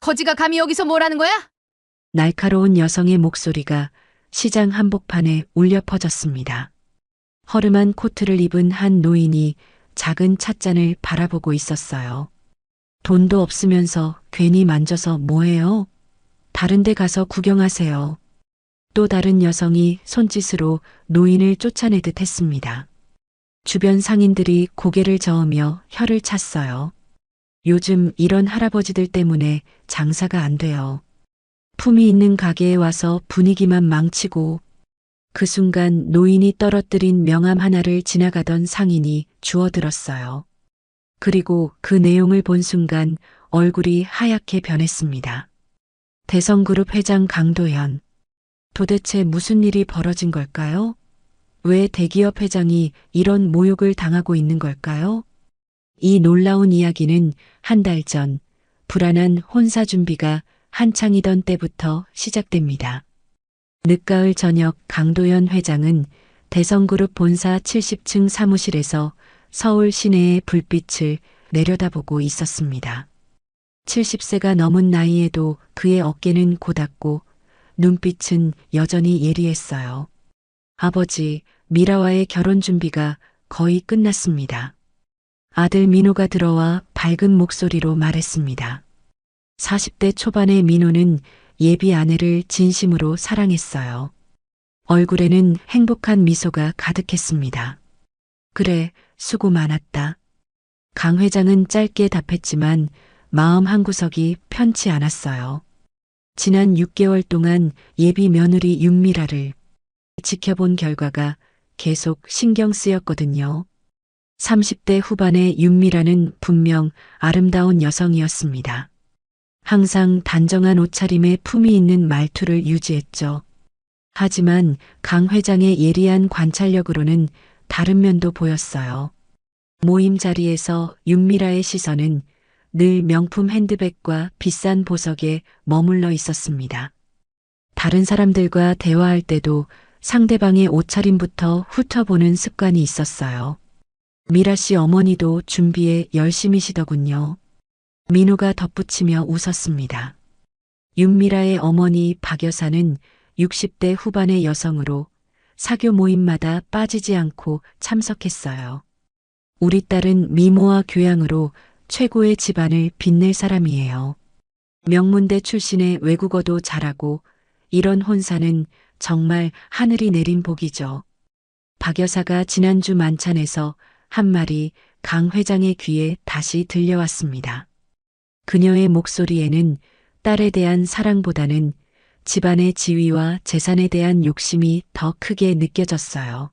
거지가 감히 여기서 뭐라는 거야? 날카로운 여성의 목소리가 시장 한복판에 울려 퍼졌습니다. 허름한 코트를 입은 한 노인이 작은 찻잔을 바라보고 있었어요. 돈도 없으면서 괜히 만져서 뭐해요? 다른 데 가서 구경하세요. 또 다른 여성이 손짓으로 노인을 쫓아내듯 했습니다. 주변 상인들이 고개를 저으며 혀를 찼어요. 요즘 이런 할아버지들 때문에 장사가 안 돼요. 품이 있는 가게에 와서 분위기만 망치고. 그 순간 노인이 떨어뜨린 명함 하나를 지나가던 상인이 주워들었어요. 그리고 그 내용을 본 순간 얼굴이 하얗게 변했습니다. 대성그룹 회장 강도현. 도대체 무슨 일이 벌어진 걸까요? 왜 대기업 회장이 이런 모욕을 당하고 있는 걸까요? 이 놀라운 이야기는 한 달 전 불안한 혼사 준비가 한창이던 때부터 시작됩니다. 늦가을 저녁 강도현 회장은 대성그룹 본사 70층 사무실에서 서울 시내의 불빛을 내려다보고 있었습니다. 70세가 넘은 나이에도 그의 어깨는 고닫고 눈빛은 여전히 예리했어요. 아버지, 미라와의 결혼 준비가 거의 끝났습니다. 아들 민호가 들어와 밝은 목소리로 말했습니다. 40대 초반의 민호는 예비 아내를 진심으로 사랑했어요. 얼굴에는 행복한 미소가 가득했습니다. 그래, 수고 많았다. 강 회장은 짧게 답했지만 마음 한구석이 편치 않았어요. 지난 6개월 동안 예비 며느리 윤미라를 지켜본 결과가 계속 신경 쓰였거든요. 30대 후반의 윤미라는 분명 아름다운 여성이었습니다. 항상 단정한 옷차림에 품위 있는 말투를 유지했죠. 하지만 강 회장의 예리한 관찰력으로는 다른 면도 보였어요. 모임 자리에서 윤미라의 시선은 늘 명품 핸드백과 비싼 보석에 머물러 있었습니다. 다른 사람들과 대화할 때도 상대방의 옷차림부터 훑어보는 습관이 있었어요. 미라 씨 어머니도 준비에 열심이시더군요. 민호가 덧붙이며 웃었습니다. 윤미라의 어머니 박 여사는 60대 후반의 여성으로 사교 모임마다 빠지지 않고 참석했어요. 우리 딸은 미모와 교양으로 최고의 집안을 빛낼 사람이에요. 명문대 출신의 외국어도 잘하고 이런 혼사는 정말 하늘이 내린 복이죠. 박 여사가 지난주 만찬에서 한 말이 강 회장의 귀에 다시 들려왔습니다. 그녀의 목소리에는 딸에 대한 사랑보다는 집안의 지위와 재산에 대한 욕심이 더 크게 느껴졌어요.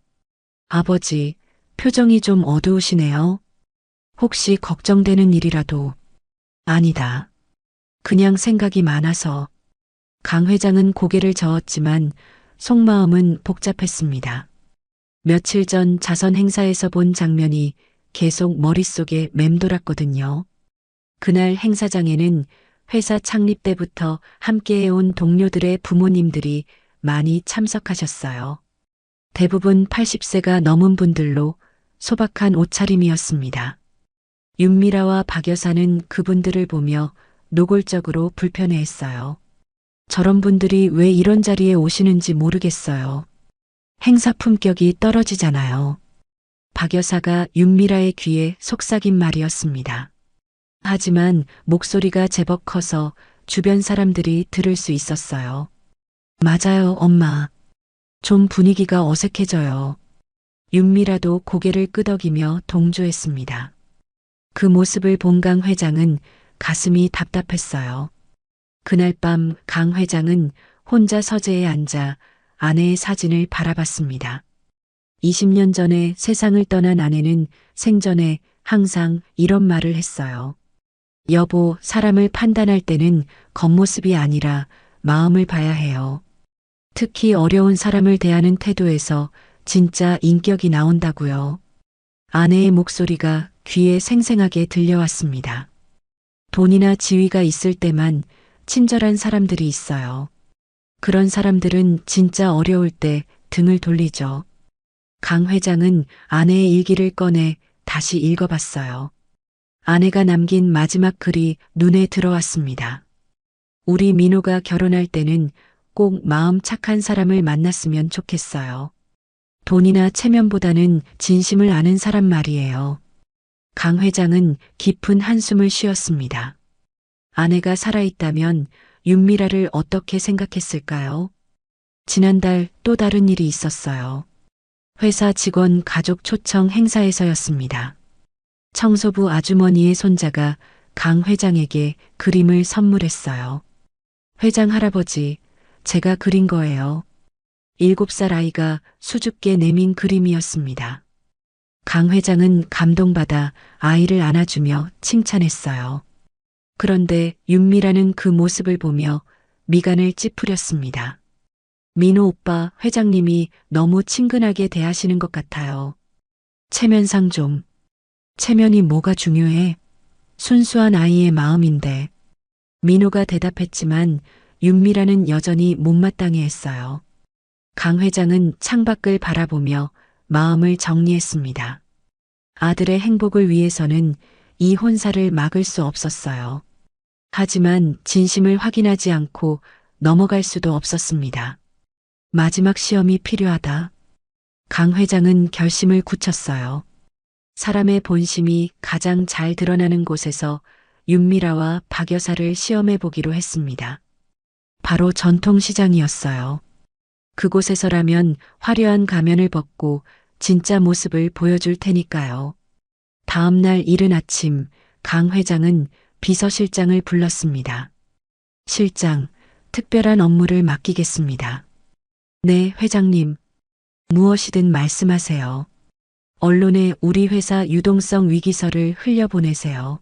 아버지, 표정이 좀 어두우시네요. 혹시 걱정되는 일이라도. 아니다. 그냥 생각이 많아서. 강 회장은 고개를 저었지만 속마음은 복잡했습니다. 며칠 전 자선 행사에서 본 장면이 계속 머릿속에 맴돌았거든요. 그날 행사장에는 회사 창립 때부터 함께해온 동료들의 부모님들이 많이 참석하셨어요. 대부분 80세가 넘은 분들로 소박한 옷차림이었습니다. 윤미라와 박 여사는 그분들을 보며 노골적으로 불편해했어요. 저런 분들이 왜 이런 자리에 오시는지 모르겠어요. 행사 품격이 떨어지잖아요. 박 여사가 윤미라의 귀에 속삭인 말이었습니다. 하지만 목소리가 제법 커서 주변 사람들이 들을 수 있었어요. 맞아요, 엄마. 좀 분위기가 어색해져요. 윤미라도 고개를 끄덕이며 동조했습니다. 그 모습을 본 강 회장은 가슴이 답답했어요. 그날 밤 강 회장은 혼자 서재에 앉아 아내의 사진을 바라봤습니다. 20년 전에 세상을 떠난 아내는 생전에 항상 이런 말을 했어요. 여보, 사람을 판단할 때는 겉모습이 아니라 마음을 봐야 해요. 특히 어려운 사람을 대하는 태도에서 진짜 인격이 나온다고요. 아내의 목소리가 귀에 생생하게 들려왔습니다. 돈이나 지위가 있을 때만 친절한 사람들이 있어요. 그런 사람들은 진짜 어려울 때 등을 돌리죠. 강 회장은 아내의 일기를 꺼내 다시 읽어봤어요. 아내가 남긴 마지막 글이 눈에 들어왔습니다. 우리 민호가 결혼할 때는 꼭 마음 착한 사람을 만났으면 좋겠어요. 돈이나 체면보다는 진심을 아는 사람 말이에요. 강 회장은 깊은 한숨을 쉬었습니다. 아내가 살아있다면 윤미라를 어떻게 생각했을까요? 지난달 또 다른 일이 있었어요. 회사 직원 가족 초청 행사에서였습니다. 청소부 아주머니의 손자가 강 회장에게 그림을 선물했어요. 회장 할아버지, 제가 그린 거예요. 7살 아이가 수줍게 내민 그림이었습니다. 강 회장은 감동받아 아이를 안아주며 칭찬했어요. 그런데 윤미라는 그 모습을 보며 미간을 찌푸렸습니다. 민호 오빠, 회장님이 너무 친근하게 대하시는 것 같아요. 체면상 좀. 체면이 뭐가 중요해? 순수한 아이의 마음인데. 민호가 대답했지만 윤미라는 여전히 못마땅해했어요. 강 회장은 창밖을 바라보며 마음을 정리했습니다. 아들의 행복을 위해서는 이 혼사를 막을 수 없었어요. 하지만 진심을 확인하지 않고 넘어갈 수도 없었습니다. 마지막 시험이 필요하다. 강 회장은 결심을 굳혔어요. 사람의 본심이 가장 잘 드러나는 곳에서 윤미라와 박 여사를 시험해 보기로 했습니다. 바로 전통시장이었어요. 그곳에서라면 화려한 가면을 벗고 진짜 모습을 보여줄 테니까요. 다음 날 이른 아침 강 회장은 비서실장을 불렀습니다. 실장, 특별한 업무를 맡기겠습니다. 네, 회장님. 무엇이든 말씀하세요. 언론에 우리 회사 유동성 위기설을 흘려보내세요.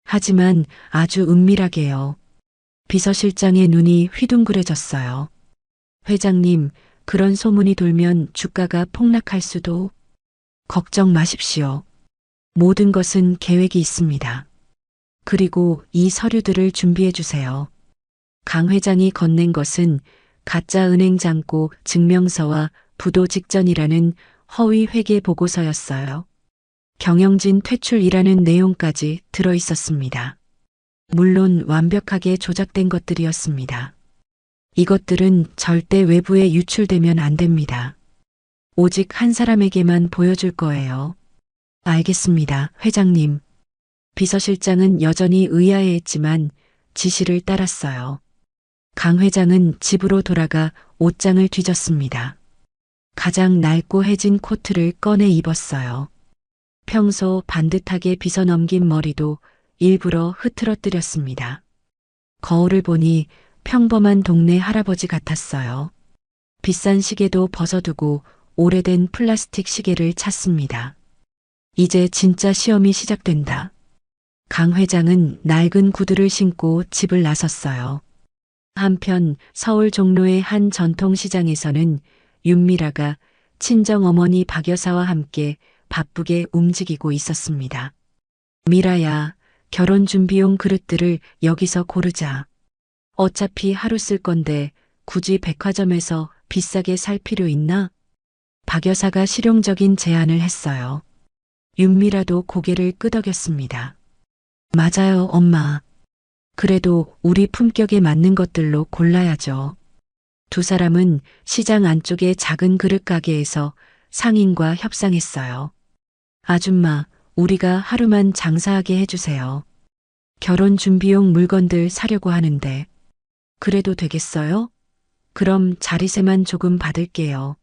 하지만 아주 은밀하게요. 비서실장의 눈이 휘둥그레졌어요. 회장님, 그런 소문이 돌면 주가가 폭락할 수도. 걱정 마십시오. 모든 것은 계획이 있습니다. 그리고 이 서류들을 준비해 주세요. 강 회장이 건넨 것은 가짜 은행 잔고 증명서와 부도 직전이라는 허위 회계 보고서였어요. 경영진 퇴출이라는 내용까지 들어 있었습니다. 물론 완벽하게 조작된 것들이었습니다. 이것들은 절대 외부에 유출되면 안 됩니다. 오직 한 사람에게만 보여줄 거예요. 알겠습니다, 회장님. 비서실장은 여전히 의아해했지만 지시를 따랐어요. 강 회장은 집으로 돌아가 옷장을 뒤졌습니다. 가장 낡고 해진 코트를 꺼내 입었어요. 평소 반듯하게 빗어넘긴 머리도 일부러 흐트러뜨렸습니다. 거울을 보니 평범한 동네 할아버지 같았어요. 비싼 시계도 벗어두고 오래된 플라스틱 시계를 찾습니다. 이제 진짜 시험이 시작된다. 강 회장은 낡은 구두를 신고 집을 나섰어요. 한편 서울 종로의 한 전통시장에서는 윤미라가 친정어머니 박 여사와 함께 바쁘게 움직이고 있었습니다. 미라야, 결혼 준비용 그릇들을 여기서 고르자. 어차피 하루 쓸 건데 굳이 백화점에서 비싸게 살 필요 있나? 박 여사가 실용적인 제안을 했어요. 윤미라도 고개를 끄덕였습니다. 맞아요, 엄마. 그래도 우리 품격에 맞는 것들로 골라야죠. 두 사람은 시장 안쪽의 작은 그릇 가게에서 상인과 협상했어요. 아줌마, 우리가 하루만 장사하게 해주세요. 결혼 준비용 물건들 사려고 하는데. 그래도 되겠어요? 그럼 자리세만 조금 받을게요.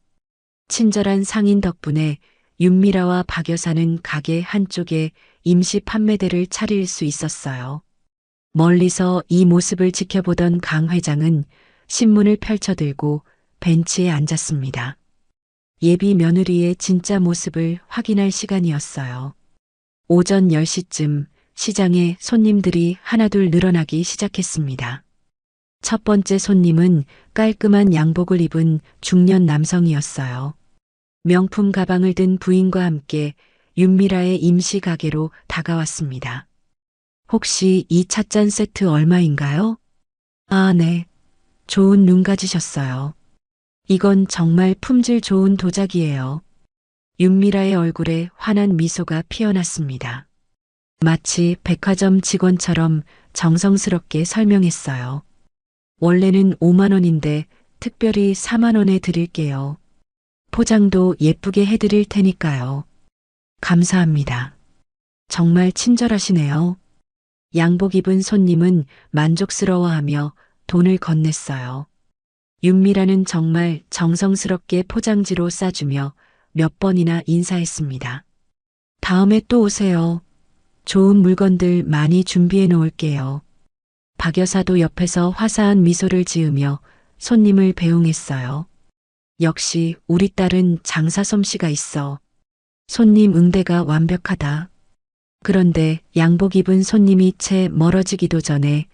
친절한 상인 덕분에 윤미라와 박 여사는 가게 한쪽에 임시 판매대를 차릴 수 있었어요. 멀리서 이 모습을 지켜보던 강 회장은 신문을 펼쳐들고 벤치에 앉았습니다. 예비 며느리의 진짜 모습을 확인할 시간이었어요. 오전 10시쯤 시장에 손님들이 하나둘 늘어나기 시작했습니다. 첫 번째 손님은 깔끔한 양복을 입은 중년 남성이었어요. 명품 가방을 든 부인과 함께 윤미라의 임시 가게로 다가왔습니다. 혹시 이 찻잔 세트 얼마인가요? 아, 네. 좋은 눈 가지셨어요. 이건 정말 품질 좋은 도자기예요. 윤미라의 얼굴에 환한 미소가 피어났습니다. 마치 백화점 직원처럼 정성스럽게 설명했어요. 원래는 5만 원인데 특별히 4만 원에 드릴게요. 포장도 예쁘게 해드릴 테니까요. 감사합니다. 정말 친절하시네요. 양복 입은 손님은 만족스러워하며 돈을 건넸어요. 윤미라는 정말 정성스럽게 포장지로 싸주며 몇 번이나 인사했습니다. 다음에 또 오세요. 좋은 물건들 많이 준비해 놓을게요. 박 여사도 옆에서 화사한 미소를 지으며 손님을 배웅했어요. 역시 우리 딸은 장사 솜씨가 있어. 손님 응대가 완벽하다. 그런데 양복 입은 손님이 채 멀어지기도 전에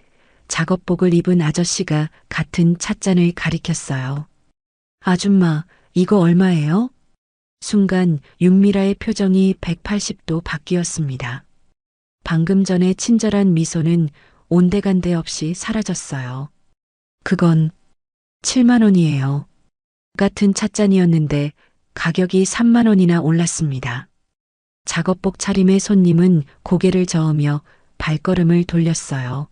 작업복을 입은 아저씨가 같은 찻잔을 가리켰어요. 아줌마, 이거 얼마예요? 순간 윤미라의 표정이 180도 바뀌었습니다. 방금 전에 친절한 미소는 온데간데 없이 사라졌어요. 그건 7만 원이에요. 같은 찻잔이었는데 가격이 3만 원이나 올랐습니다. 작업복 차림의 손님은 고개를 저으며 발걸음을 돌렸어요.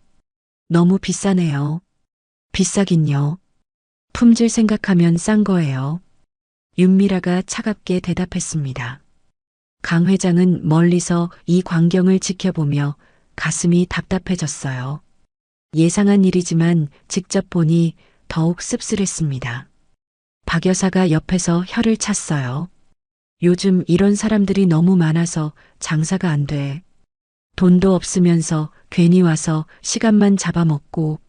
너무 비싸네요. 비싸긴요. 품질 생각하면 싼 거예요. 윤미라가 차갑게 대답했습니다. 강 회장은 멀리서 이 광경을 지켜보며 가슴이 답답해졌어요. 예상한 일이지만 직접 보니 더욱 씁쓸했습니다. 박 여사가 옆에서 혀를 찼어요. 요즘 이런 사람들이 너무 많아서 장사가 안 돼. 돈도 없으면서 괜히 와서 시간만 잡아먹고.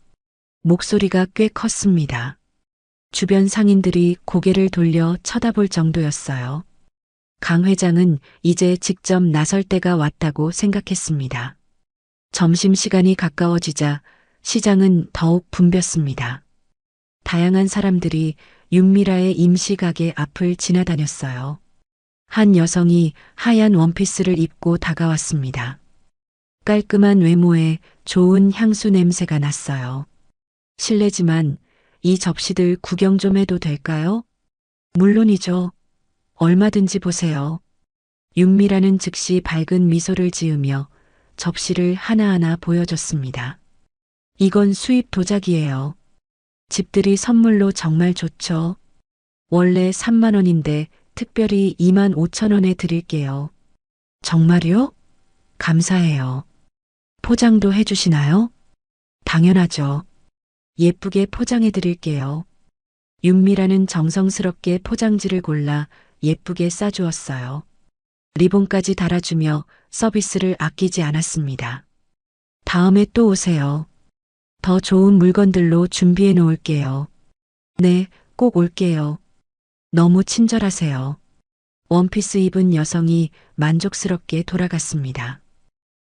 목소리가 꽤 컸습니다. 주변 상인들이 고개를 돌려 쳐다볼 정도였어요. 강 회장은 이제 직접 나설 때가 왔다고 생각했습니다. 점심시간이 가까워지자 시장은 더욱 붐볐습니다. 다양한 사람들이 윤미라의 임시가게 앞을 지나다녔어요. 한 여성이 하얀 원피스를 입고 다가왔습니다. 깔끔한 외모에 좋은 향수 냄새가 났어요. 실례지만 이 접시들 구경 좀 해도 될까요? 물론이죠. 얼마든지 보세요. 윤미라는 즉시 밝은 미소를 지으며 접시를 하나하나 보여줬습니다. 이건 수입 도자기예요. 집들이 선물로 정말 좋죠. 원래 3만 원인데 특별히 2만 5천 원에 드릴게요. 정말요? 감사해요. 포장도 해주시나요? 당연하죠. 예쁘게 포장해 드릴게요. 윤미라는 정성스럽게 포장지를 골라 예쁘게 싸주었어요. 리본까지 달아주며 서비스를 아끼지 않았습니다. 다음에 또 오세요. 더 좋은 물건들로 준비해 놓을게요. 네, 꼭 올게요. 너무 친절하세요. 원피스 입은 여성이 만족스럽게 돌아갔습니다.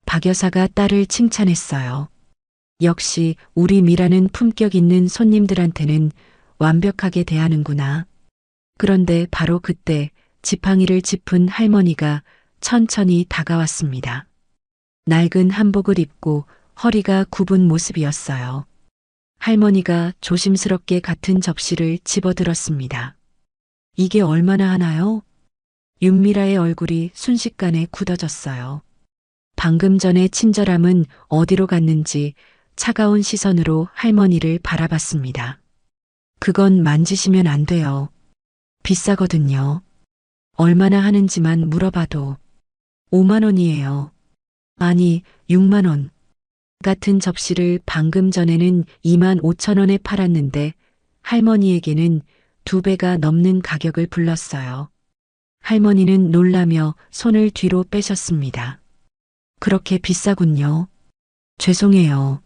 박 여사가 딸을 칭찬했어요. 역시 우리 미라는 품격 있는 손님들한테는 완벽하게 대하는구나. 그런데 바로 그때 지팡이를 짚은 할머니가 천천히 다가왔습니다. 낡은 한복을 입고 허리가 굽은 모습이었어요. 할머니가 조심스럽게 같은 접시를 집어들었습니다. 이게 얼마나 하나요? 윤미라의 얼굴이 순식간에 굳어졌어요. 방금 전의 친절함은 어디로 갔는지 차가운 시선으로 할머니를 바라봤습니다. 그건 만지시면 안 돼요. 비싸거든요. 얼마나 하는지만 물어봐도 5만 원이에요. 아니, 6만 원. 같은 접시를 방금 전에는 2만 5천 원에 팔았는데 할머니에게는 2배가 넘는 가격을 불렀어요. 할머니는 놀라며 손을 뒤로 빼셨습니다. 그렇게 비싸군요. 죄송해요.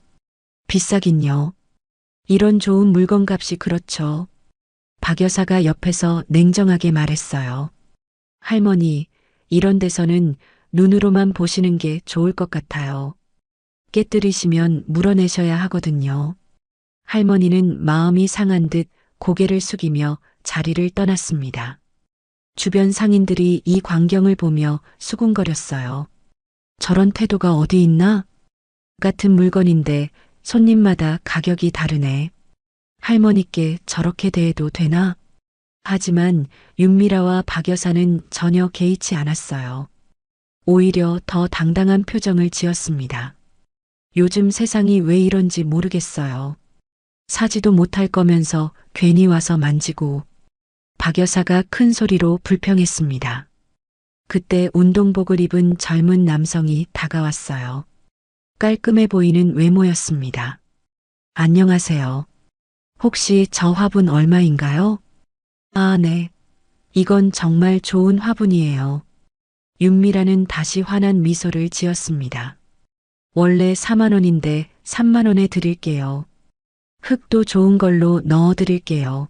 비싸긴요. 이런 좋은 물건값이 그렇죠. 박 여사가 옆에서 냉정하게 말했어요. 할머니, 이런 데서는 눈으로만 보시는 게 좋을 것 같아요. 깨뜨리시면 물어내셔야 하거든요. 할머니는 마음이 상한 듯 고개를 숙이며 자리를 떠났습니다. 주변 상인들이 이 광경을 보며 수군거렸어요. 저런 태도가 어디 있나? 같은 물건인데 손님마다 가격이 다르네. 할머니께 저렇게 대해도 되나? 하지만 윤미라와 박 여사는 전혀 개의치 않았어요. 오히려 더 당당한 표정을 지었습니다. 요즘 세상이 왜 이런지 모르겠어요. 사지도 못할 거면서 괜히 와서 만지고. 박 여사가 큰 소리로 불평했습니다. 그때 운동복을 입은 젊은 남성이 다가왔어요. 깔끔해 보이는 외모였습니다. 안녕하세요. 혹시 저 화분 얼마인가요? 아, 네. 이건 정말 좋은 화분이에요. 윤미라는 다시 환한 미소를 지었습니다. 원래 4만 원인데 3만 원에 드릴게요. 흙도 좋은 걸로 넣어 드릴게요.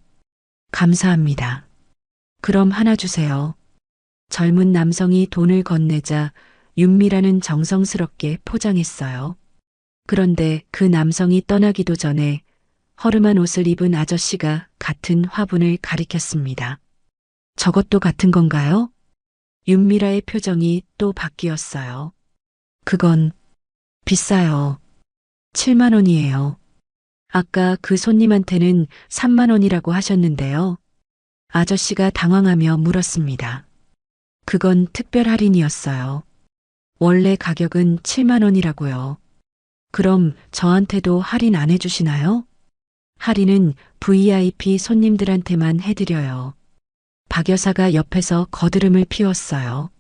감사합니다. 그럼 하나 주세요. 젊은 남성이 돈을 건네자 윤미라는 정성스럽게 포장했어요. 그런데 그 남성이 떠나기도 전에 허름한 옷을 입은 아저씨가 같은 화분을 가리켰습니다. 저것도 같은 건가요? 윤미라의 표정이 또 바뀌었어요. 그건 비싸요. 7만 원이에요. 아까 그 손님한테는 3만 원이라고 하셨는데요. 아저씨가 당황하며 물었습니다. 그건 특별 할인이었어요. 원래 가격은 7만 원이라고요. 그럼 저한테도 할인 안 해주시나요? 할인은 VIP 손님들한테만 해드려요. 박 여사가 옆에서 거드름을 피웠어요.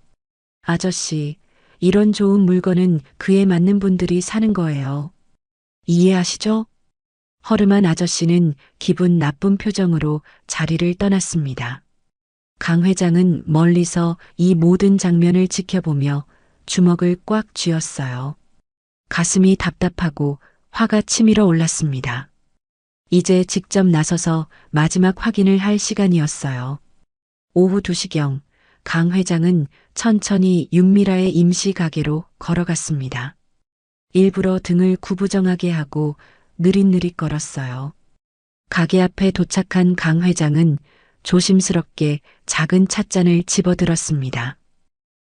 아저씨, 이런 좋은 물건은 그에 맞는 분들이 사는 거예요. 이해하시죠? 허름한 아저씨는 기분 나쁜 표정으로 자리를 떠났습니다. 강 회장은 멀리서 이 모든 장면을 지켜보며 주먹을 꽉 쥐었어요. 가슴이 답답하고 화가 치밀어 올랐습니다. 이제 직접 나서서 마지막 확인을 할 시간이었어요. 오후 2시경 강 회장은 천천히 윤미라의 임시 가게로 걸어갔습니다. 일부러 등을 구부정하게 하고 느릿느릿 걸었어요. 가게 앞에 도착한 강 회장은 조심스럽게 작은 찻잔을 집어들었습니다.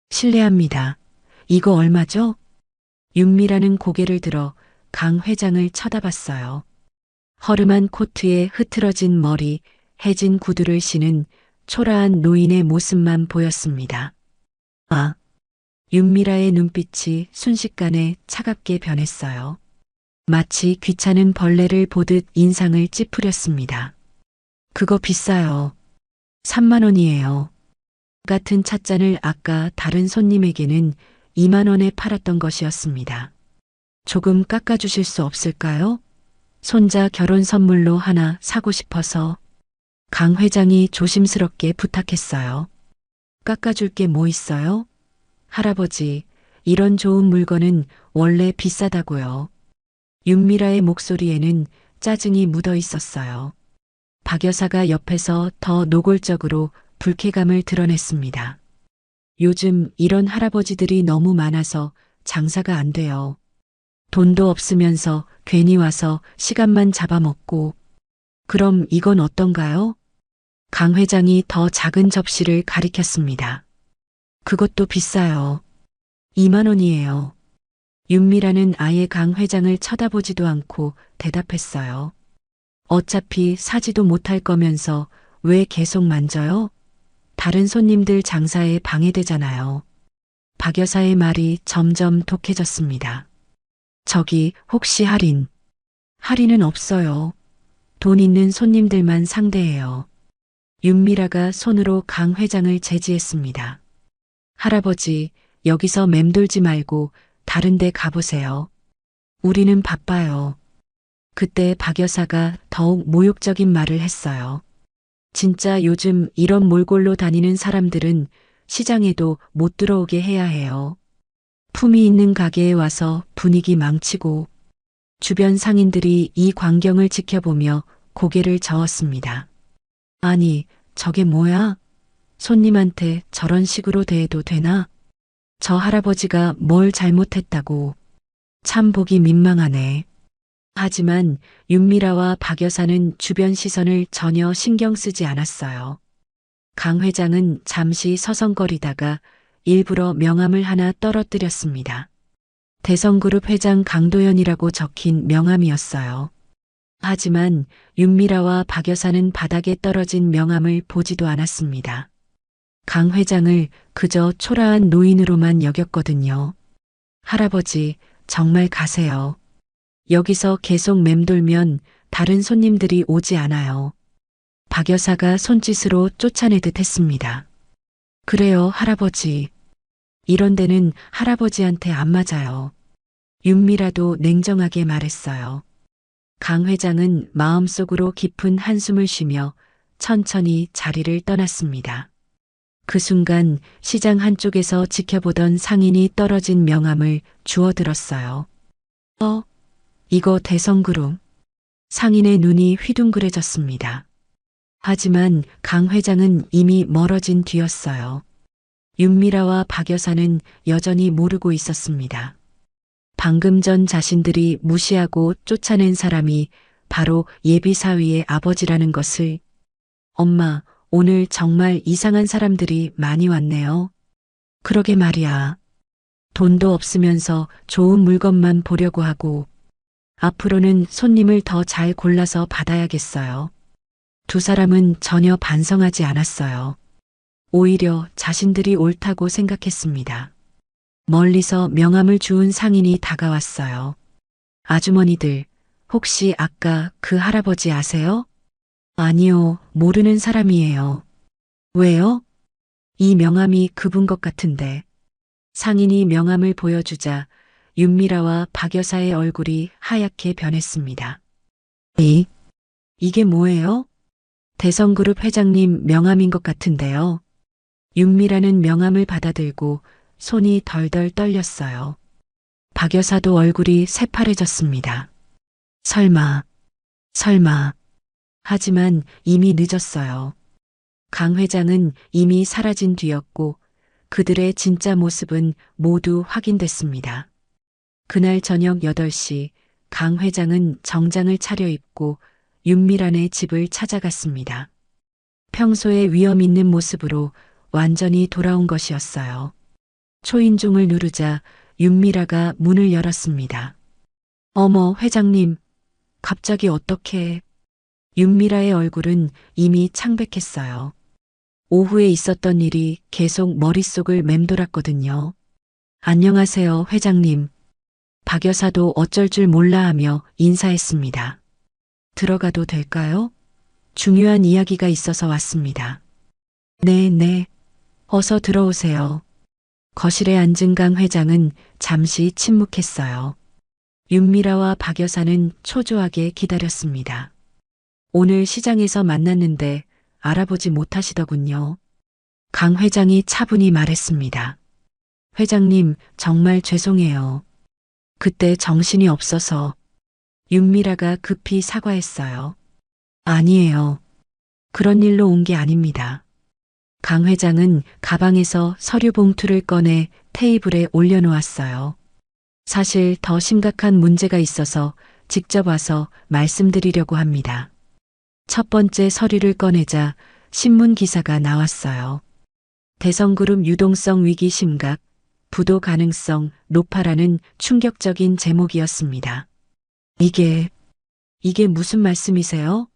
실례합니다. 이거 얼마죠? 윤미라는 고개를 들어 강 회장을 쳐다봤어요. 허름한 코트에 흐트러진 머리, 해진 구두를 신은 초라한 노인의 모습만 보였습니다. 아, 윤미라의 눈빛이 순식간에 차갑게 변했어요. 마치 귀찮은 벌레를 보듯 인상을 찌푸렸습니다. 그거 비싸요. 3만 원이에요. 같은 찻잔을 아까 다른 손님에게는 2만 원에 팔았던 것이었습니다. 조금 깎아주실 수 없을까요? 손자 결혼 선물로 하나 사고 싶어서. 강 회장이 조심스럽게 부탁했어요. 깎아줄 게 뭐 있어요? 할아버지, 이런 좋은 물건은 원래 비싸다고요. 윤미라의 목소리에는 짜증이 묻어 있었어요. 박 여사가 옆에서 더 노골적으로 불쾌감을 드러냈습니다. 요즘 이런 할아버지들이 너무 많아서 장사가 안 돼요. 돈도 없으면서 괜히 와서 시간만 잡아먹고. 그럼 이건 어떤가요? 강 회장이 더 작은 접시를 가리켰습니다. 그것도 비싸요. 2만 원이에요. 윤미라는 아예 강 회장을 쳐다보지도 않고 대답했어요. 어차피 사지도 못할 거면서 왜 계속 만져요? 다른 손님들 장사에 방해되잖아요. 박 여사의 말이 점점 독해졌습니다. 저기 혹시 할인? 할인은 없어요. 돈 있는 손님들만 상대해요. 윤미라가 손으로 강 회장을 제지했습니다. 할아버지, 여기서 맴돌지 말고 다른 데 가보세요. 우리는 바빠요. 그때 박 여사가 더욱 모욕적인 말을 했어요. 진짜 요즘 이런 몰골로 다니는 사람들은 시장에도 못 들어오게 해야 해요. 품위 있는 가게에 와서 분위기 망치고. 주변 상인들이 이 광경을 지켜보며 고개를 저었습니다. 아니, 저게 뭐야? 손님한테 저런 식으로 대해도 되나? 저 할아버지가 뭘 잘못했다고. 참 보기 민망하네. 하지만 윤미라와 박 여사는 주변 시선을 전혀 신경 쓰지 않았어요. 강 회장은 잠시 서성거리다가 일부러 명함을 하나 떨어뜨렸습니다. 대성그룹 회장 강도연이라고 적힌 명함이었어요. 하지만 윤미라와 박 여사는 바닥에 떨어진 명함을 보지도 않았습니다. 강 회장을 그저 초라한 노인으로만 여겼거든요. 할아버지, 정말 가세요. 여기서 계속 맴돌면 다른 손님들이 오지 않아요. 박 여사가 손짓으로 쫓아내듯 했습니다. 그래요, 할아버지. 이런 데는 할아버지한테 안 맞아요. 윤미라도 냉정하게 말했어요. 강 회장은 마음속으로 깊은 한숨을 쉬며 천천히 자리를 떠났습니다. 그 순간 시장 한쪽에서 지켜보던 상인이 떨어진 명함을 주워들었어요. 이거 대성그룹. 상인의 눈이 휘둥그레졌습니다. 하지만 강 회장은 이미 멀어진 뒤였어요. 윤미라와 박 여사는 여전히 모르고 있었습니다. 방금 전 자신들이 무시하고 쫓아낸 사람이 바로 예비사위의 아버지라는 것을. 엄마, 오늘 정말 이상한 사람들이 많이 왔네요. 그러게 말이야. 돈도 없으면서 좋은 물건만 보려고 하고 앞으로는 손님을 더 잘 골라서 받아야겠어요. 두 사람은 전혀 반성하지 않았어요. 오히려 자신들이 옳다고 생각했습니다. 멀리서 명함을 주운 상인이 다가왔어요. 아주머니들, 혹시 아까 그 할아버지 아세요? 아니요, 모르는 사람이에요. 왜요? 이 명함이 그분 것 같은데. 상인이 명함을 보여주자 윤미라와 박 여사의 얼굴이 하얗게 변했습니다. 이게 뭐예요? 대성그룹 회장님 명함인 것 같은데요. 윤미라는 명함을 받아들고 손이 덜덜 떨렸어요. 박 여사도 얼굴이 새파래졌습니다. 설마. 하지만 이미 늦었어요. 강 회장은 이미 사라진 뒤였고 그들의 진짜 모습은 모두 확인됐습니다. 그날 저녁 8시 강 회장은 정장을 차려입고 윤미란의 집을 찾아갔습니다. 평소의 위험 있는 모습으로 완전히 돌아온 것이었어요. 초인종을 누르자 윤미라가 문을 열었습니다. 어머, 회장님, 갑자기 어떻게... 윤미라의 얼굴은 이미 창백했어요. 오후에 있었던 일이 계속 머릿속을 맴돌았거든요. 안녕하세요, 회장님. 박 여사도 어쩔 줄 몰라 하며 인사했습니다. 들어가도 될까요? 중요한 이야기가 있어서 왔습니다. 네. 어서 들어오세요. 거실에 앉은 강 회장은 잠시 침묵했어요. 윤미라와 박 여사는 초조하게 기다렸습니다. 오늘 시장에서 만났는데 알아보지 못하시더군요. 강 회장이 차분히 말했습니다. 회장님, 정말 죄송해요. 그때 정신이 없어서. 윤미라가 급히 사과했어요. 아니에요. 그런 일로 온 게 아닙니다. 강 회장은 가방에서 서류 봉투를 꺼내 테이블에 올려놓았어요. 사실 더 심각한 문제가 있어서 직접 와서 말씀드리려고 합니다. 첫 번째 서류를 꺼내자 신문 기사가 나왔어요. 대성그룹 유동성 위기 심각, 부도 가능성 높아라는 충격적인 제목이었습니다. 이게 무슨 말씀이세요?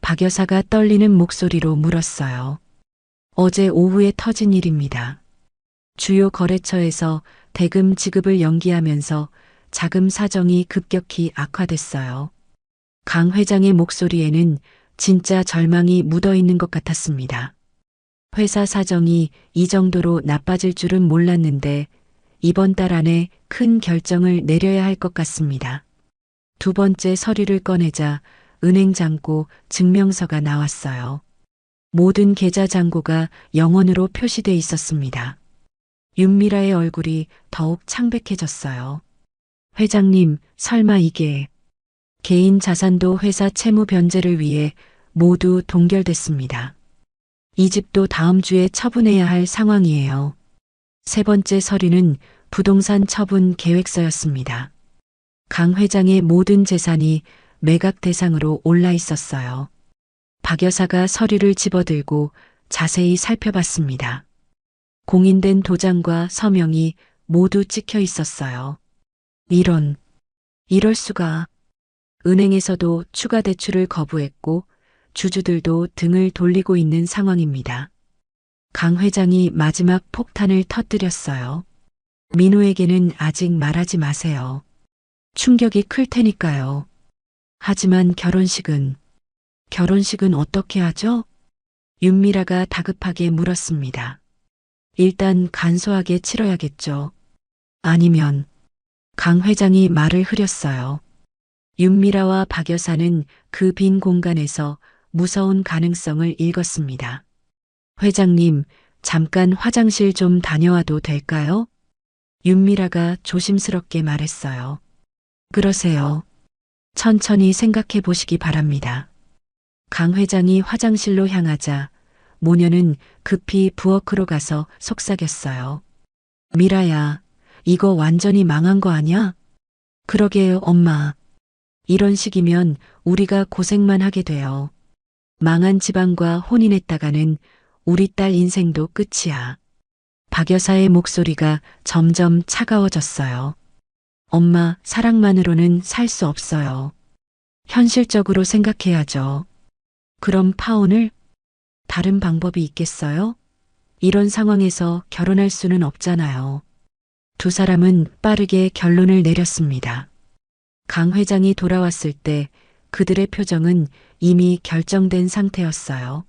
박 여사가 떨리는 목소리로 물었어요. 어제 오후에 터진 일입니다. 주요 거래처에서 대금 지급을 연기하면서 자금 사정이 급격히 악화됐어요. 강 회장의 목소리에는 진짜 절망이 묻어 있는 것 같았습니다. 회사 사정이 이 정도로 나빠질 줄은 몰랐는데 이번 달 안에 큰 결정을 내려야 할 것 같습니다. 두 번째 서류를 꺼내자 은행 잔고 증명서가 나왔어요. 모든 계좌 잔고가 영원으로 표시돼 있었습니다. 윤미라의 얼굴이 더욱 창백해졌어요. 회장님, 설마 이게... 개인 자산도 회사 채무 변제를 위해 모두 동결됐습니다. 이 집도 다음 주에 처분해야 할 상황이에요. 세 번째 서류는 부동산 처분 계획서였습니다. 강 회장의 모든 재산이 매각 대상으로 올라 있었어요. 박 여사가 서류를 집어들고 자세히 살펴봤습니다. 공인된 도장과 서명이 모두 찍혀 있었어요. 이럴 수가... 은행에서도 추가 대출을 거부했고 주주들도 등을 돌리고 있는 상황입니다. 강 회장이 마지막 폭탄을 터뜨렸어요. 민호에게는 아직 말하지 마세요. 충격이 클 테니까요. 하지만 결혼식은 어떻게 하죠? 윤미라가 다급하게 물었습니다. 일단 간소하게 치러야겠죠. 아니면 강 회장이 말을 흐렸어요. 윤미라와 박 여사는 그 빈 공간에서 무서운 가능성을 읽었습니다. 회장님, 잠깐 화장실 좀 다녀와도 될까요? 윤미라가 조심스럽게 말했어요. 그러세요. 천천히 생각해 보시기 바랍니다. 강 회장이 화장실로 향하자 모녀는 급히 부엌으로 가서 속삭였어요. 미라야, 이거 완전히 망한 거 아냐? 그러게요, 엄마. 이런 식이면 우리가 고생만 하게 돼요. 망한 집안과 혼인했다가는 우리 딸 인생도 끝이야. 박 여사의 목소리가 점점 차가워졌어요. 엄마, 사랑만으로는 살 수 없어요. 현실적으로 생각해야죠. 그럼 파혼을? 다른 방법이 있겠어요? 이런 상황에서 결혼할 수는 없잖아요. 두 사람은 빠르게 결론을 내렸습니다. 강 회장이 돌아왔을 때 그들의 표정은 이미 결정된 상태였어요.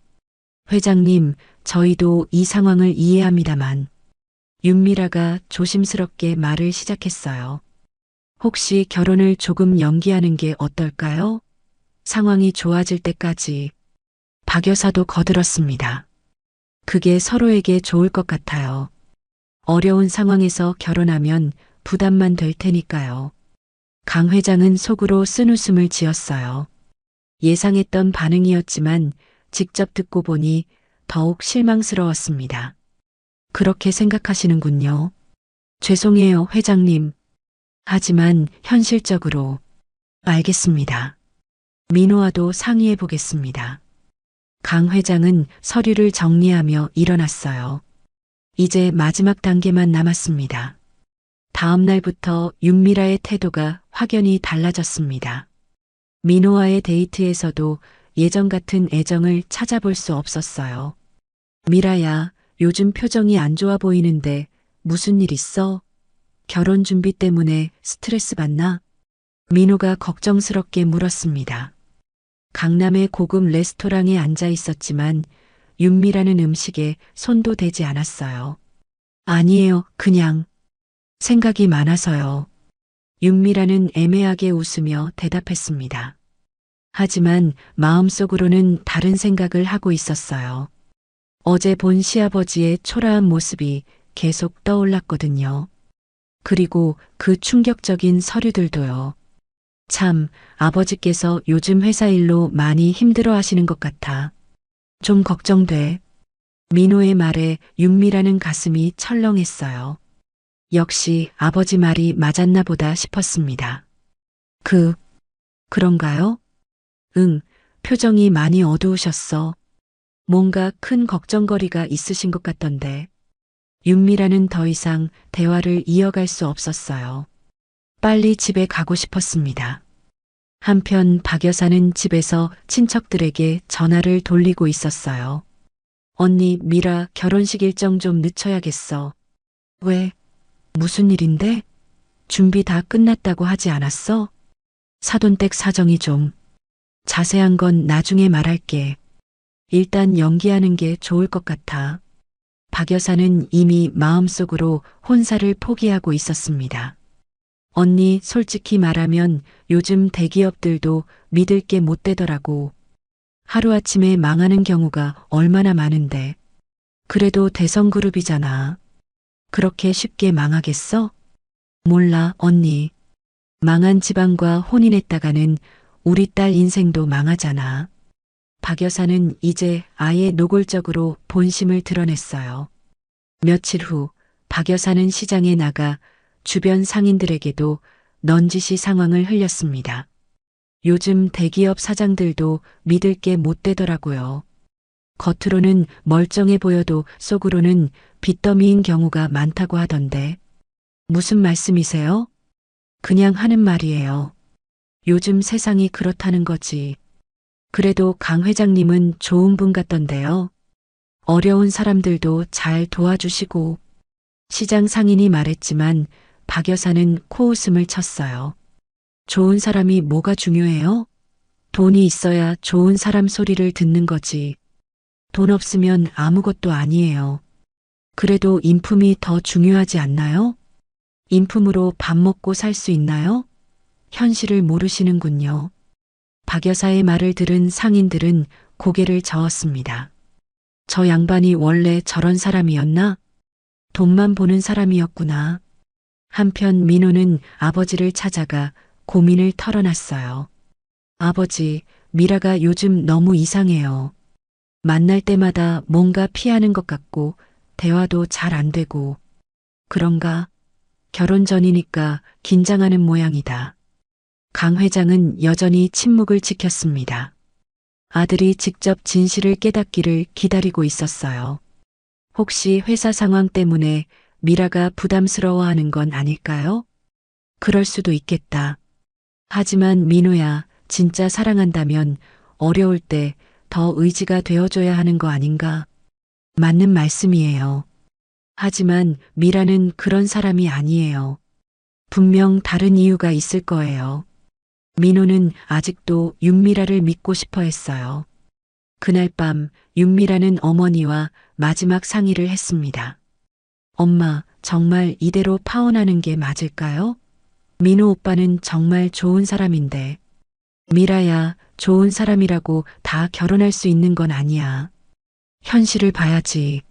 회장님, 저희도 이 상황을 이해합니다만. 윤미라가 조심스럽게 말을 시작했어요. 혹시 결혼을 조금 연기하는 게 어떨까요? 상황이 좋아질 때까지. 박 여사도 거들었습니다. 그게 서로에게 좋을 것 같아요. 어려운 상황에서 결혼하면 부담만 될 테니까요. 강 회장은 속으로 쓴웃음을 지었어요. 예상했던 반응이었지만 직접 듣고 보니 더욱 실망스러웠습니다. 그렇게 생각하시는군요. 죄송해요, 회장님. 하지만 현실적으로. 알겠습니다. 민호와도 상의해 보겠습니다. 강 회장은 서류를 정리하며 일어났어요. 이제 마지막 단계만 남았습니다. 다음 날부터 윤미라의 태도가 확연히 달라졌습니다. 민호와의 데이트에서도 예전 같은 애정을 찾아볼 수 없었어요. 미라야, 요즘 표정이 안 좋아 보이는데 무슨 일 있어? 결혼 준비 때문에 스트레스 받나? 민호가 걱정스럽게 물었습니다. 강남의 고급 레스토랑에 앉아 있었지만 윤미라는 음식에 손도 대지 않았어요. 아니에요, 그냥 생각이 많아서요. 윤미라는 애매하게 웃으며 대답했습니다. 하지만 마음속으로는 다른 생각을 하고 있었어요. 어제 본 시아버지의 초라한 모습이 계속 떠올랐거든요. 그리고 그 충격적인 서류들도요. 참, 아버지께서 요즘 회사 일로 많이 힘들어 하시는 것 같아. 좀 걱정돼. 민호의 말에 윤미라는 가슴이 철렁했어요. 역시 아버지 말이 맞았나 보다 싶었습니다. 그런가요? 응, 표정이 많이 어두우셨어. 뭔가 큰 걱정거리가 있으신 것 같던데. 윤미라는 더 이상 대화를 이어갈 수 없었어요. 빨리 집에 가고 싶었습니다. 한편 박 여사는 집에서 친척들에게 전화를 돌리고 있었어요. 언니, 미라 결혼식 일정 좀 늦춰야겠어. 왜? 무슨 일인데? 준비 다 끝났다고 하지 않았어? 사돈댁 사정이 좀. 자세한 건 나중에 말할게. 일단 연기하는 게 좋을 것 같아. 박 여사는 이미 마음속으로 혼사를 포기하고 있었습니다. 언니, 솔직히 말하면 요즘 대기업들도 믿을 게 못 되더라고. 하루아침에 망하는 경우가 얼마나 많은데. 그래도 대성그룹이잖아. 그렇게 쉽게 망하겠어? 몰라, 언니. 망한 집안과 혼인했다가는 우리 딸 인생도 망하잖아. 박 여사는 이제 아예 노골적으로 본심을 드러냈어요. 며칠 후 박 여사는 시장에 나가 주변 상인들에게도 넌지시 상황을 흘렸습니다. 요즘 대기업 사장들도 믿을 게 못 되더라고요. 겉으로는 멀쩡해 보여도 속으로는 빚더미인 경우가 많다고 하던데. 무슨 말씀이세요? 그냥 하는 말이에요. 요즘 세상이 그렇다는 거지. 그래도 강 회장님은 좋은 분 같던데요. 어려운 사람들도 잘 도와주시고. 시장 상인이 말했지만 박 여사는 코웃음을 쳤어요. 좋은 사람이 뭐가 중요해요? 돈이 있어야 좋은 사람 소리를 듣는 거지. 돈 없으면 아무것도 아니에요. 그래도 인품이 더 중요하지 않나요? 인품으로 밥 먹고 살 수 있나요? 현실을 모르시는군요. 박 여사의 말을 들은 상인들은 고개를 저었습니다. 저 양반이 원래 저런 사람이었나? 돈만 보는 사람이었구나. 한편 민호는 아버지를 찾아가 고민을 털어놨어요. 아버지, 미라가 요즘 너무 이상해요. 만날 때마다 뭔가 피하는 것 같고 대화도 잘 안 되고. 그런가? 결혼 전이니까 긴장하는 모양이다. 강 회장은 여전히 침묵을 지켰습니다. 아들이 직접 진실을 깨닫기를 기다리고 있었어요. 혹시 회사 상황 때문에 미라가 부담스러워하는 건 아닐까요? 그럴 수도 있겠다. 하지만 민호야, 진짜 사랑한다면 어려울 때 더 의지가 되어줘야 하는 거 아닌가? 맞는 말씀이에요. 하지만 미라는 그런 사람이 아니에요. 분명 다른 이유가 있을 거예요. 민호는 아직도 윤미라를 믿고 싶어 했어요. 그날 밤 윤미라는 어머니와 마지막 상의를 했습니다. 엄마, 정말 이대로 파혼하는 게 맞을까요? 민호 오빠는 정말 좋은 사람인데. 미라야, 좋은 사람이라고 다 결혼할 수 있는 건 아니야. 현실을 봐야지.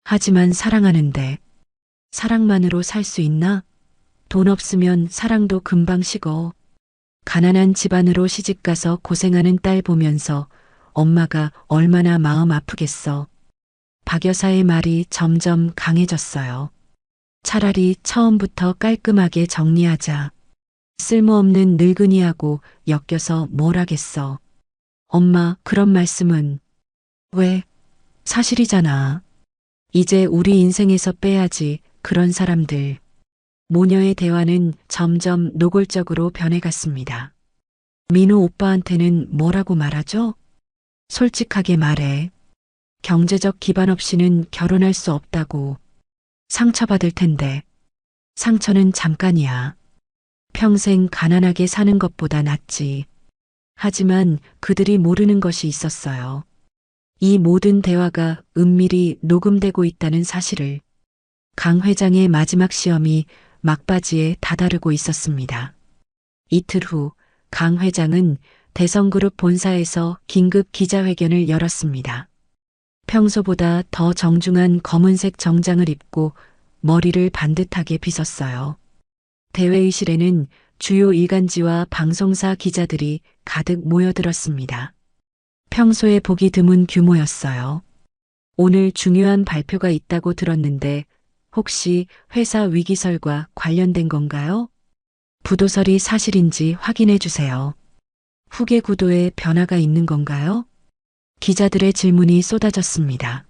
하지만 사랑하는데. 사랑만으로 살 수 있나? 돈 없으면 사랑도 금방 식어. 가난한 집안으로 시집가서 고생하는 딸 보면서 엄마가 얼마나 마음 아프겠어. 박 여사의 말이 점점 강해졌어요. 차라리 처음부터 깔끔하게 정리하자. 쓸모없는 늙은이하고 엮여서 뭘 하겠어. 엄마, 그런 말씀은. 왜? 사실이잖아. 이제 우리 인생에서 빼야지, 그런 사람들. 모녀의 대화는 점점 노골적으로 변해갔습니다. 민호 오빠한테는 뭐라고 말하죠? 솔직하게 말해. 경제적 기반 없이는 결혼할 수 없다고. 상처받을 텐데. 상처는 잠깐이야. 평생 가난하게 사는 것보다 낫지. 하지만 그들이 모르는 것이 있었어요. 이 모든 대화가 은밀히 녹음되고 있다는 사실을. 강 회장의 마지막 시험이 막바지에 다다르고 있었습니다. 이틀 후 강 회장은 대성그룹 본사에서 긴급 기자회견을 열었습니다. 평소보다 더 정중한 검은색 정장을 입고 머리를 반듯하게 빗었어요. 대회의실에는 주요 일간지와 방송사 기자들이 가득 모여들었습니다. 평소에 보기 드문 규모였어요. 오늘 중요한 발표가 있다고 들었는데 혹시 회사 위기설과 관련된 건가요? 부도설이 사실인지 확인해 주세요. 후계 구도에 변화가 있는 건가요? 기자들의 질문이 쏟아졌습니다.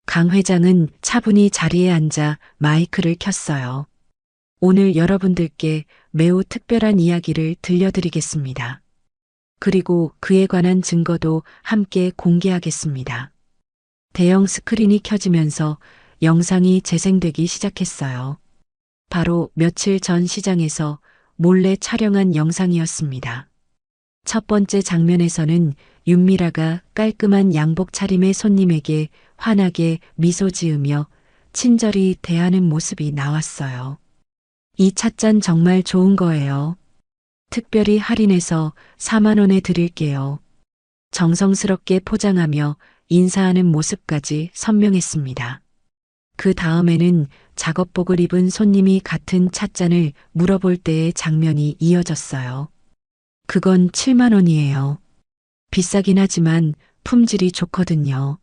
강 회장은 차분히 자리에 앉아 마이크를 켰어요. 오늘 여러분들께 매우 특별한 이야기를 들려드리겠습니다. 그리고 그에 관한 증거도 함께 공개하겠습니다. 대형 스크린이 켜지면서 영상이 재생되기 시작했어요. 바로 며칠 전 시장에서 몰래 촬영한 영상이었습니다. 첫 번째 장면에서는 윤미라가 깔끔한 양복 차림의 손님에게 환하게 미소 지으며 친절히 대하는 모습이 나왔어요. 이 찻잔 정말 좋은 거예요. 특별히 할인해서 4만 원에 드릴게요. 정성스럽게 포장하며 인사하는 모습까지 선명했습니다. 그 다음에는 작업복을 입은 손님이 같은 찻잔을 물어볼 때의 장면이 이어졌어요. 그건 7만 원이에요. 비싸긴 하지만 품질이 좋거든요.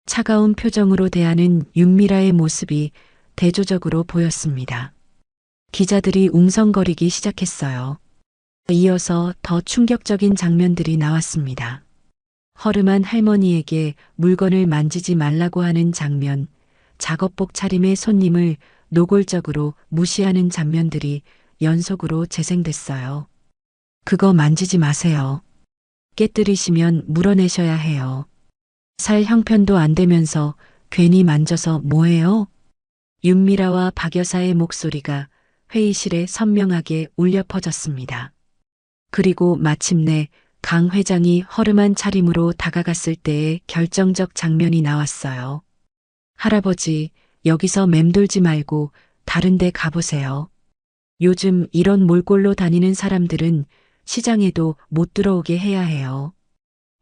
차가운 표정으로 대하는 윤미라의 모습이 대조적으로 보였습니다. 기자들이 웅성거리기 시작했어요. 이어서 더 충격적인 장면들이 나왔습니다. 허름한 할머니에게 물건을 만지지 말라고 하는 장면, 작업복 차림의 손님을 노골적으로 무시하는 장면들이 연속으로 재생됐어요. 그거 만지지 마세요. 깨뜨리시면 물어내셔야 해요. 살 형편도 안 되면서 괜히 만져서 뭐해요? 윤미라와 박 여사의 목소리가 회의실에 선명하게 울려 퍼졌습니다. 그리고 마침내 강 회장이 허름한 차림으로 다가갔을 때의 결정적 장면이 나왔어요. 할아버지, 여기서 맴돌지 말고 다른 데 가보세요. 요즘 이런 몰골로 다니는 사람들은 시장에도 못 들어오게 해야 해요.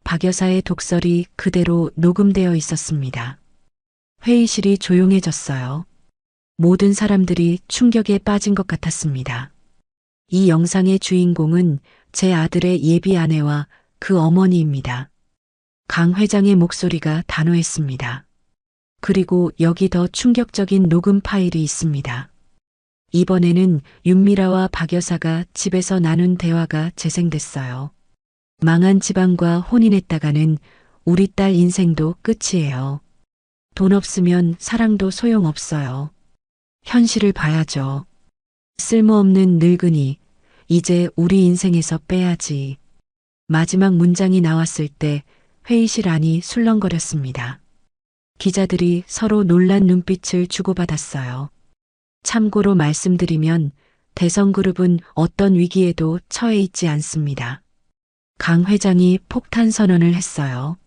박 여사의 독설이 그대로 녹음되어 있었습니다. 회의실이 조용해졌어요. 모든 사람들이 충격에 빠진 것 같았습니다. 이 영상의 주인공은 제 아들의 예비 아내와 그 어머니입니다. 강 회장의 목소리가 단호했습니다. 그리고 여기 더 충격적인 녹음 파일이 있습니다. 이번에는 윤미라와 박 여사가 집에서 나눈 대화가 재생됐어요. 망한 집안과 혼인했다가는 우리 딸 인생도 끝이에요. 돈 없으면 사랑도 소용없어요. 현실을 봐야죠. 쓸모없는 늙은이, 이제 우리 인생에서 빼야지. 마지막 문장이 나왔을 때 회의실 안이 술렁거렸습니다. 기자들이 서로 놀란 눈빛을 주고받았어요. 참고로 말씀드리면 대성그룹은 어떤 위기에도 처해 있지 않습니다. 강 회장이 폭탄 선언을 했어요.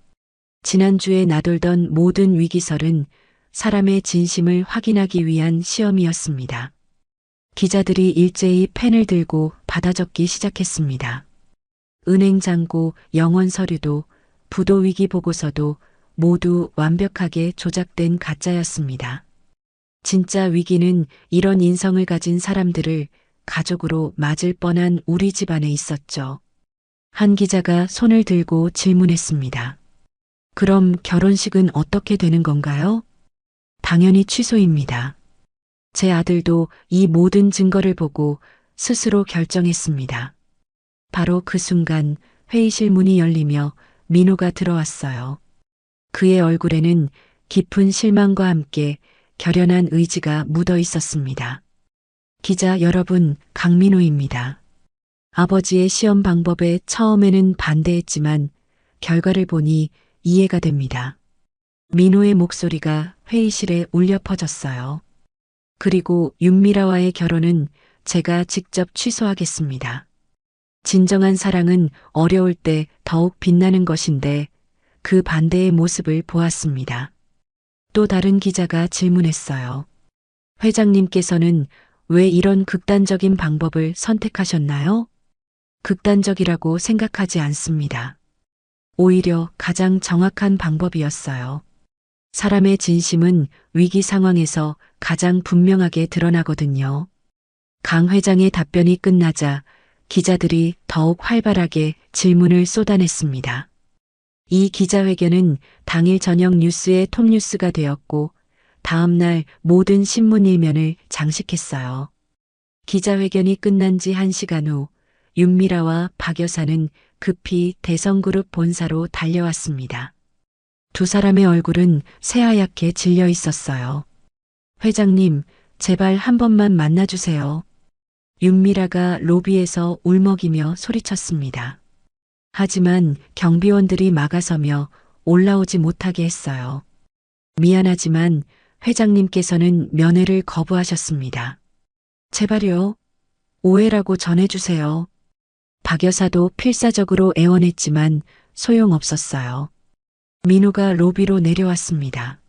지난주에 나돌던 모든 위기설은 사람의 진심을 확인하기 위한 시험이었습니다. 기자들이 일제히 펜을 들고 받아 적기 시작했습니다. 은행 잔고, 영원 서류도, 부도 위기 보고서도 모두 완벽하게 조작된 가짜였습니다. 진짜 위기는 이런 인성을 가진 사람들을 가족으로 맞을 뻔한 우리 집안에 있었죠. 한 기자가 손을 들고 질문했습니다. 그럼 결혼식은 어떻게 되는 건가요? 당연히 취소입니다. 제 아들도 이 모든 증거를 보고 스스로 결정했습니다. 바로 그 순간 회의실 문이 열리며 민호가 들어왔어요. 그의 얼굴에는 깊은 실망과 함께 결연한 의지가 묻어 있었습니다. 기자 여러분, 강민호입니다. 아버지의 시험 방법에 처음에는 반대했지만 결과를 보니 이해가 됩니다. 민호의 목소리가 회의실에 울려 퍼졌어요. 그리고 윤미라와의 결혼은 제가 직접 취소하겠습니다. 진정한 사랑은 어려울 때 더욱 빛나는 것인데 그 반대의 모습을 보았습니다. 또 다른 기자가 질문했어요. 회장님께서는 왜 이런 극단적인 방법을 선택하셨나요? 극단적이라고 생각하지 않습니다. 오히려 가장 정확한 방법이었어요. 사람의 진심은 위기 상황에서 가장 분명하게 드러나거든요. 강 회장의 답변이 끝나자 기자들이 더욱 활발하게 질문을 쏟아냈습니다. 이 기자회견은 당일 저녁 뉴스의 톱뉴스가 되었고 다음 날 모든 신문 일면을 장식했어요. 기자회견이 끝난 지 1시간 후 윤미라와 박 여사는 급히 대성그룹 본사로 달려왔습니다. 두 사람의 얼굴은 새하얗게 질려 있었어요. 회장님, 제발 한 번만 만나주세요. 윤미라가 로비에서 울먹이며 소리쳤습니다. 하지만 경비원들이 막아서며 올라오지 못하게 했어요. 미안하지만 회장님께서는 면회를 거부하셨습니다. 제발요. 오해라고 전해주세요. 박 여사도 필사적으로 애원했지만 소용없었어요. 민호가 로비로 내려왔습니다.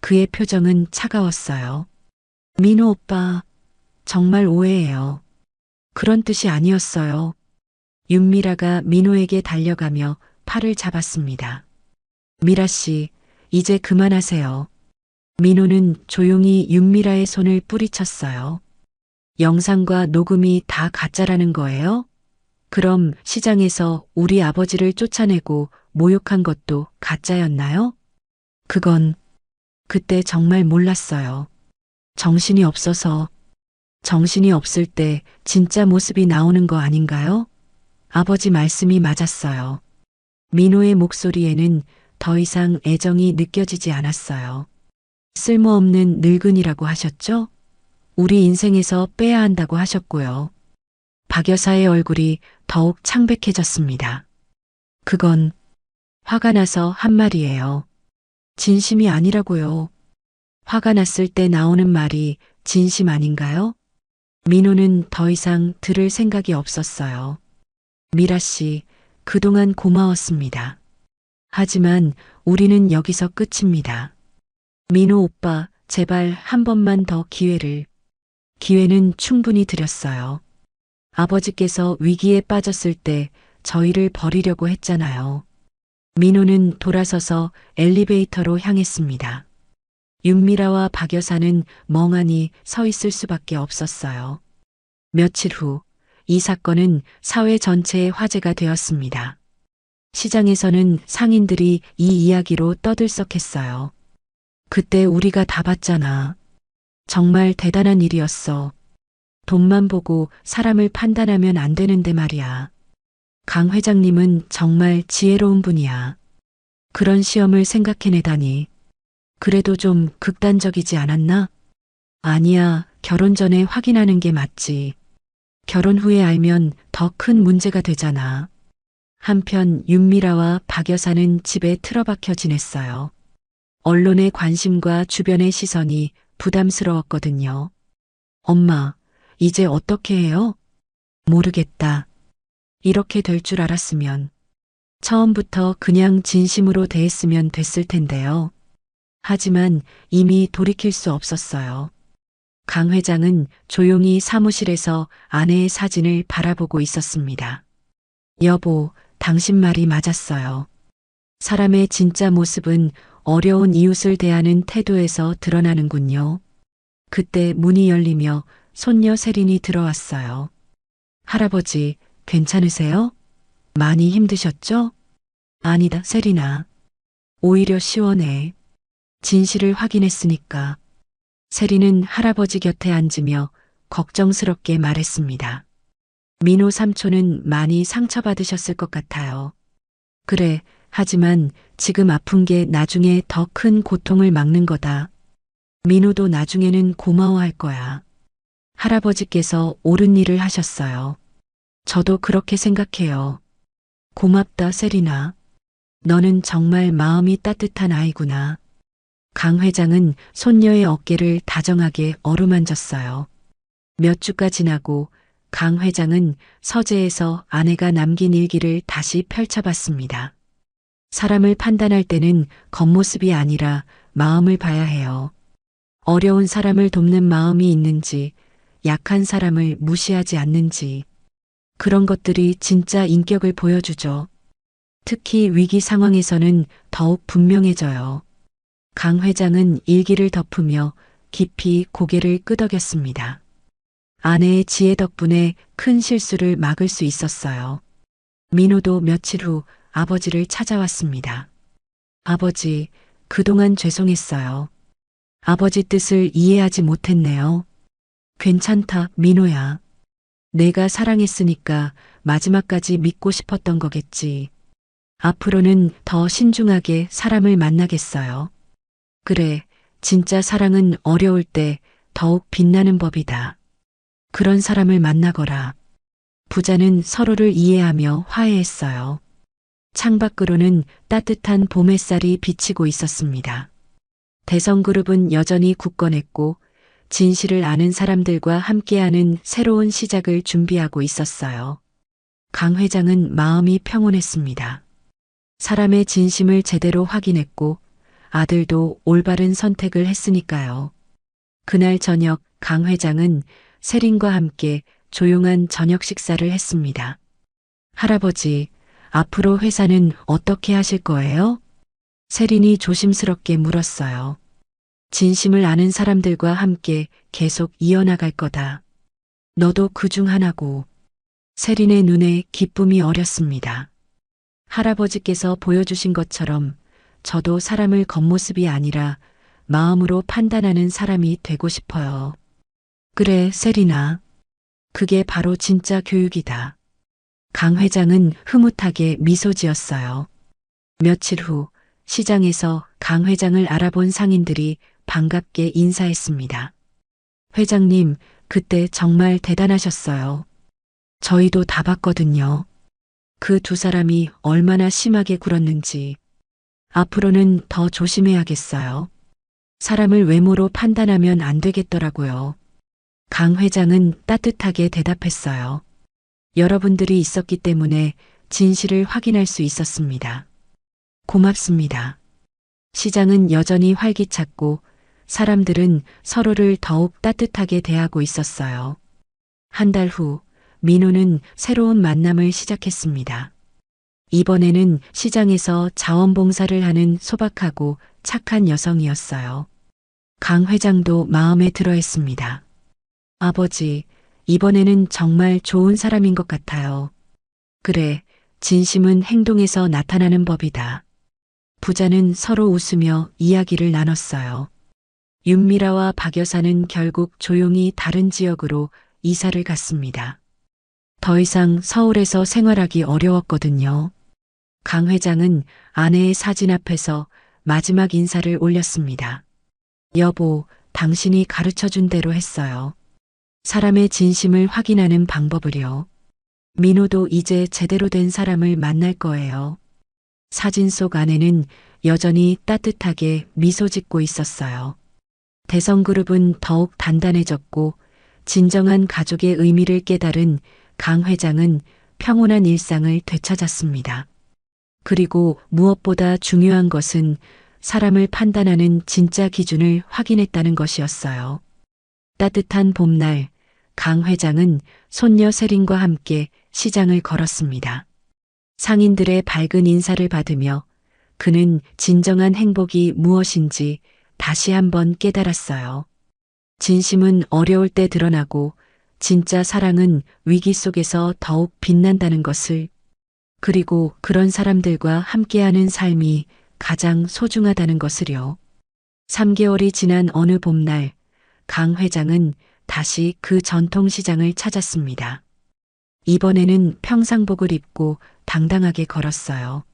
그의 표정은 차가웠어요. 민호 오빠, 정말 오해예요. 그런 뜻이 아니었어요. 윤미라가 민호에게 달려가며 팔을 잡았습니다. 미라 씨, 이제 그만하세요. 민호는 조용히 윤미라의 손을 뿌리쳤어요. 영상과 녹음이 다 가짜라는 거예요? 그럼 시장에서 우리 아버지를 쫓아내고 모욕한 것도 가짜였나요? 그건 그때 정말 몰랐어요. 정신이 없어서. 정신이 없을 때 진짜 모습이 나오는 거 아닌가요? 아버지 말씀이 맞았어요. 민호의 목소리에는 더 이상 애정이 느껴지지 않았어요. 쓸모없는 늙은이라고 하셨죠? 우리 인생에서 빼야 한다고 하셨고요. 박 여사의 얼굴이 더욱 창백해졌습니다. 그건 화가 나서 한 말이에요. 진심이 아니라고요. 화가 났을 때 나오는 말이 진심 아닌가요? 민호는 더 이상 들을 생각이 없었어요. 미라 씨, 그동안 고마웠습니다. 하지만 우리는 여기서 끝입니다. 민호 오빠, 제발 한 번만 더 기회를. 기회는 충분히 드렸어요. 아버지께서 위기에 빠졌을 때 저희를 버리려고 했잖아요. 민호는 돌아서서 엘리베이터로 향했습니다. 윤미라와 박 여사는 멍하니 서 있을 수밖에 없었어요. 며칠 후, 이 사건은 사회 전체의 화제가 되었습니다. 시장에서는 상인들이 이 이야기로 떠들썩했어요. 그때 우리가 다 봤잖아. 정말 대단한 일이었어. 돈만 보고 사람을 판단하면 안 되는데 말이야. 강 회장님은 정말 지혜로운 분이야. 그런 시험을 생각해내다니. 그래도 좀 극단적이지 않았나? 아니야, 결혼 전에 확인하는 게 맞지. 결혼 후에 알면 더 큰 문제가 되잖아. 한편 윤미라와 박 여사는 집에 틀어박혀 지냈어요. 언론의 관심과 주변의 시선이 부담스러웠거든요. 엄마, 이제 어떻게 해요? 모르겠다. 이렇게 될 줄 알았으면 처음부터 그냥 진심으로 대했으면 됐을 텐데요. 하지만 이미 돌이킬 수 없었어요. 강 회장은 조용히 사무실에서 아내의 사진을 바라보고 있었습니다. 여보, 당신 말이 맞았어요. 사람의 진짜 모습은 어려운 이웃을 대하는 태도에서 드러나는군요. 그때 문이 열리며 손녀 세린이 들어왔어요. 할아버지, 괜찮으세요? 많이 힘드셨죠? 아니다, 세린아. 오히려 시원해. 진실을 확인했으니까. 세린은 할아버지 곁에 앉으며 걱정스럽게 말했습니다. 민호 삼촌은 많이 상처받으셨을 것 같아요. 그래, 하지만 지금 아픈 게 나중에 더 큰 고통을 막는 거다. 민호도 나중에는 고마워할 거야. 할아버지께서 옳은 일을 하셨어요. 저도 그렇게 생각해요. 고맙다, 세린아. 너는 정말 마음이 따뜻한 아이구나. 강 회장은 손녀의 어깨를 다정하게 어루만졌어요. 몇 주가 지나고 강 회장은 서재에서 아내가 남긴 일기를 다시 펼쳐봤습니다. 사람을 판단할 때는 겉모습이 아니라 마음을 봐야 해요. 어려운 사람을 돕는 마음이 있는지, 약한 사람을 무시하지 않는지, 그런 것들이 진짜 인격을 보여주죠. 특히 위기 상황에서는 더욱 분명해져요. 강 회장은 일기를 덮으며 깊이 고개를 끄덕였습니다. 아내의 지혜 덕분에 큰 실수를 막을 수 있었어요. 민호도 며칠 후 아버지를 찾아왔습니다. 아버지, 그동안 죄송했어요. 아버지 뜻을 이해하지 못했네요. 괜찮다, 민호야. 내가 사랑했으니까 마지막까지 믿고 싶었던 거겠지. 앞으로는 더 신중하게 사람을 만나겠어요. 그래, 진짜 사랑은 어려울 때 더욱 빛나는 법이다. 그런 사람을 만나거라. 부자는 서로를 이해하며 화해했어요. 창밖으로는 따뜻한 봄 햇살이 비치고 있었습니다. 대성그룹은 여전히 굳건했고 진실을 아는 사람들과 함께하는 새로운 시작을 준비하고 있었어요. 강 회장은 마음이 평온했습니다. 사람의 진심을 제대로 확인했고 아들도 올바른 선택을 했으니까요. 그날 저녁 강 회장은 세린과 함께 조용한 저녁 식사를 했습니다. 할아버지, 앞으로 회사는 어떻게 하실 거예요? 세린이 조심스럽게 물었어요. 진심을 아는 사람들과 함께 계속 이어나갈 거다. 너도 그중 하나고. 세린의 눈에 기쁨이 어렸습니다. 할아버지께서 보여주신 것처럼 저도 사람을 겉모습이 아니라 마음으로 판단하는 사람이 되고 싶어요. 그래, 세린아. 그게 바로 진짜 교육이다. 강 회장은 흐뭇하게 미소 지었어요. 며칠 후 시장에서 강 회장을 알아본 상인들이 반갑게 인사했습니다. 회장님, 그때 정말 대단하셨어요. 저희도 다 봤거든요. 그 두 사람이 얼마나 심하게 굴었는지. 앞으로는 더 조심해야겠어요. 사람을 외모로 판단하면 안 되겠더라고요. 강 회장은 따뜻하게 대답했어요. 여러분들이 있었기 때문에 진실을 확인할 수 있었습니다. 고맙습니다. 시장은 여전히 활기찼고 사람들은 서로를 더욱 따뜻하게 대하고 있었어요. 한 달 후, 민호는 새로운 만남을 시작했습니다. 이번에는 시장에서 자원봉사를 하는 소박하고 착한 여성이었어요. 강 회장도 마음에 들어 했습니다. 아버지, 이번에는 정말 좋은 사람인 것 같아요. 그래, 진심은 행동에서 나타나는 법이다. 부자는 서로 웃으며 이야기를 나눴어요. 윤미라와 박 여사는 결국 조용히 다른 지역으로 이사를 갔습니다. 더 이상 서울에서 생활하기 어려웠거든요. 강 회장은 아내의 사진 앞에서 마지막 인사를 올렸습니다. 여보, 당신이 가르쳐 준 대로 했어요. 사람의 진심을 확인하는 방법을요. 민호도 이제 제대로 된 사람을 만날 거예요. 사진 속 아내는 여전히 따뜻하게 미소 짓고 있었어요. 대성그룹은 더욱 단단해졌고 진정한 가족의 의미를 깨달은 강 회장은 평온한 일상을 되찾았습니다. 그리고 무엇보다 중요한 것은 사람을 판단하는 진짜 기준을 확인했다는 것이었어요. 따뜻한 봄날, 강 회장은 손녀 세린과 함께 시장을 걸었습니다. 상인들의 밝은 인사를 받으며 그는 진정한 행복이 무엇인지 다시 한번 깨달았어요. 진심은 어려울 때 드러나고 진짜 사랑은 위기 속에서 더욱 빛난다는 것을, 그리고 그런 사람들과 함께하는 삶이 가장 소중하다는 것을요. 3개월이 지난 어느 봄날, 강 회장은 다시 그 전통시장을 찾았습니다. 이번에는 평상복을 입고 당당하게 걸었어요.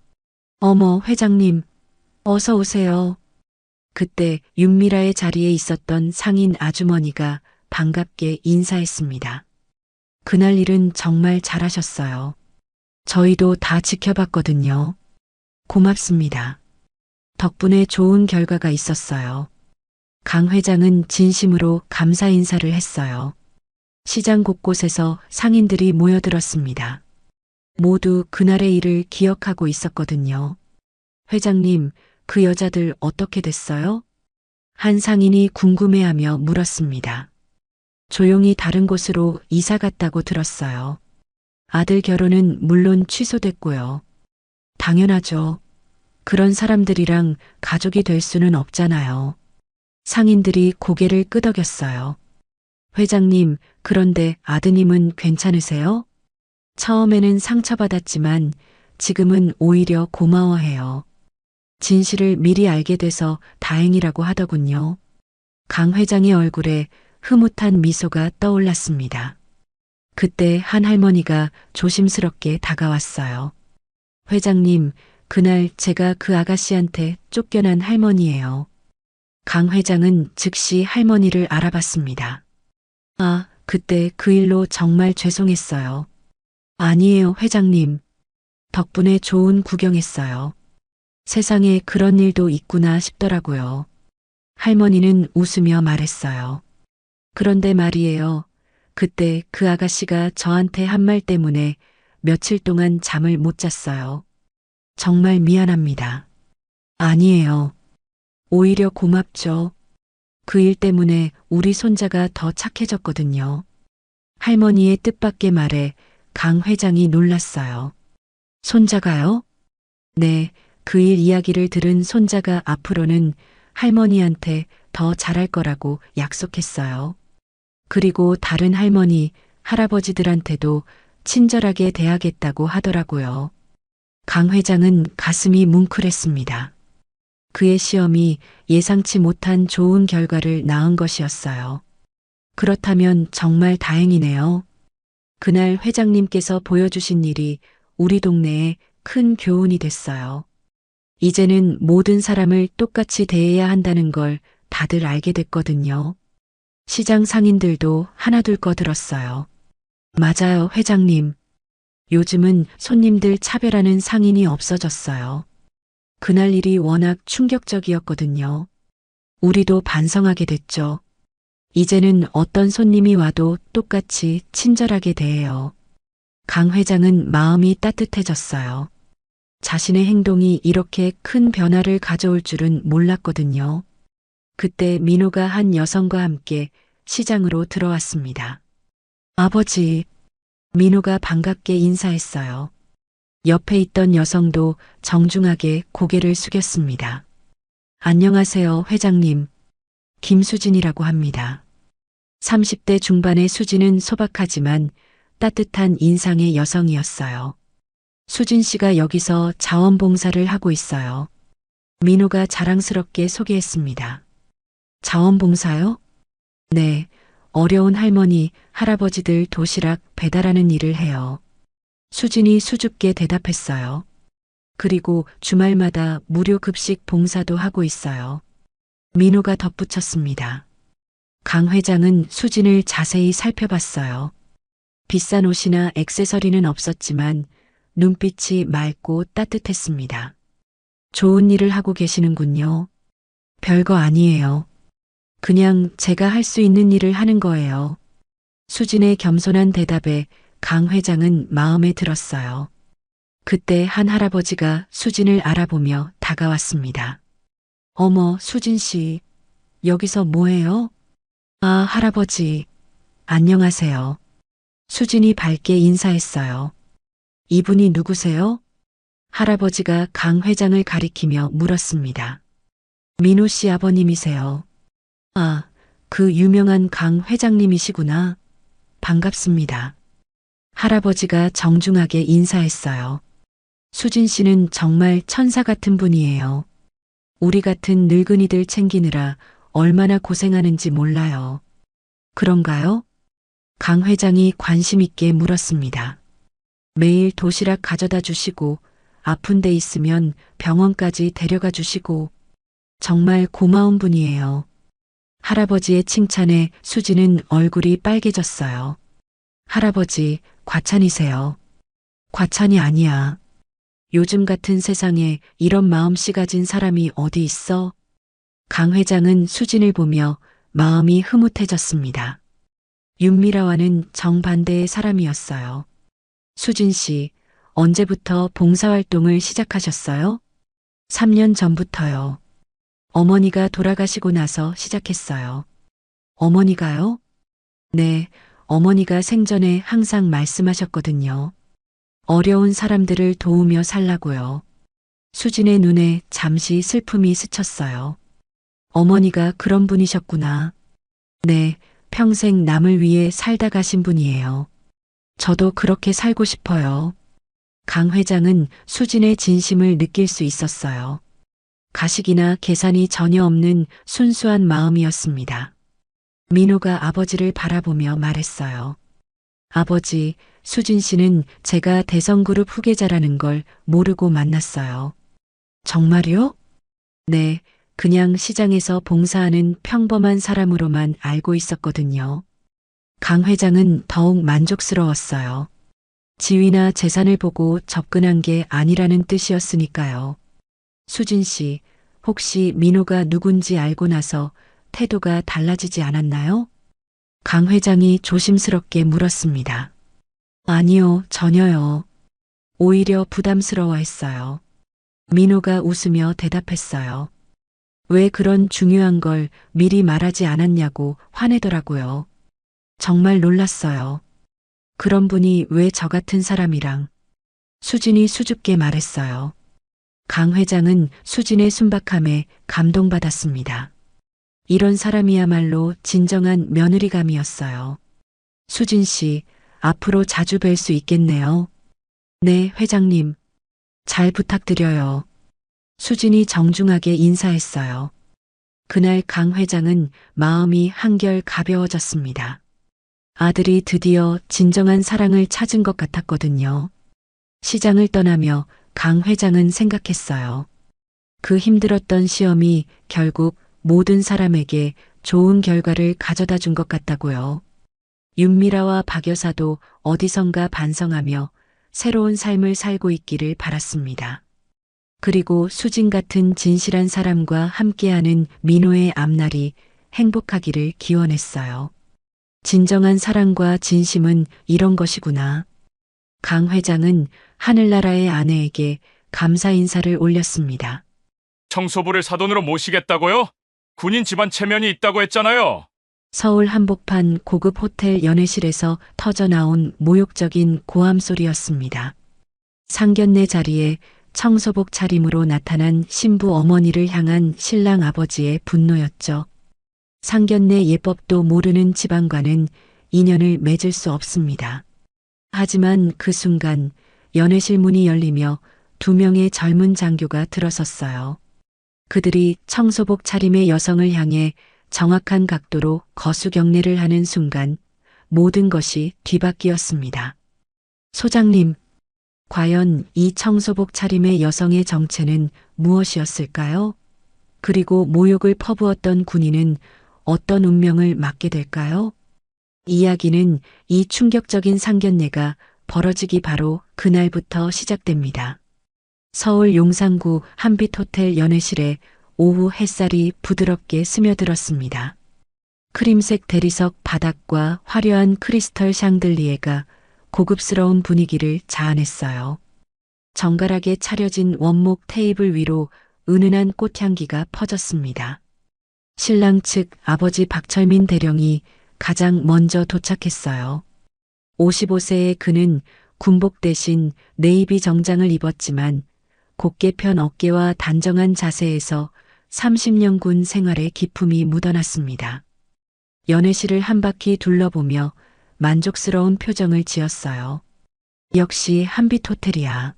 어머, 회장님, 어서 오세요. 그때 윤미라의 자리에 있었던 상인 아주머니가 반갑게 인사했습니다. 그날 일은 정말 잘하셨어요. 저희도 다 지켜봤거든요. 고맙습니다. 덕분에 좋은 결과가 있었어요. 강 회장은 진심으로 감사 인사를 했어요. 시장 곳곳에서 상인들이 모여들었습니다. 모두 그날의 일을 기억하고 있었거든요. 회장님, 그 여자들 어떻게 됐어요? 한 상인이 궁금해하며 물었습니다. 조용히 다른 곳으로 이사 갔다고 들었어요. 아들 결혼은 물론 취소됐고요. 당연하죠. 그런 사람들이랑 가족이 될 수는 없잖아요. 상인들이 고개를 끄덕였어요. 회장님, 그런데 아드님은 괜찮으세요? 처음에는 상처받았지만 지금은 오히려 고마워해요. 진실을 미리 알게 돼서 다행이라고 하더군요. 강 회장의 얼굴에 흐뭇한 미소가 떠올랐습니다. 그때 한 할머니가 조심스럽게 다가왔어요. 회장님, 그날 제가 그 아가씨한테 쫓겨난 할머니예요. 강 회장은 즉시 할머니를 알아봤습니다. 아, 그때 그 일로 정말 죄송했어요. 아니에요, 회장님. 덕분에 좋은 구경했어요. 세상에 그런 일도 있구나 싶더라고요. 할머니는 웃으며 말했어요. 그런데 말이에요. 그때 그 아가씨가 저한테 한 말 때문에 며칠 동안 잠을 못 잤어요. 정말 미안합니다. 아니에요. 오히려 고맙죠. 그 일 때문에 우리 손자가 더 착해졌거든요. 할머니의 뜻밖의 말에 강 회장이 놀랐어요. 손자가요? 네, 그 일 이야기를 들은 손자가 앞으로는 할머니한테 더 잘할 거라고 약속했어요. 그리고 다른 할머니, 할아버지들한테도 친절하게 대하겠다고 하더라고요. 강 회장은 가슴이 뭉클했습니다. 그의 시험이 예상치 못한 좋은 결과를 낳은 것이었어요. 그렇다면 정말 다행이네요. 그날 회장님께서 보여주신 일이 우리 동네에 큰 교훈이 됐어요. 이제는 모든 사람을 똑같이 대해야 한다는 걸 다들 알게 됐거든요. 시장 상인들도 하나둘 거들었어요. 맞아요, 회장님. 요즘은 손님들 차별하는 상인이 없어졌어요. 그날 일이 워낙 충격적이었거든요. 우리도 반성하게 됐죠. 이제는 어떤 손님이 와도 똑같이 친절하게 대해요. 강 회장은 마음이 따뜻해졌어요. 자신의 행동이 이렇게 큰 변화를 가져올 줄은 몰랐거든요. 그때 민호가 한 여성과 함께 시장으로 들어왔습니다. 아버지, 민호가 반갑게 인사했어요. 옆에 있던 여성도 정중하게 고개를 숙였습니다. 안녕하세요, 회장님. 김수진이라고 합니다. 30대 중반의 수진은 소박하지만 따뜻한 인상의 여성이었어요. 수진 씨가 여기서 자원봉사를 하고 있어요. 민호가 자랑스럽게 소개했습니다. 자원봉사요? 네, 어려운 할머니, 할아버지들 도시락 배달하는 일을 해요. 수진이 수줍게 대답했어요. 그리고 주말마다 무료 급식 봉사도 하고 있어요. 민호가 덧붙였습니다. 강 회장은 수진을 자세히 살펴봤어요. 비싼 옷이나 액세서리는 없었지만 눈빛이 맑고 따뜻했습니다. 좋은 일을 하고 계시는군요. 별거 아니에요. 그냥 제가 할 수 있는 일을 하는 거예요. 수진의 겸손한 대답에 강 회장은 마음에 들었어요. 그때 한 할아버지가 수진을 알아보며 다가왔습니다. 어머, 수진 씨, 여기서 뭐해요? 아, 할아버지, 안녕하세요. 수진이 밝게 인사했어요. 이분이 누구세요? 할아버지가 강 회장을 가리키며 물었습니다. 민호 씨 아버님이세요. 아, 그 유명한 강 회장님이시구나. 반갑습니다. 할아버지가 정중하게 인사했어요. 수진 씨는 정말 천사 같은 분이에요. 우리 같은 늙은이들 챙기느라 얼마나 고생하는지 몰라요. 그런가요? 강 회장이 관심 있게 물었습니다. 매일 도시락 가져다 주시고 아픈 데 있으면 병원까지 데려가 주시고 정말 고마운 분이에요. 할아버지의 칭찬에 수지는 얼굴이 빨개졌어요. 할아버지, 과찬이세요. 과찬이 아니야. 요즘 같은 세상에 이런 마음씨 가진 사람이 어디 있어? 강 회장은 수진을 보며 마음이 흐뭇해졌습니다. 윤미라와는 정반대의 사람이었어요. 수진 씨, 언제부터 봉사활동을 시작하셨어요? 3년 전부터요. 어머니가 돌아가시고 나서 시작했어요. 어머니가요? 네, 어머니가 생전에 항상 말씀하셨거든요. 어려운 사람들을 도우며 살라고요. 수진의 눈에 잠시 슬픔이 스쳤어요. 어머니가 그런 분이셨구나. 네, 평생 남을 위해 살다 가신 분이에요. 저도 그렇게 살고 싶어요. 강 회장은 수진의 진심을 느낄 수 있었어요. 가식이나 계산이 전혀 없는 순수한 마음이었습니다. 민호가 아버지를 바라보며 말했어요. 아버지, 수진 씨는 제가 대성그룹 후계자라는 걸 모르고 만났어요. 정말요? 네, 그냥 시장에서 봉사하는 평범한 사람으로만 알고 있었거든요. 강 회장은 더욱 만족스러웠어요. 지위나 재산을 보고 접근한 게 아니라는 뜻이었으니까요. 수진 씨, 혹시 민호가 누군지 알고 나서 태도가 달라지지 않았나요? 강 회장이 조심스럽게 물었습니다. 아니요, 전혀요. 오히려 부담스러워했어요. 민호가 웃으며 대답했어요. 왜 그런 중요한 걸 미리 말하지 않았냐고 화내더라고요. 정말 놀랐어요. 그런 분이 왜 저 같은 사람이랑. 수진이 수줍게 말했어요. 강 회장은 수진의 순박함에 감동받았습니다. 이런 사람이야말로 진정한 며느리감이었어요. 수진 씨, 앞으로 자주 뵐 수 있겠네요. 네, 회장님. 잘 부탁드려요. 수진이 정중하게 인사했어요. 그날 강 회장은 마음이 한결 가벼워졌습니다. 아들이 드디어 진정한 사랑을 찾은 것 같았거든요. 시장을 떠나며 강 회장은 생각했어요. 그 힘들었던 시험이 결국 모든 사람에게 좋은 결과를 가져다 준 것 같다고요. 윤미라와 박 여사도 어디선가 반성하며 새로운 삶을 살고 있기를 바랐습니다. 그리고 수진 같은 진실한 사람과 함께하는 민호의 앞날이 행복하기를 기원했어요. 진정한 사랑과 진심은 이런 것이구나. 강 회장은 하늘나라의 아내에게 감사 인사를 올렸습니다. 청소부를 사돈으로 모시겠다고요? 군인 집안 체면이 있다고 했잖아요. 서울 한복판 고급 호텔 연회실에서 터져나온 모욕적인 고함 소리였습니다. 상견례 자리에 청소복 차림으로 나타난 신부 어머니를 향한 신랑 아버지의 분노였죠. 상견례 예법도 모르는 집안과는 인연을 맺을 수 없습니다. 하지만 그 순간 연회실 문이 열리며 두 명의 젊은 장교가 들어섰어요. 그들이 청소복 차림의 여성을 향해 정확한 각도로 거수경례를 하는 순간 모든 것이 뒤바뀌었습니다. 소장님, 과연 이 청소복 차림의 여성의 정체는 무엇이었을까요? 그리고 모욕을 퍼부었던 군인은 어떤 운명을 맞게 될까요? 이야기는 이 충격적인 상견례가 벌어지기 바로 그날부터 시작됩니다. 서울 용산구 한빛호텔 연회실에 오후 햇살이 부드럽게 스며들었습니다. 크림색 대리석 바닥과 화려한 크리스털 샹들리에가 고급스러운 분위기를 자아냈어요. 정갈하게 차려진 원목 테이블 위로 은은한 꽃향기가 퍼졌습니다. 신랑 측 아버지 박철민 대령이 가장 먼저 도착했어요. 55세의 그는 군복 대신 네이비 정장을 입었지만 곧게 편 어깨와 단정한 자세에서 30년 군 생활의 기품이 묻어났습니다. 연회실을 한 바퀴 둘러보며 만족스러운 표정을 지었어요. 역시 한빛 호텔이야.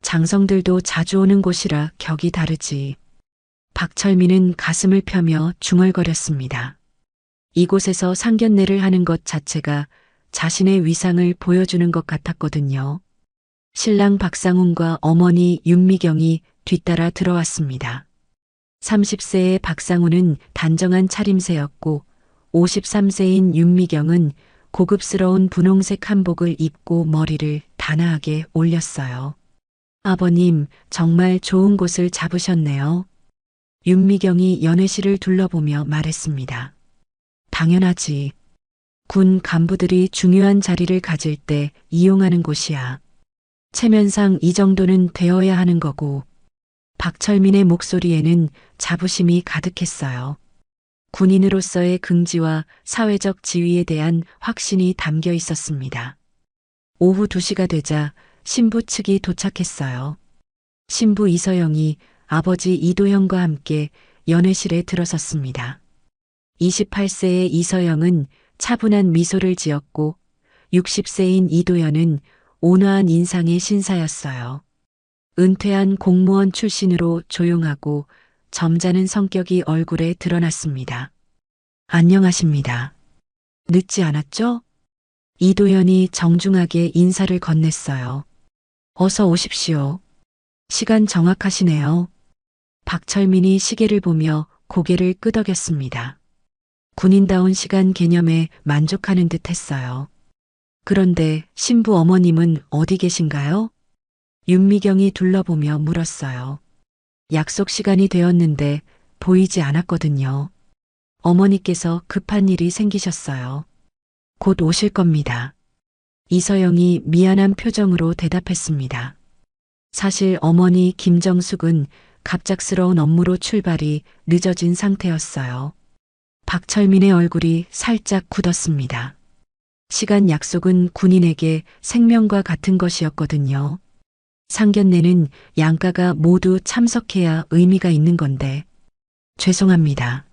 장성들도 자주 오는 곳이라 격이 다르지. 박철민은 가슴을 펴며 중얼거렸습니다. 이곳에서 상견례를 하는 것 자체가 자신의 위상을 보여주는 것 같았거든요. 신랑 박상훈과 어머니 윤미경이 뒤따라 들어왔습니다. 30세의 박상훈은 단정한 차림새였고 53세인 윤미경은 고급스러운 분홍색 한복을 입고 머리를 단아하게 올렸어요. 아버님, 정말 좋은 곳을 잡으셨네요. 윤미경이 연회실을 둘러보며 말했습니다. 당연하지. 군 간부들이 중요한 자리를 가질 때 이용하는 곳이야. 체면상 이 정도는 되어야 하는 거고. 박철민의 목소리에는 자부심이 가득했어요. 군인으로서의 긍지와 사회적 지위에 대한 확신이 담겨 있었습니다. 오후 2시가 되자 신부 측이 도착했어요. 신부 이서영이 아버지 이도현과 함께 연회실에 들어섰습니다. 28세의 이서영은 차분한 미소를 지었고 60세인 이도현은 온화한 인상의 신사였어요. 은퇴한 공무원 출신으로 조용하고 점잖은 성격이 얼굴에 드러났습니다. 안녕하십니다. 늦지 않았죠? 이도현이 정중하게 인사를 건넸어요. 어서 오십시오. 시간 정확하시네요. 박철민이 시계를 보며 고개를 끄덕였습니다. 군인다운 시간 개념에 만족하는 듯 했어요. 그런데 신부 어머님은 어디 계신가요? 윤미경이 둘러보며 물었어요. 약속 시간이 되었는데 보이지 않았거든요. 어머니께서 급한 일이 생기셨어요. 곧 오실 겁니다. 이서영이 미안한 표정으로 대답했습니다. 사실 어머니 김정숙은 갑작스러운 업무로 출발이 늦어진 상태였어요. 박철민의 얼굴이 살짝 굳었습니다. 시간 약속은 군인에게 생명과 같은 것이었거든요. 상견례는 양가가 모두 참석해야 의미가 있는 건데. 죄송합니다.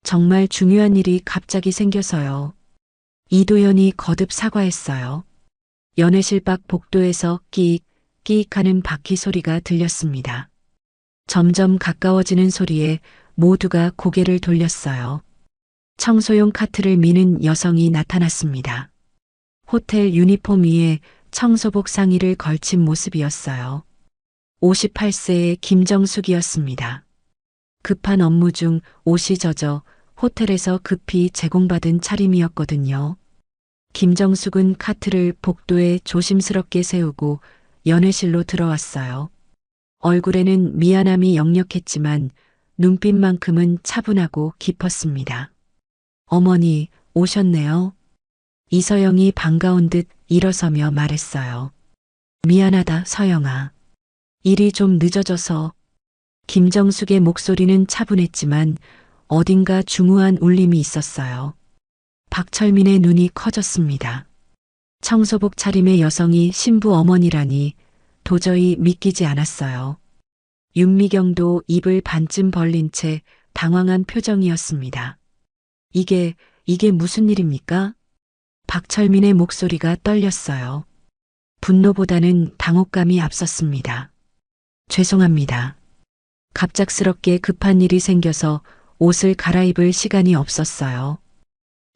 정말 중요한 일이 갑자기 생겨서요. 이도현이 거듭 사과했어요. 연회실 밖 복도에서 끼익, 끼익하는 바퀴 소리가 들렸습니다. 점점 가까워지는 소리에 모두가 고개를 돌렸어요. 청소용 카트를 미는 여성이 나타났습니다. 호텔 유니폼 위에 청소복 상의를 걸친 모습이었어요. 58세의 김정숙이었습니다. 급한 업무 중 옷이 젖어 호텔에서 급히 제공받은 차림이었거든요. 김정숙은 카트를 복도에 조심스럽게 세우고 연회실로 들어왔어요. 얼굴에는 미안함이 역력했지만 눈빛만큼은 차분하고 깊었습니다. 어머니, 오셨네요. 이서영이 반가운 듯 일어서며 말했어요. 미안하다, 서영아. 일이 좀 늦어져서. 김정숙의 목소리는 차분했지만 어딘가 중후한 울림이 있었어요. 박철민의 눈이 커졌습니다. 청소복 차림의 여성이 신부 어머니라니 도저히 믿기지 않았어요. 윤미경도 입을 반쯤 벌린 채 당황한 표정이었습니다. 이게 무슨 일입니까? 박철민의 목소리가 떨렸어요. 분노보다는 당혹감이 앞섰습니다. 죄송합니다. 갑작스럽게 급한 일이 생겨서 옷을 갈아입을 시간이 없었어요.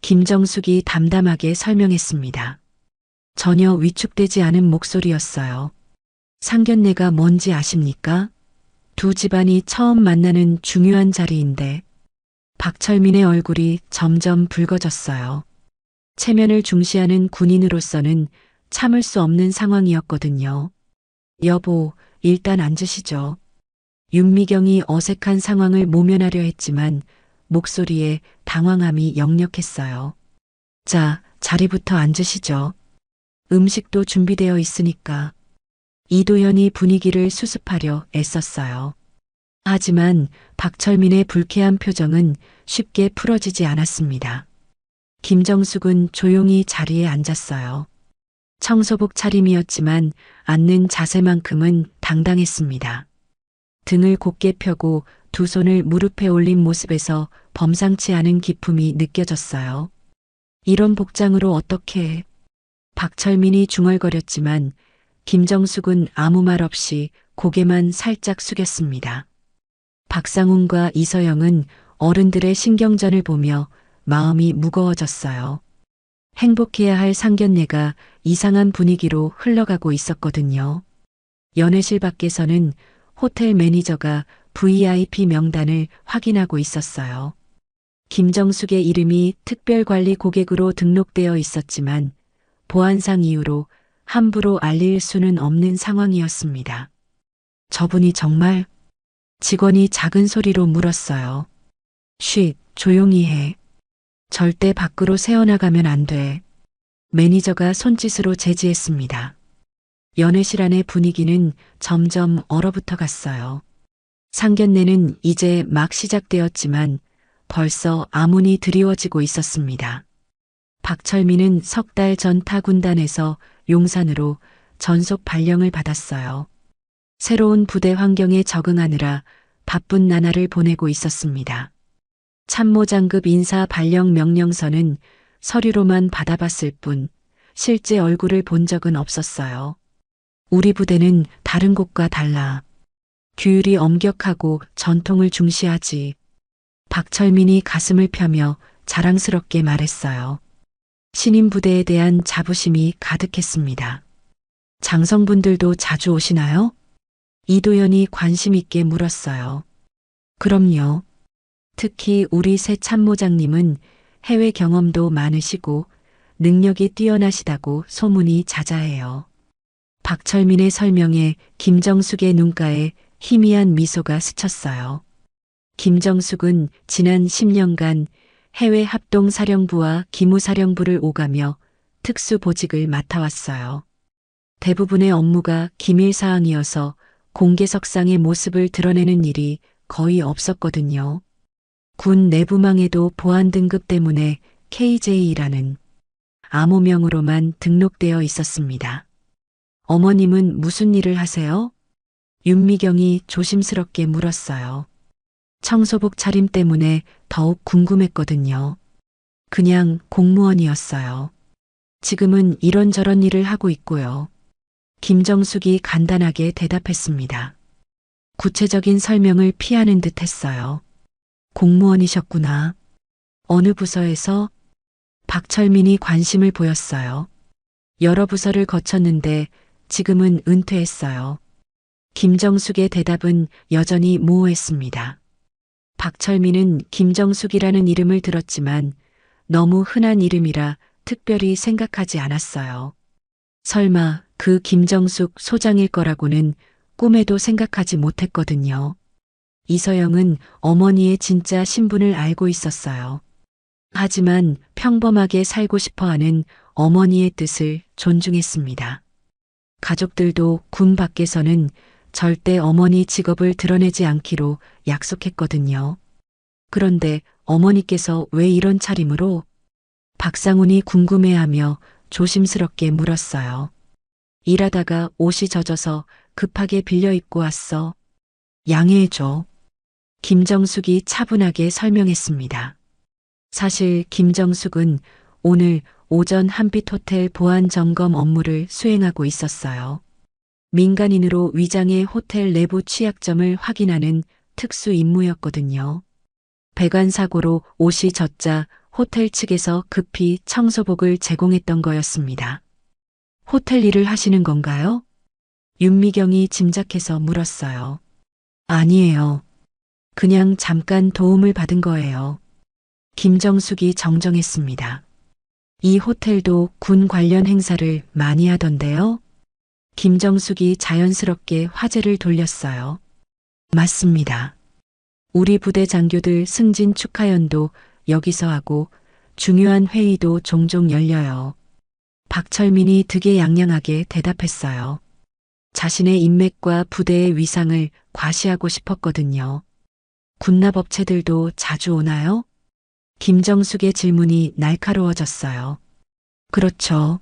김정숙이 담담하게 설명했습니다. 전혀 위축되지 않은 목소리였어요. 상견례가 뭔지 아십니까? 두 집안이 처음 만나는 중요한 자리인데 박철민의 얼굴이 점점 붉어졌어요. 체면을 중시하는 군인으로서는 참을 수 없는 상황이었거든요. 여보, 일단 앉으시죠. 윤미경이 어색한 상황을 모면하려 했지만 목소리에 당황함이 역력했어요. 자, 자리부터 앉으시죠. 음식도 준비되어 있으니까. 이도현이 분위기를 수습하려 애썼어요. 하지만 박철민의 불쾌한 표정은 쉽게 풀어지지 않았습니다. 김정숙은 조용히 자리에 앉았어요. 청소복 차림이었지만 앉는 자세만큼은 당당했습니다. 등을 곧게 펴고 두 손을 무릎에 올린 모습에서 범상치 않은 기품이 느껴졌어요. 이런 복장으로 어떻게 해? 박철민이 중얼거렸지만 김정숙은 아무 말 없이 고개만 살짝 숙였습니다. 박상훈과 이서영은 어른들의 신경전을 보며 마음이 무거워졌어요. 행복해야 할 상견례가 이상한 분위기로 흘러가고 있었거든요. 연회실 밖에서는 호텔 매니저가 VIP 명단을 확인하고 있었어요. 김정숙의 이름이 특별관리 고객으로 등록되어 있었지만 보안상 이유로 함부로 알릴 수는 없는 상황이었습니다. 저분이 정말? 직원이 작은 소리로 물었어요. 쉿, 조용히 해. 절대 밖으로 새어나가면 안 돼. 매니저가 손짓으로 제지했습니다. 연회실 안의 분위기는 점점 얼어붙어 갔어요. 상견례는 이제 막 시작되었지만 벌써 아문이 드리워지고 있었습니다. 박철민은 석 달 전 타 군단에서 용산으로 전속 발령을 받았어요. 새로운 부대 환경에 적응하느라 바쁜 나날을 보내고 있었습니다. 참모장급 인사 발령 명령서는 서류로만 받아봤을 뿐 실제 얼굴을 본 적은 없었어요. 우리 부대는 다른 곳과 달라. 규율이 엄격하고 전통을 중시하지. 박철민이 가슴을 펴며 자랑스럽게 말했어요. 신임 부대에 대한 자부심이 가득했습니다. 장성분들도 자주 오시나요? 이도현이 관심 있게 물었어요. 그럼요. 특히 우리 새 참모장님은 해외 경험도 많으시고 능력이 뛰어나시다고 소문이 자자해요. 박철민의 설명에 김정숙의 눈가에 희미한 미소가 스쳤어요. 김정숙은 지난 10년간 해외 합동사령부와 기무사령부를 오가며 특수보직을 맡아왔어요. 대부분의 업무가 기밀사항이어서 공개석상의 모습을 드러내는 일이 거의 없었거든요. 군 내부망에도 보안 등급 때문에 KJ라는 암호명으로만 등록되어 있었습니다. 어머님은 무슨 일을 하세요? 윤미경이 조심스럽게 물었어요. 청소복 차림 때문에 더욱 궁금했거든요. 그냥 공무원이었어요. 지금은 이런저런 일을 하고 있고요. 김정숙이 간단하게 대답했습니다. 구체적인 설명을 피하는 듯 했어요. 공무원이셨구나. 어느 부서에서? 박철민이 관심을 보였어요. 여러 부서를 거쳤는데 지금은 은퇴했어요. 김정숙의 대답은 여전히 모호했습니다. 박철민은 김정숙이라는 이름을 들었지만 너무 흔한 이름이라 특별히 생각하지 않았어요. 설마 그 김정숙 소장일 거라고는 꿈에도 생각하지 못했거든요. 이서영은 어머니의 진짜 신분을 알고 있었어요. 하지만 평범하게 살고 싶어 하는 어머니의 뜻을 존중했습니다. 가족들도 군 밖에서는 절대 어머니 직업을 드러내지 않기로 약속했거든요. 그런데 어머니께서 왜 이런 차림으로? 박상훈이 궁금해하며 조심스럽게 물었어요. 일하다가 옷이 젖어서 급하게 빌려 입고 왔어. 양해해줘. 김정숙이 차분하게 설명했습니다. 사실 김정숙은 오늘 오전 한빛호텔 보안 점검 업무를 수행하고 있었어요. 민간인으로 위장해 호텔 내부 취약점을 확인하는 특수 임무였거든요. 배관 사고로 옷이 젖자 호텔 측에서 급히 청소복을 제공했던 거였습니다. 호텔 일을 하시는 건가요? 윤미경이 짐작해서 물었어요. 아니에요. 그냥 잠깐 도움을 받은 거예요. 김정숙이 정정했습니다. 이 호텔도 군 관련 행사를 많이 하던데요. 김정숙이 자연스럽게 화제를 돌렸어요. 맞습니다. 우리 부대 장교들 승진 축하연도 여기서 하고 중요한 회의도 종종 열려요. 박철민이 득에양양하게 대답했어요. 자신의 인맥과 부대의 위상을 과시하고 싶었거든요. 군납업체들도 자주 오나요? 김정숙의 질문이 날카로워졌어요. 그렇죠.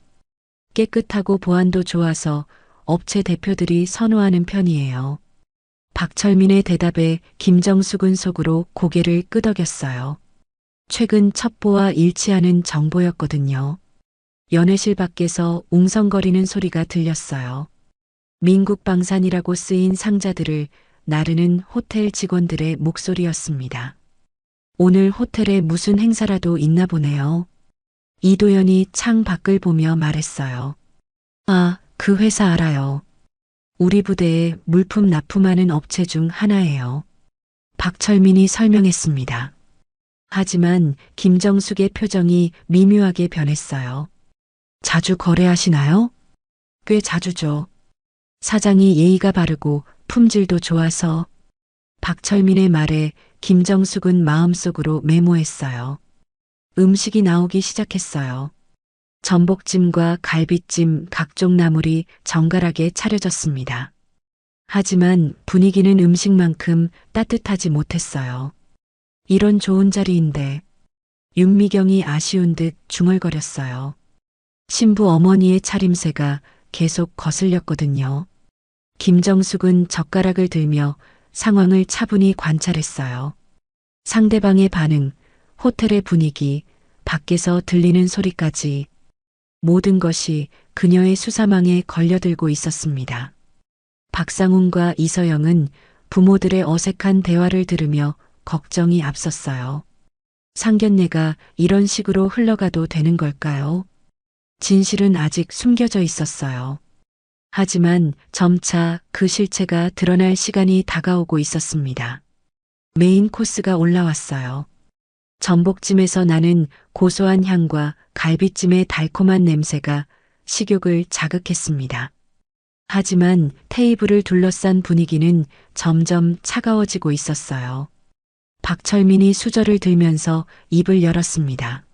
깨끗하고 보안도 좋아서 업체 대표들이 선호하는 편이에요. 박철민의 대답에 김정숙은 속으로 고개를 끄덕였어요. 최근 첩보와 일치하는 정보였거든요. 연회실 밖에서 웅성거리는 소리가 들렸어요. 민국방산이라고 쓰인 상자들을 나르는 호텔 직원들의 목소리였습니다. 오늘 호텔에 무슨 행사라도 있나 보네요. 이도연이 창 밖을 보며 말했어요. 아, 그 회사 알아요. 우리 부대에 물품 납품하는 업체 중 하나예요. 박철민이 설명했습니다. 하지만 김정숙의 표정이 미묘하게 변했어요. 자주 거래하시나요? 꽤 자주죠. 사장이 예의가 바르고 품질도 좋아서. 박철민의 말에 김정숙은 마음속으로 메모했어요. 음식이 나오기 시작했어요. 전복찜과 갈비찜, 각종 나물이 정갈하게 차려졌습니다. 하지만 분위기는 음식만큼 따뜻하지 못했어요. 이런 좋은 자리인데. 윤미경이 아쉬운 듯 중얼거렸어요. 신부 어머니의 차림새가 계속 거슬렸거든요. 김정숙은 젓가락을 들며 상황을 차분히 관찰했어요. 상대방의 반응, 호텔의 분위기, 밖에서 들리는 소리까지 모든 것이 그녀의 수사망에 걸려들고 있었습니다. 박상훈과 이서영은 부모들의 어색한 대화를 들으며 걱정이 앞섰어요. 상견례가 이런 식으로 흘러가도 되는 걸까요? 진실은 아직 숨겨져 있었어요. 하지만 점차 그 실체가 드러날 시간이 다가오고 있었습니다. 메인 코스가 올라왔어요. 전복찜에서 나는 고소한 향과 갈비찜의 달콤한 냄새가 식욕을 자극했습니다. 하지만 테이블을 둘러싼 분위기는 점점 차가워지고 있었어요. 박철민이 수저를 들면서 입을 열었습니다.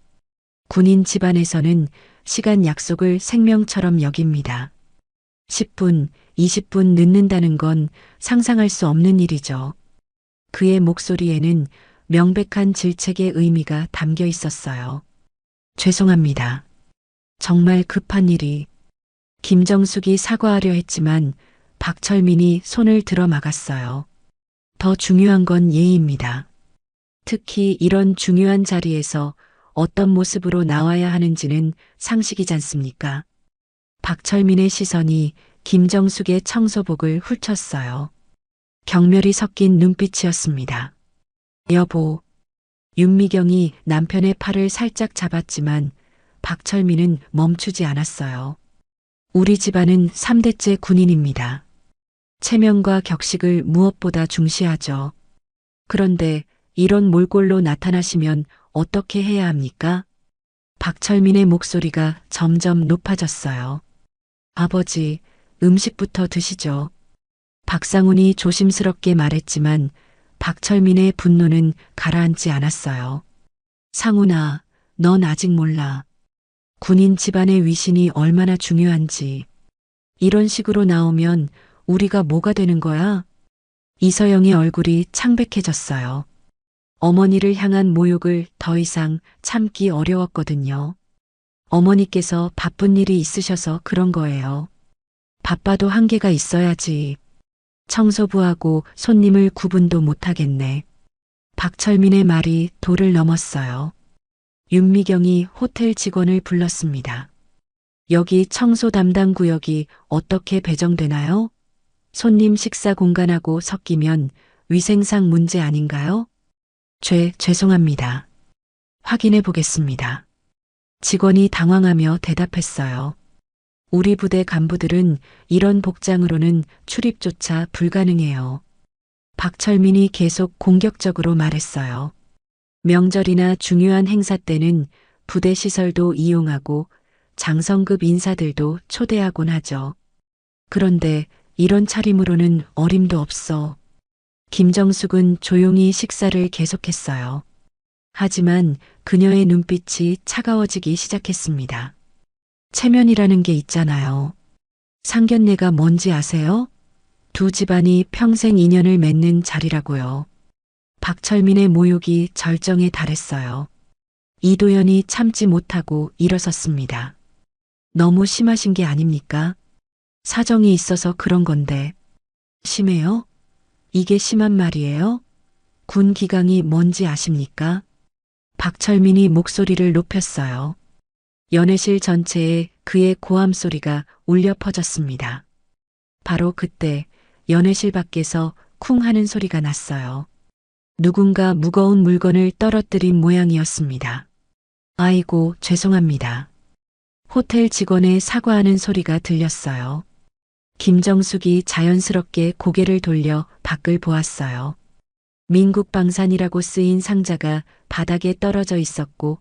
군인 집안에서는 시간 약속을 생명처럼 여깁니다. 10분, 20분 늦는다는 건 상상할 수 없는 일이죠. 그의 목소리에는 명백한 질책의 의미가 담겨 있었어요. 죄송합니다. 정말 급한 일이. 김정숙이 사과하려 했지만 박철민이 손을 들어 막았어요. 더 중요한 건 예의입니다. 특히 이런 중요한 자리에서 어떤 모습으로 나와야 하는지는 상식이지 않습니까? 박철민의 시선이 김정숙의 청소복을 훑었어요. 경멸이 섞인 눈빛이었습니다. 여보. 윤미경이 남편의 팔을 살짝 잡았지만 박철민은 멈추지 않았어요. 우리 집안은 3대째 군인입니다. 체면과 격식을 무엇보다 중시하죠. 그런데 이런 몰골로 나타나시면 어떻게 해야 합니까? 박철민의 목소리가 점점 높아졌어요. 아버지, 음식부터 드시죠. 박상훈이 조심스럽게 말했지만 박철민의 분노는 가라앉지 않았어요. 상훈아, 넌 아직 몰라. 군인 집안의 위신이 얼마나 중요한지. 이런 식으로 나오면 우리가 뭐가 되는 거야? 이서영의 얼굴이 창백해졌어요. 어머니를 향한 모욕을 더 이상 참기 어려웠거든요. 어머니께서 바쁜 일이 있으셔서 그런 거예요. 바빠도 한계가 있어야지. 청소부하고 손님을 구분도 못하겠네. 박철민의 말이 도를 넘었어요. 윤미경이 호텔 직원을 불렀습니다. 여기 청소 담당 구역이 어떻게 배정되나요? 손님 식사 공간하고 섞이면 위생상 문제 아닌가요? 죄송합니다. 확인해 보겠습니다. 직원이 당황하며 대답했어요. 우리 부대 간부들은 이런 복장으로는 출입조차 불가능해요. 박철민이 계속 공격적으로 말했어요. 명절이나 중요한 행사 때는 부대 시설도 이용하고 장성급 인사들도 초대하곤 하죠. 그런데 이런 차림으로는 어림도 없어. 김정숙은 조용히 식사를 계속했어요. 하지만 그녀의 눈빛이 차가워지기 시작했습니다. 체면이라는 게 있잖아요. 상견례가 뭔지 아세요? 두 집안이 평생 인연을 맺는 자리라고요. 박철민의 모욕이 절정에 달했어요. 이도연이 참지 못하고 일어섰습니다. 너무 심하신 게 아닙니까? 사정이 있어서 그런 건데. 심해요? 이게 심한 말이에요? 군 기강이 뭔지 아십니까? 박철민이 목소리를 높였어요. 연회실 전체에 그의 고함 소리가 울려 퍼졌습니다. 바로 그때 연회실 밖에서 쿵 하는 소리가 났어요. 누군가 무거운 물건을 떨어뜨린 모양이었습니다. 아이고, 죄송합니다. 호텔 직원의 사과하는 소리가 들렸어요. 김정숙이 자연스럽게 고개를 돌려 밖을 보았어요. 민국방산이라고 쓰인 상자가 바닥에 떨어져 있었고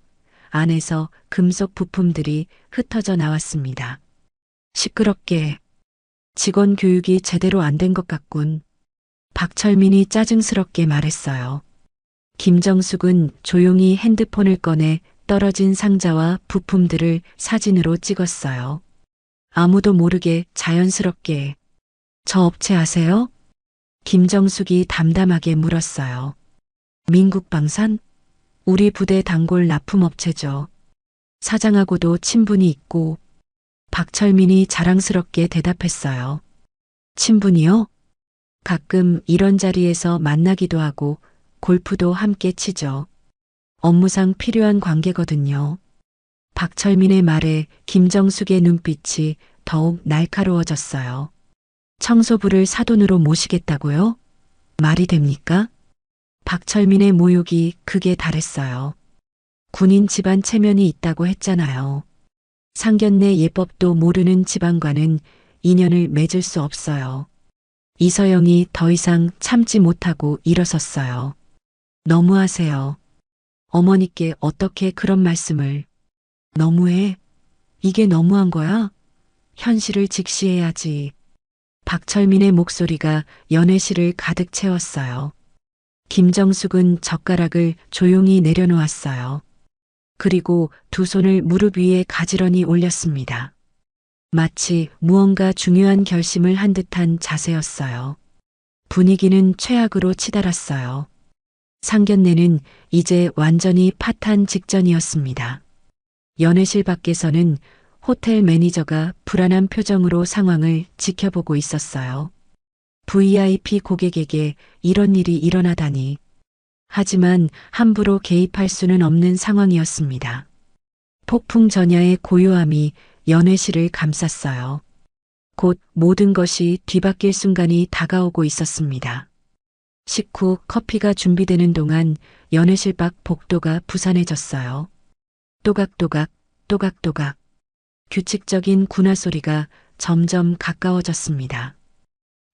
안에서 금속 부품들이 흩어져 나왔습니다. 시끄럽게. 직원 교육이 제대로 안 된 것 같군. 박철민이 짜증스럽게 말했어요. 김정숙은 조용히 핸드폰을 꺼내 떨어진 상자와 부품들을 사진으로 찍었어요. 아무도 모르게 자연스럽게. 저 업체 아세요? 김정숙이 담담하게 물었어요. 민국방산? 우리 부대 단골 납품업체죠. 사장하고도 친분이 있고. 박철민이 자랑스럽게 대답했어요. 친분이요? 가끔 이런 자리에서 만나기도 하고 골프도 함께 치죠. 업무상 필요한 관계거든요. 박철민의 말에 김정숙의 눈빛이 더욱 날카로워졌어요. 청소부를 사돈으로 모시겠다고요? 말이 됩니까? 박철민의 모욕이 극에 달했어요. 군인 집안 체면이 있다고 했잖아요. 상견례 예법도 모르는 집안과는 인연을 맺을 수 없어요. 이서영이 더 이상 참지 못하고 일어섰어요. 너무하세요. 어머니께 어떻게 그런 말씀을. 너무해. 이게 너무한 거야? 현실을 직시해야지. 박철민의 목소리가 연회실을 가득 채웠어요. 김정숙은 젓가락을 조용히 내려놓았어요. 그리고 두 손을 무릎 위에 가지런히 올렸습니다. 마치 무언가 중요한 결심을 한 듯한 자세였어요. 분위기는 최악으로 치달았어요. 상견례는 이제 완전히 파탄 직전이었습니다. 연회실 밖에서는 호텔 매니저가 불안한 표정으로 상황을 지켜보고 있었어요. VIP 고객에게 이런 일이 일어나다니. 하지만 함부로 개입할 수는 없는 상황이었습니다. 폭풍 전야의 고요함이 연회실을 감쌌어요. 곧 모든 것이 뒤바뀔 순간이 다가오고 있었습니다. 식후 커피가 준비되는 동안 연회실 밖 복도가 부산해졌어요. 또각또각, 또각또각. 규칙적인 군화 소리가 점점 가까워졌습니다.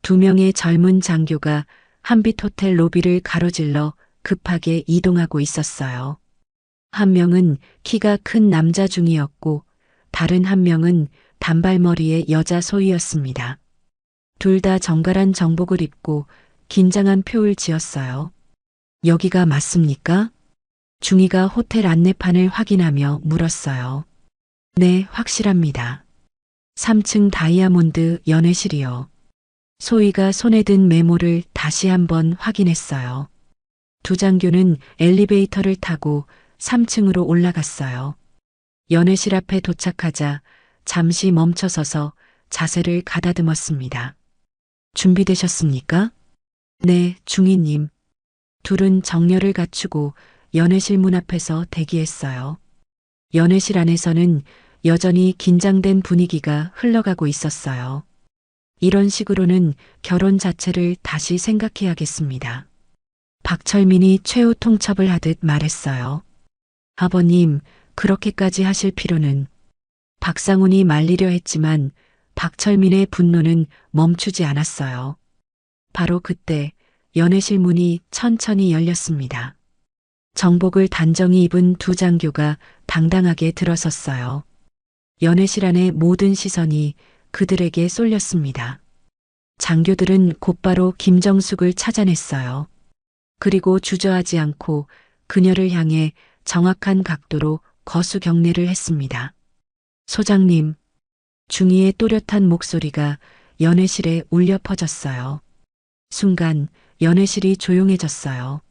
두 명의 젊은 장교가 한빛 호텔 로비를 가로질러 급하게 이동하고 있었어요. 한 명은 키가 큰 남자 중이었고 다른 한 명은 단발머리의 여자 소위였습니다. 둘 다 정갈한 정복을 입고 긴장한 표를 지었어요. 여기가 맞습니까? 중이가 호텔 안내판을 확인하며 물었어요. 네, 확실합니다. 3층 다이아몬드 연회실이요. 소희가 손에 든 메모를 다시 한번 확인했어요. 두장교는 엘리베이터를 타고 3층으로 올라갔어요. 연회실 앞에 도착하자 잠시 멈춰서서 자세를 가다듬었습니다. 준비되셨습니까? 네, 중이님. 둘은 정렬을 갖추고 연회실 문 앞에서 대기했어요. 연회실 안에서는 여전히 긴장된 분위기가 흘러가고 있었어요. 이런 식으로는 결혼 자체를 다시 생각해야겠습니다. 박철민이 최후 통첩을 하듯 말했어요. 아버님, 그렇게까지 하실 필요는. 박상훈이 말리려 했지만 박철민의 분노는 멈추지 않았어요. 바로 그때 연회실 문이 천천히 열렸습니다. 정복을 단정히 입은 두 장교가 당당하게 들어섰어요. 연회실 안의 모든 시선이 그들에게 쏠렸습니다. 장교들은 곧바로 김정숙을 찾아냈어요. 그리고 주저하지 않고 그녀를 향해 정확한 각도로 거수 경례를 했습니다. 소장님, 중이의 또렷한 목소리가 연회실에 울려 퍼졌어요. 순간 연회실이 조용해졌어요.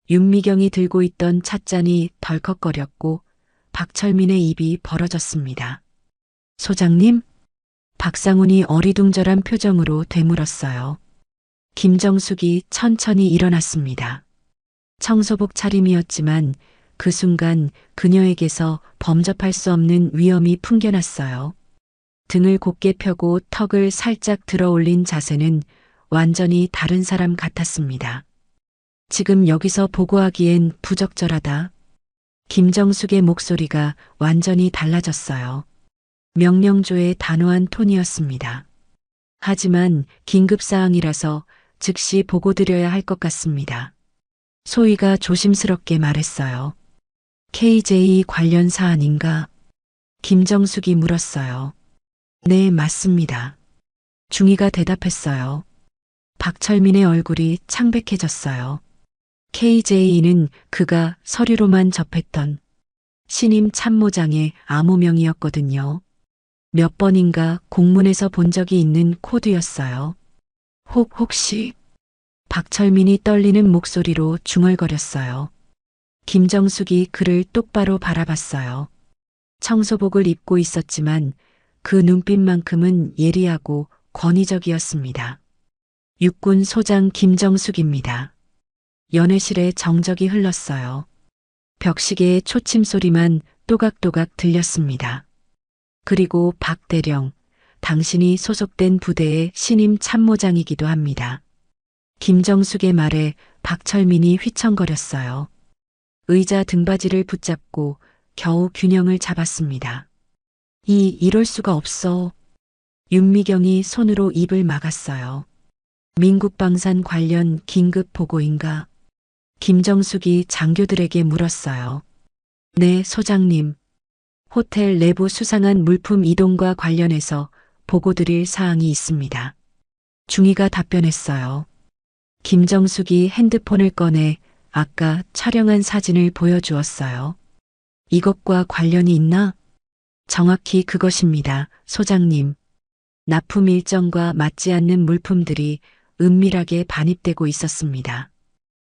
윤미경이 들고 있던 찻잔이 덜컥거렸고 박철민의 입이 벌어졌습니다. 소장님? 박상훈이 어리둥절한 표정으로 되물었어요. 김정숙이 천천히 일어났습니다. 청소복 차림이었지만 그 순간 그녀에게서 범접할 수 없는 위험이 풍겨났어요. 등을 곧게 펴고 턱을 살짝 들어 올린 자세는 완전히 다른 사람 같았습니다. 지금 여기서 보고하기엔 부적절하다. 김정숙의 목소리가 완전히 달라졌어요. 명령조의 단호한 톤이었습니다. 하지만 긴급사항이라서 즉시 보고드려야 할 것 같습니다. 소희가 조심스럽게 말했어요. KJ 관련 사안인가? 김정숙이 물었어요. 네, 맞습니다. 중이가 대답했어요. 박철민의 얼굴이 창백해졌어요. KJ는 그가 서류로만 접했던 신임 참모장의 암호명이었거든요. 몇 번인가 공문에서 본 적이 있는 코드였어요. 혹시 박철민이 떨리는 목소리로 중얼거렸어요. 김정숙이 그를 똑바로 바라봤어요. 청소복을 입고 있었지만 그 눈빛만큼은 예리하고 권위적이었습니다. 육군 소장 김정숙입니다. 연회실에 정적이 흘렀어요. 벽시계의 초침 소리만 또각또각 들렸습니다. 그리고 박 대령, 당신이 소속된 부대의 신임 참모장이기도 합니다. 김정숙의 말에 박철민이 휘청거렸어요. 의자 등받이를 붙잡고 겨우 균형을 잡았습니다. 이럴 수가 없어. 윤미경이 손으로 입을 막았어요. 민국방산 관련 긴급 보고인가? 김정숙이 장교들에게 물었어요. 네, 소장님. 호텔 내부 수상한 물품 이동과 관련해서 보고드릴 사항이 있습니다. 중이가 답변했어요. 김정숙이 핸드폰을 꺼내 아까 촬영한 사진을 보여주었어요. 이것과 관련이 있나? 정확히 그것입니다, 소장님. 납품 일정과 맞지 않는 물품들이 은밀하게 반입되고 있었습니다.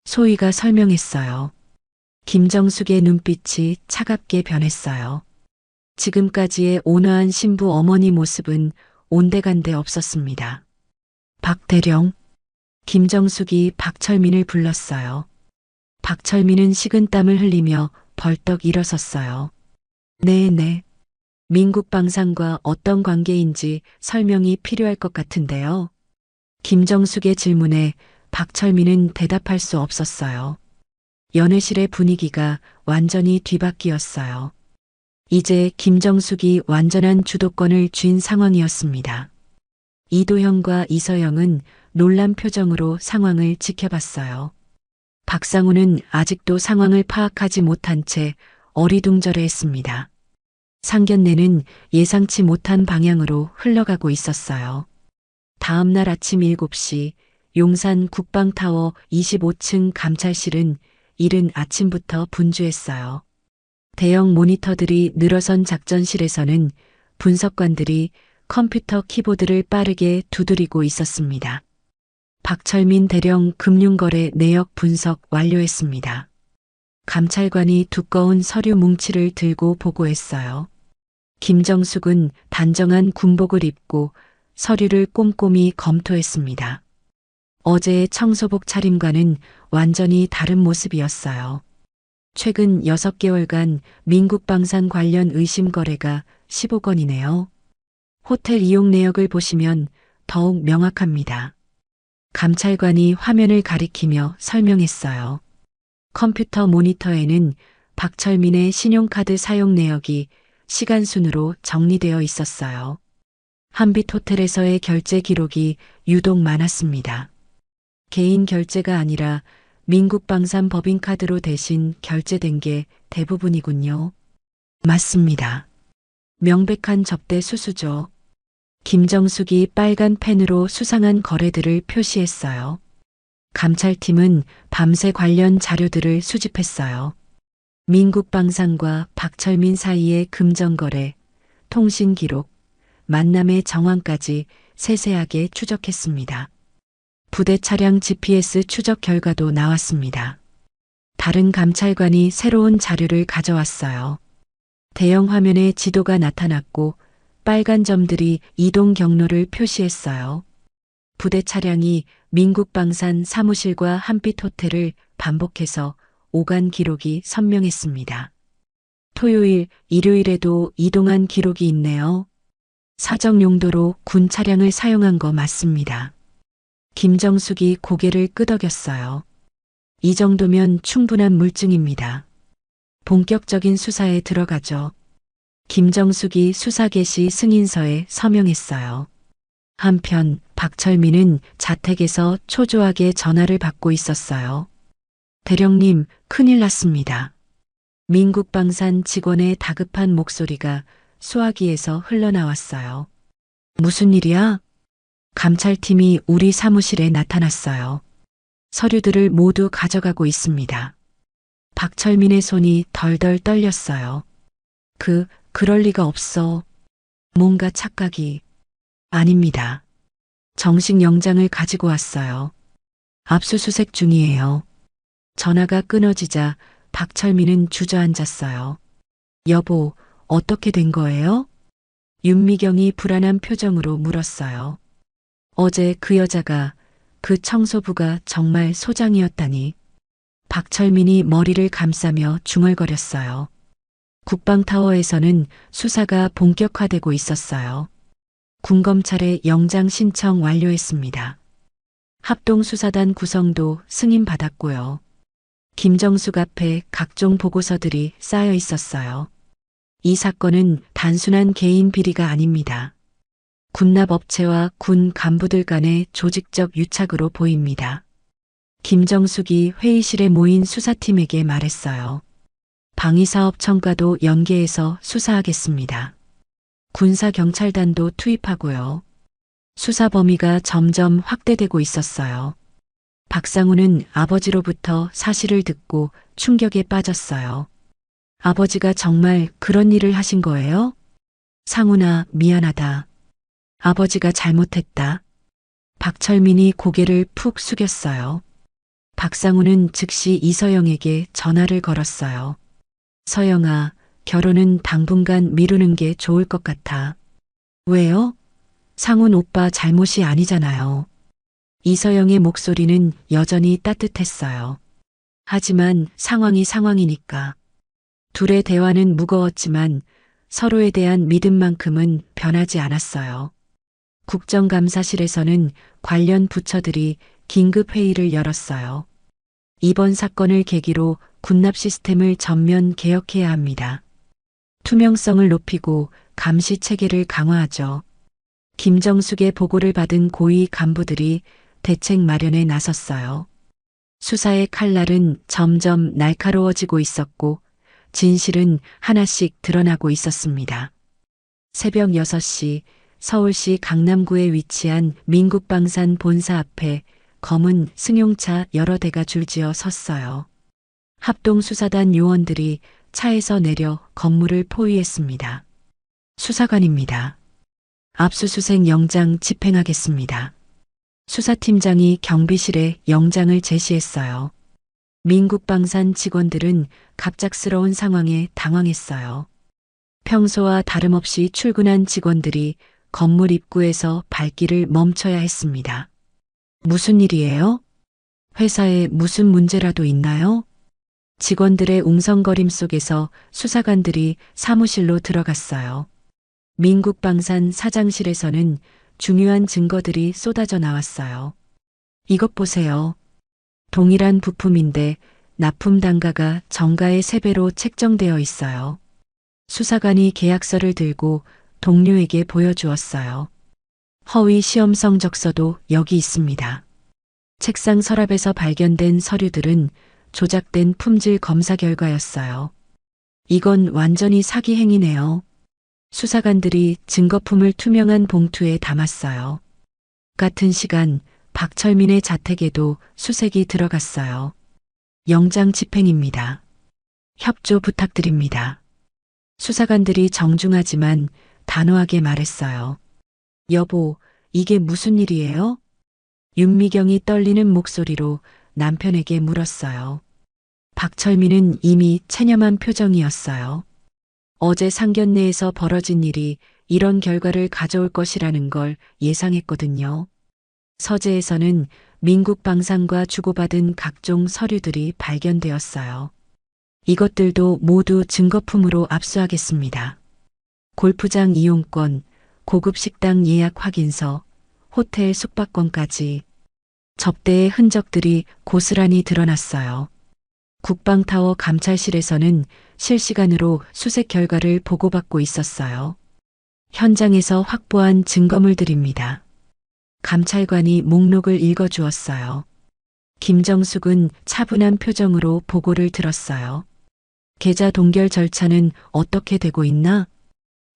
소희가 설명했어요. 김정숙의 눈빛이 차갑게 변했어요. 지금까지의 온화한 신부 어머니 모습은 온데간데 없었습니다. 박 대령, 김정숙이 박철민을 불렀어요. 박철민은 식은땀을 흘리며 벌떡 일어섰어요. 네네. 민국방산과 어떤 관계인지 설명이 필요할 것 같은데요. 김정숙의 질문에 박철민은 대답할 수 없었어요. 연회실의 분위기가 완전히 뒤바뀌었어요. 이제 김정숙이 완전한 주도권을 쥔 상황이었습니다. 이도형과 이서영은 놀란 표정으로 상황을 지켜봤어요. 박상우는 아직도 상황을 파악하지 못한 채 어리둥절해했습니다. 상견례는 예상치 못한 방향으로 흘러가고 있었어요. 다음 날 아침 7시 용산 국방타워 25층 감찰실은 이른 아침부터 분주했어요. 대형 모니터들이 늘어선 작전실에서는 분석관들이 컴퓨터 키보드를 빠르게 두드리고 있었습니다. 박철민 대령 금융거래 내역 분석 완료했습니다. 감찰관이 두꺼운 서류 뭉치를 들고 보고했어요. 김정숙은 단정한 군복을 입고 서류를 꼼꼼히 검토했습니다. 어제의 청소복 차림과는 완전히 다른 모습이었어요. 최근 6개월간 민국방산 관련 의심 거래가 15건이네요. 호텔 이용 내역을 보시면 더욱 명확합니다. 감찰관이 화면을 가리키며 설명했어요. 컴퓨터 모니터에는 박철민의 신용카드 사용 내역이 시간순으로 정리되어 있었어요. 한빛 호텔에서의 결제 기록이 유독 많았습니다. 개인 결제가 아니라 민국방산 법인카드로 대신 결제된 게 대부분이군요. 맞습니다. 명백한 접대 수수죠. 김정숙이 빨간 펜으로 수상한 거래들을 표시했어요. 감찰팀은 밤새 관련 자료들을 수집했어요. 민국방산과 박철민 사이의 금전거래, 통신 기록, 만남의 정황까지 세세하게 추적했습니다. 부대 차량 GPS 추적 결과도 나왔습니다. 다른 감찰관이 새로운 자료를 가져왔어요. 대형 화면에 지도가 나타났고 빨간 점들이 이동 경로를 표시했어요. 부대 차량이 민국방산 사무실과 한빛 호텔을 반복해서 오간 기록이 선명했습니다. 토요일, 일요일에도 이동한 기록이 있네요. 사적 용도로 군 차량을 사용한 거 맞습니다. 김정숙이 고개를 끄덕였어요. 이 정도면 충분한 물증입니다. 본격적인 수사에 들어가죠. 김정숙이 수사 개시 승인서에 서명했어요. 한편 박철민은 자택에서 초조하게 전화를 받고 있었어요. 대령님, 큰일 났습니다. 민국방산 직원의 다급한 목소리가 수화기에서 흘러나왔어요. 무슨 일이야? 감찰팀이 우리 사무실에 나타났어요. 서류들을 모두 가져가고 있습니다. 박철민의 손이 덜덜 떨렸어요. 그럴 리가 없어. 뭔가 착각이. 아닙니다. 정식 영장을 가지고 왔어요. 압수수색 중이에요. 전화가 끊어지자 박철민은 주저앉았어요. 여보, 어떻게 된 거예요? 윤미경이 불안한 표정으로 물었어요. 어제 그 여자가, 그 청소부가 정말 소장이었다니. 박철민이 머리를 감싸며 중얼거렸어요. 국방타워에서는 수사가 본격화되고 있었어요. 군검찰의 영장 신청 완료했습니다. 합동수사단 구성도 승인받았고요. 김정숙 앞에 각종 보고서들이 쌓여 있었어요. 이 사건은 단순한 개인 비리가 아닙니다. 군납업체와 군 간부들 간의 조직적 유착으로 보입니다. 김정숙이 회의실에 모인 수사팀에게 말했어요. 방위사업청과도 연계해서 수사하겠습니다. 군사경찰단도 투입하고요. 수사 범위가 점점 확대되고 있었어요. 박상우는 아버지로부터 사실을 듣고 충격에 빠졌어요. 아버지가 정말 그런 일을 하신 거예요? 상훈아, 미안하다. 아버지가 잘못했다. 박철민이 고개를 푹 숙였어요. 박상우는 즉시 이서영에게 전화를 걸었어요. 서영아, 결혼은 당분간 미루는 게 좋을 것 같아. 왜요? 상훈 오빠 잘못이 아니잖아요. 이서영의 목소리는 여전히 따뜻했어요. 하지만 상황이 상황이니까. 둘의 대화는 무거웠지만 서로에 대한 믿음만큼은 변하지 않았어요. 국정감사실에서는 관련 부처들이 긴급회의를 열었어요. 이번 사건을 계기로 군납 시스템을 전면 개혁해야 합니다. 투명성을 높이고 감시 체계를 강화하죠. 김정숙의 보고를 받은 고위 간부들이 대책 마련에 나섰어요. 수사의 칼날은 점점 날카로워지고 있었고 진실은 하나씩 드러나고 있었습니다. 새벽 6시 서울시 강남구에 위치한 민국방산 본사 앞에 검은 승용차 여러 대가 줄지어 섰어요. 합동수사단 요원들이 차에서 내려 건물을 포위했습니다. 수사관입니다. 압수수색 영장 집행하겠습니다. 수사팀장이 경비실에 영장을 제시했어요. 민국방산 직원들은 갑작스러운 상황에 당황했어요. 평소와 다름없이 출근한 직원들이 건물 입구에서 발길을 멈춰야 했습니다. 무슨 일이에요? 회사에 무슨 문제라도 있나요? 직원들의 웅성거림 속에서 수사관들이 사무실로 들어갔어요. 민국방산 사장실에서는 중요한 증거들이 쏟아져 나왔어요. 이것 보세요. 동일한 부품인데 납품 단가가 정가의 3배로 책정되어 있어요. 수사관이 계약서를 들고 동료에게 보여주었어요. 허위 시험 성적서도 여기 있습니다. 책상 서랍에서 발견된 서류들은 조작된 품질 검사 결과였어요. 이건 완전히 사기 행위네요. 수사관들이 증거품을 투명한 봉투에 담았어요. 같은 시간 박철민의 자택에도 수색이 들어갔어요. 영장 집행입니다. 협조 부탁드립니다. 수사관들이 정중하지만 단호하게 말했어요. 여보, 이게 무슨 일이에요? 윤미경이 떨리는 목소리로 남편에게 물었어요. 박철민은 이미 체념한 표정이었어요. 어제 상견례에서 벌어진 일이 이런 결과를 가져올 것이라는 걸 예상했거든요. 서재에서는 민국방산과 주고받은 각종 서류들이 발견되었어요. 이것들도 모두 증거품으로 압수하겠습니다. 골프장 이용권, 고급 식당 예약 확인서, 호텔 숙박권까지 접대의 흔적들이 고스란히 드러났어요. 국방타워 감찰실에서는 실시간으로 수색 결과를 보고받고 있었어요. 현장에서 확보한 증거물들입니다. 감찰관이 목록을 읽어주었어요. 김정숙은 차분한 표정으로 보고를 들었어요. 계좌 동결 절차는 어떻게 되고 있나?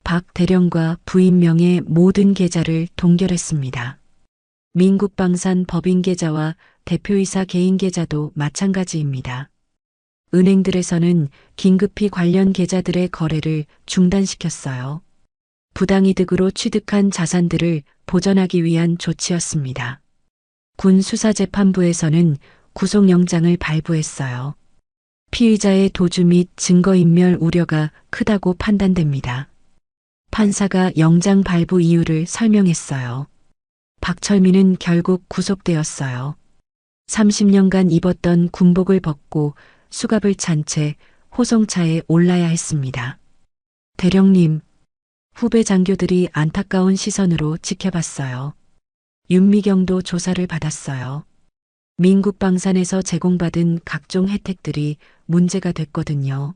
박 대령과 부인 명의 모든 계좌를 동결했습니다. 민국방산 법인 계좌와 대표이사 개인 계좌도 마찬가지입니다. 은행들에서는 긴급히 관련 계좌들의 거래를 중단시켰어요. 부당이득으로 취득한 자산들을 보전하기 위한 조치였습니다. 군 수사재판부에서는 구속영장을 발부했어요. 피의자의 도주 및 증거인멸 우려가 크다고 판단됩니다. 판사가 영장 발부 이유를 설명했어요. 박철민은 결국 구속되었어요. 30년간 입었던 군복을 벗고 수갑을 찬 채 호송차에 올라야 했습니다. 대령님, 후배 장교들이 안타까운 시선으로 지켜봤어요. 윤미경도 조사를 받았어요. 민국방산에서 제공받은 각종 혜택들이 문제가 됐거든요.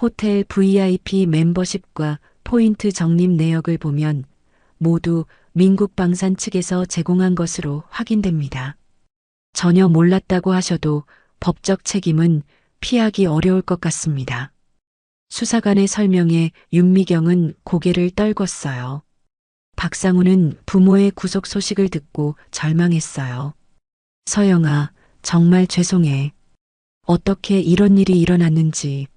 호텔 VIP 멤버십과 포인트 적립 내역을 보면 모두 민국방산 측에서 제공한 것으로 확인됩니다. 전혀 몰랐다고 하셔도 법적 책임은 피하기 어려울 것 같습니다. 수사관의 설명에 윤미경은 고개를 떨궜어요. 박상우는 부모의 구속 소식을 듣고 절망했어요. 서영아, 정말 죄송해. 어떻게 이런 일이 일어났는지.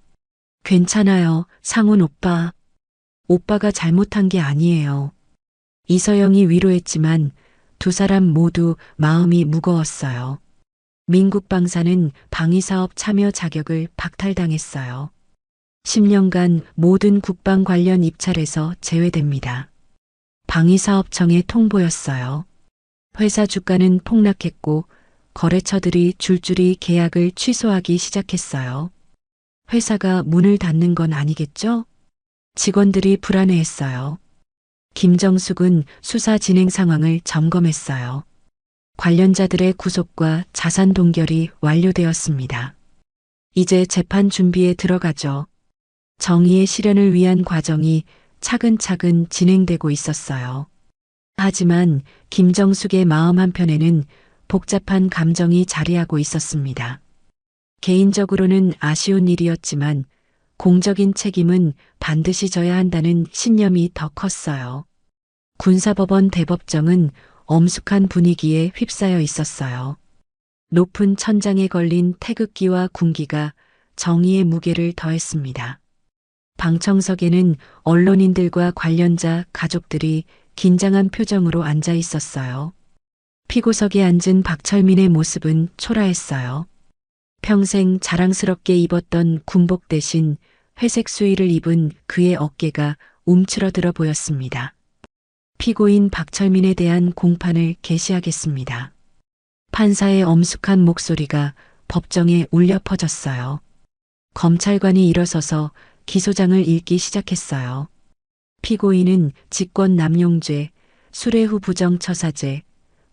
괜찮아요, 상훈 오빠. 오빠가 잘못한 게 아니에요. 이서영이 위로했지만 두 사람 모두 마음이 무거웠어요. 민국방산은 방위사업 참여 자격을 박탈당했어요. 10년간 모든 국방 관련 입찰에서 제외됩니다. 방위사업청에 통보였어요. 회사 주가는 폭락했고 거래처들이 줄줄이 계약을 취소하기 시작했어요. 회사가 문을 닫는 건 아니겠죠? 직원들이 불안해했어요. 김정숙은 수사 진행 상황을 점검했어요. 관련자들의 구속과 자산 동결이 완료되었습니다. 이제 재판 준비에 들어가죠. 정의의 실현을 위한 과정이 차근차근 진행되고 있었어요. 하지만 김정숙의 마음 한편에는 복잡한 감정이 자리하고 있었습니다. 개인적으로는 아쉬운 일이었지만 공적인 책임은 반드시 져야 한다는 신념이 더 컸어요. 군사법원 대법정은 엄숙한 분위기에 휩싸여 있었어요. 높은 천장에 걸린 태극기와 군기가 정의의 무게를 더했습니다. 방청석에는 언론인들과 관련자 가족들이 긴장한 표정으로 앉아 있었어요. 피고석에 앉은 박철민의 모습은 초라했어요. 평생 자랑스럽게 입었던 군복 대신 회색 수의를 입은 그의 어깨가 움츠러들어 보였습니다. 피고인 박철민에 대한 공판을 개시하겠습니다. 판사의 엄숙한 목소리가 법정에 울려 퍼졌어요. 검찰관이 일어서서 기소장을 읽기 시작했어요. 피고인은 직권남용죄, 수뢰후 부정처사죄,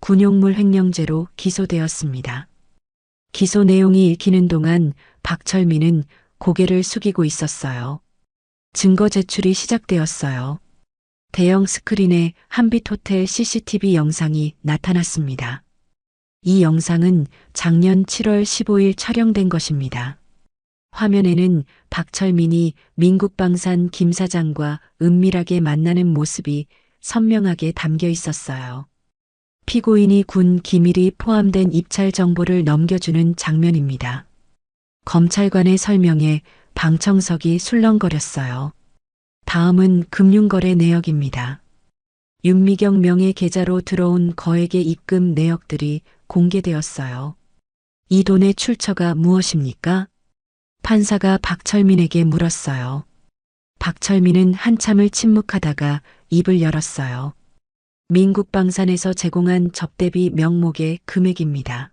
군용물 횡령죄로 기소되었습니다. 기소 내용이 읽히는 동안 박철민은 고개를 숙이고 있었어요. 증거 제출이 시작되었어요. 대형 스크린에 한빛호텔 CCTV 영상이 나타났습니다. 이 영상은 작년 7월 15일 촬영된 것입니다. 화면에는 박철민이 민국방산 김 사장과 은밀하게 만나는 모습이 선명하게 담겨 있었어요. 피고인이 군 기밀이 포함된 입찰 정보를 넘겨주는 장면입니다. 검찰관의 설명에 방청석이 술렁거렸어요. 다음은 금융거래 내역입니다. 윤미경 명의 계좌로 들어온 거액의 입금 내역들이 공개되었어요. 이 돈의 출처가 무엇입니까? 판사가 박철민에게 물었어요. 박철민은 한참을 침묵하다가 입을 열었어요. 민국방산에서 제공한 접대비 명목의 금액입니다.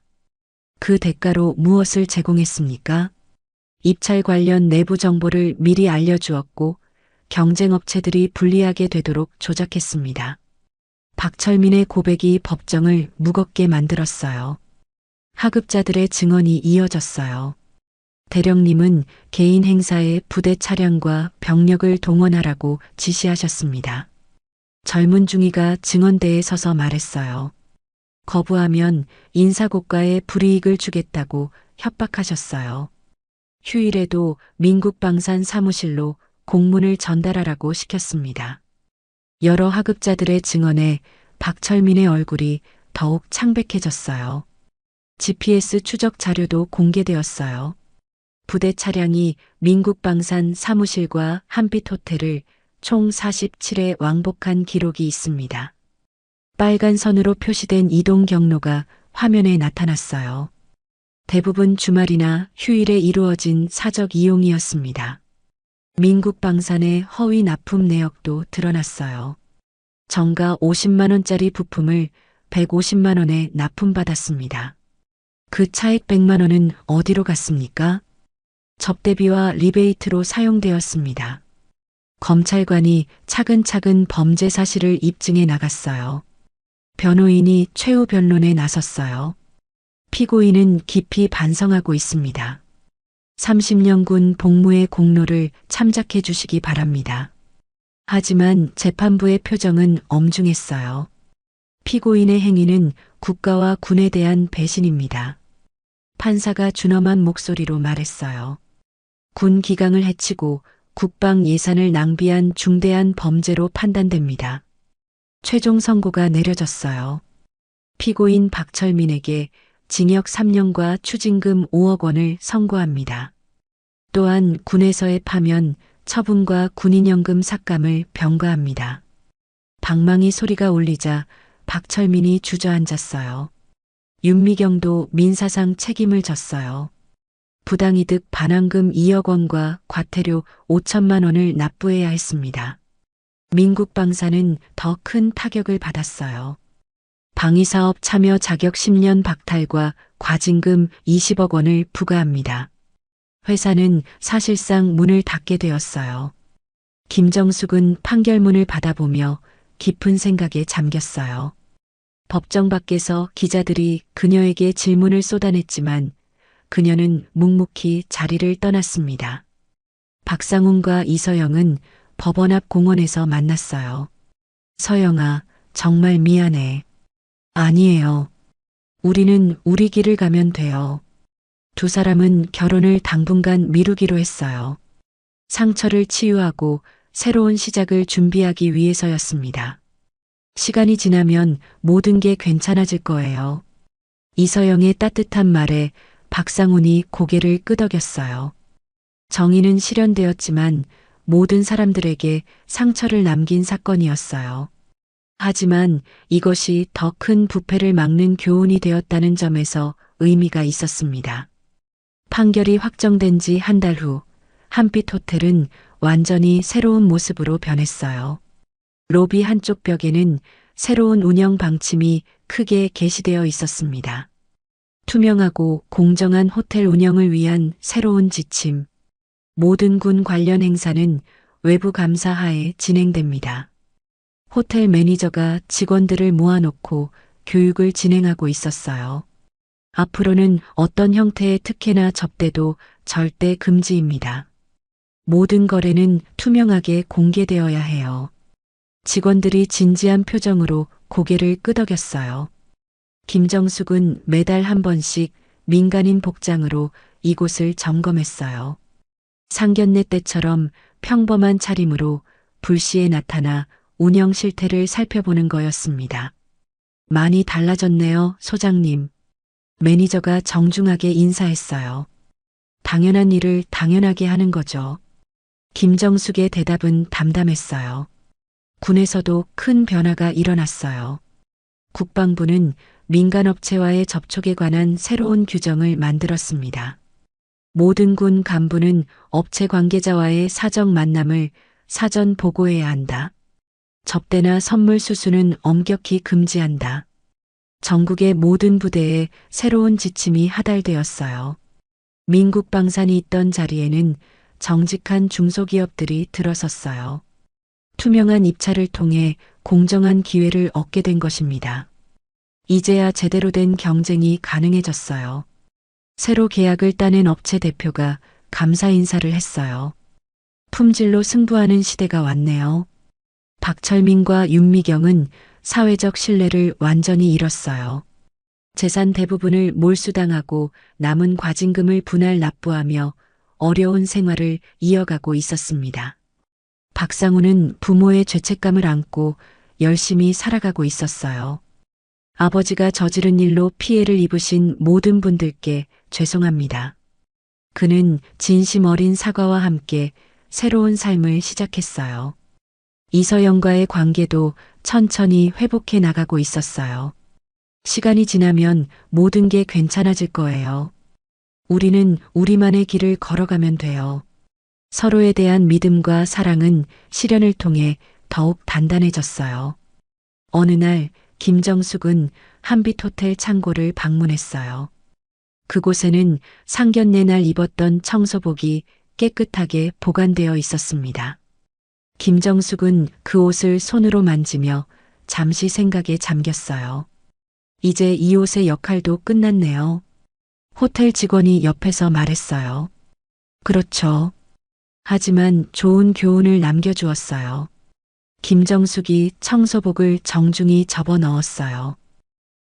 그 대가로 무엇을 제공했습니까? 입찰 관련 내부 정보를 미리 알려주었고 경쟁업체들이 불리하게 되도록 조작했습니다. 박철민의 고백이 법정을 무겁게 만들었어요. 하급자들의 증언이 이어졌어요. 대령님은 개인 행사에 부대 차량과 병력을 동원하라고 지시하셨습니다. 젊은 중위가 증언대에 서서 말했어요. 거부하면 인사고과에 불이익을 주겠다고 협박하셨어요. 휴일에도 민국방산 사무실로 공문을 전달하라고 시켰습니다. 여러 하급자들의 증언에 박철민의 얼굴이 더욱 창백해졌어요. GPS 추적 자료도 공개되었어요. 부대 차량이 민국방산 사무실과 한빛호텔을 총 47회 왕복한 기록이 있습니다. 빨간 선으로 표시된 이동 경로가 화면에 나타났어요. 대부분 주말이나 휴일에 이루어진 사적 이용이었습니다. 민국방산의 허위 납품 내역도 드러났어요. 정가 50만 원짜리 부품을 150만 원에 납품받았습니다. 그 차액 100만 원은 어디로 갔습니까? 접대비와 리베이트로 사용되었습니다. 검찰관이 차근차근 범죄 사실을 입증해 나갔어요. 변호인이 최후 변론에 나섰어요. 피고인은 깊이 반성하고 있습니다. 30년 군 복무의 공로를 참작해 주시기 바랍니다. 하지만 재판부의 표정은 엄중했어요. 피고인의 행위는 국가와 군에 대한 배신입니다. 판사가 준엄한 목소리로 말했어요. 군 기강을 해치고 국방 예산을 낭비한 중대한 범죄로 판단됩니다. 최종 선고가 내려졌어요. 피고인 박철민에게 징역 3년과 추징금 5억 원을 선고합니다. 또한 군에서의 파면, 처분과 군인연금 삭감을 병가합니다. 방망이 소리가 울리자 박철민이 주저앉았어요. 윤미경도 민사상 책임을 졌어요. 부당이득 반환금 2억 원과 과태료 5천만 원을 납부해야 했습니다. 민국방산은 더 큰 타격을 받았어요. 방위사업 참여 자격 10년 박탈과 과징금 20억 원을 부과합니다. 회사는 사실상 문을 닫게 되었어요. 김정숙은 판결문을 받아보며 깊은 생각에 잠겼어요. 법정 밖에서 기자들이 그녀에게 질문을 쏟아냈지만 그녀는 묵묵히 자리를 떠났습니다. 박상훈과 이서영은 법원 앞 공원에서 만났어요. 서영아, 정말 미안해. 아니에요. 우리는 우리 길을 가면 돼요. 두 사람은 결혼을 당분간 미루기로 했어요. 상처를 치유하고 새로운 시작을 준비하기 위해서였습니다. 시간이 지나면 모든 게 괜찮아질 거예요. 이서영의 따뜻한 말에 박상훈이 고개를 끄덕였어요. 정의는 실현되었지만 모든 사람들에게 상처를 남긴 사건이었어요. 하지만 이것이 더 큰 부패를 막는 교훈이 되었다는 점에서 의미가 있었습니다. 판결이 확정된 지 한 달 후, 한빛 호텔은 완전히 새로운 모습으로 변했어요. 로비 한쪽 벽에는 새로운 운영 방침이 크게 게시되어 있었습니다. 투명하고 공정한 호텔 운영을 위한 새로운 지침. 모든 군 관련 행사는 외부 감사 하에 진행됩니다. 호텔 매니저가 직원들을 모아놓고 교육을 진행하고 있었어요. 앞으로는 어떤 형태의 특혜나 접대도 절대 금지입니다. 모든 거래는 투명하게 공개되어야 해요. 직원들이 진지한 표정으로 고개를 끄덕였어요. 김정숙은 매달 한 번씩 민간인 복장으로 이곳을 점검했어요. 상견례 때처럼 평범한 차림으로 불시에 나타나 운영 실태를 살펴보는 거였습니다. 많이 달라졌네요, 소장님. 매니저가 정중하게 인사했어요. 당연한 일을 당연하게 하는 거죠. 김정숙의 대답은 담담했어요. 군에서도 큰 변화가 일어났어요. 국방부는 민간업체와의 접촉에 관한 새로운 규정을 만들었습니다. 모든 군 간부는 업체 관계자와의 사적 만남을 사전 보고해야 한다. 접대나 선물 수수는 엄격히 금지한다. 전국의 모든 부대에 새로운 지침이 하달되었어요. 민국 방산이 있던 자리에는 정직한 중소기업들이 들어섰어요. 투명한 입찰을 통해 공정한 기회를 얻게 된 것입니다. 이제야 제대로 된 경쟁이 가능해졌어요. 새로 계약을 따낸 업체 대표가 감사 인사를 했어요. 품질로 승부하는 시대가 왔네요. 박철민과 윤미경은 사회적 신뢰를 완전히 잃었어요. 재산 대부분을 몰수당하고 남은 과징금을 분할 납부하며 어려운 생활을 이어가고 있었습니다. 박상우는 부모의 죄책감을 안고 열심히 살아가고 있었어요. 아버지가 저지른 일로 피해를 입으신 모든 분들께 죄송합니다. 그는 진심 어린 사과와 함께 새로운 삶을 시작했어요. 이서영과의 관계도 천천히 회복해 나가고 있었어요. 시간이 지나면 모든 게 괜찮아질 거예요. 우리는 우리만의 길을 걸어가면 돼요. 서로에 대한 믿음과 사랑은 시련을 통해 더욱 단단해졌어요. 어느 날 김정숙은 한빛 호텔 창고를 방문했어요. 그곳에는 상견례 날 입었던 청소복이 깨끗하게 보관되어 있었습니다. 김정숙은 그 옷을 손으로 만지며 잠시 생각에 잠겼어요. 이제 이 옷의 역할도 끝났네요. 호텔 직원이 옆에서 말했어요. 그렇죠. 하지만 좋은 교훈을 남겨주었어요. 김정숙이 청소복을 정중히 접어 넣었어요.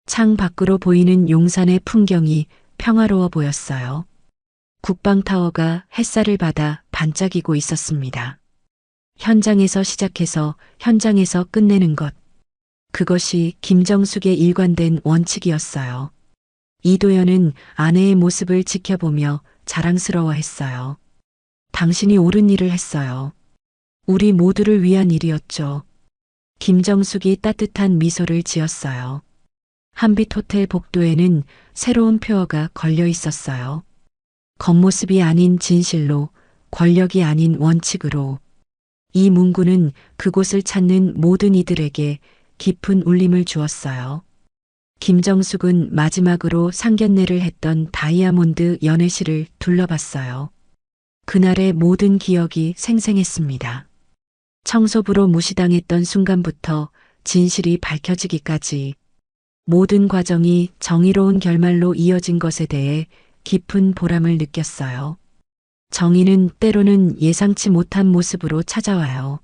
창 밖으로 보이는 용산의 풍경이 평화로워 보였어요. 국방타워가 햇살을 받아 반짝이고 있었습니다. 현장에서 시작해서 현장에서 끝내는 것. 그것이 김정숙의 일관된 원칙이었어요. 이도연은 아내의 모습을 지켜보며 자랑스러워했어요. 당신이 옳은 일을 했어요. 우리 모두를 위한 일이었죠. 김정숙이 따뜻한 미소를 지었어요. 한빛 호텔 복도에는 새로운 표어가 걸려 있었어요. 겉모습이 아닌 진실로, 권력이 아닌 원칙으로. 이 문구는 그곳을 찾는 모든 이들에게 깊은 울림을 주었어요. 김정숙은 마지막으로 상견례를 했던 다이아몬드 연회실을 둘러봤어요. 그날의 모든 기억이 생생했습니다. 청소부로 무시당했던 순간부터 진실이 밝혀지기까지 모든 과정이 정의로운 결말로 이어진 것에 대해 깊은 보람을 느꼈어요. 정의는 때로는 예상치 못한 모습으로 찾아와요.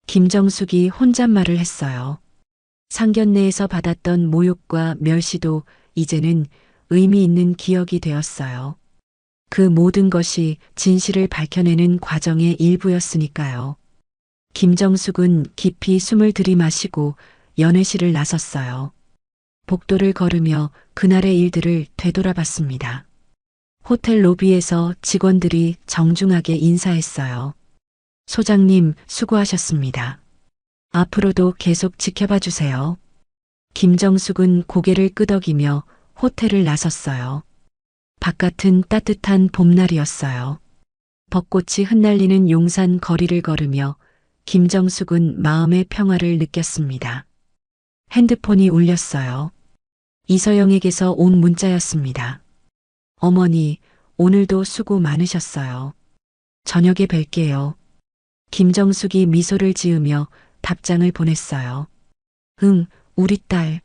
김정숙이 혼잣말을 했어요. 상견례에서 받았던 모욕과 멸시도 이제는 의미 있는 기억이 되었어요. 그 모든 것이 진실을 밝혀내는 과정의 일부였으니까요. 김정숙은 깊이 숨을 들이마시고 연회실을 나섰어요. 복도를 걸으며 그날의 일들을 되돌아봤습니다. 호텔 로비에서 직원들이 정중하게 인사했어요. 소장님, 수고하셨습니다. 앞으로도 계속 지켜봐 주세요. 김정숙은 고개를 끄덕이며 호텔을 나섰어요. 바깥은 따뜻한 봄날이었어요. 벚꽃이 흩날리는 용산 거리를 걸으며 김정숙은 마음의 평화를 느꼈습니다. 핸드폰이 울렸어요. 이서영에게서 온 문자였습니다. 어머니, 오늘도 수고 많으셨어요. 저녁에 뵐게요. 김정숙이 미소를 지으며 답장을 보냈어요. 응, 우리 딸.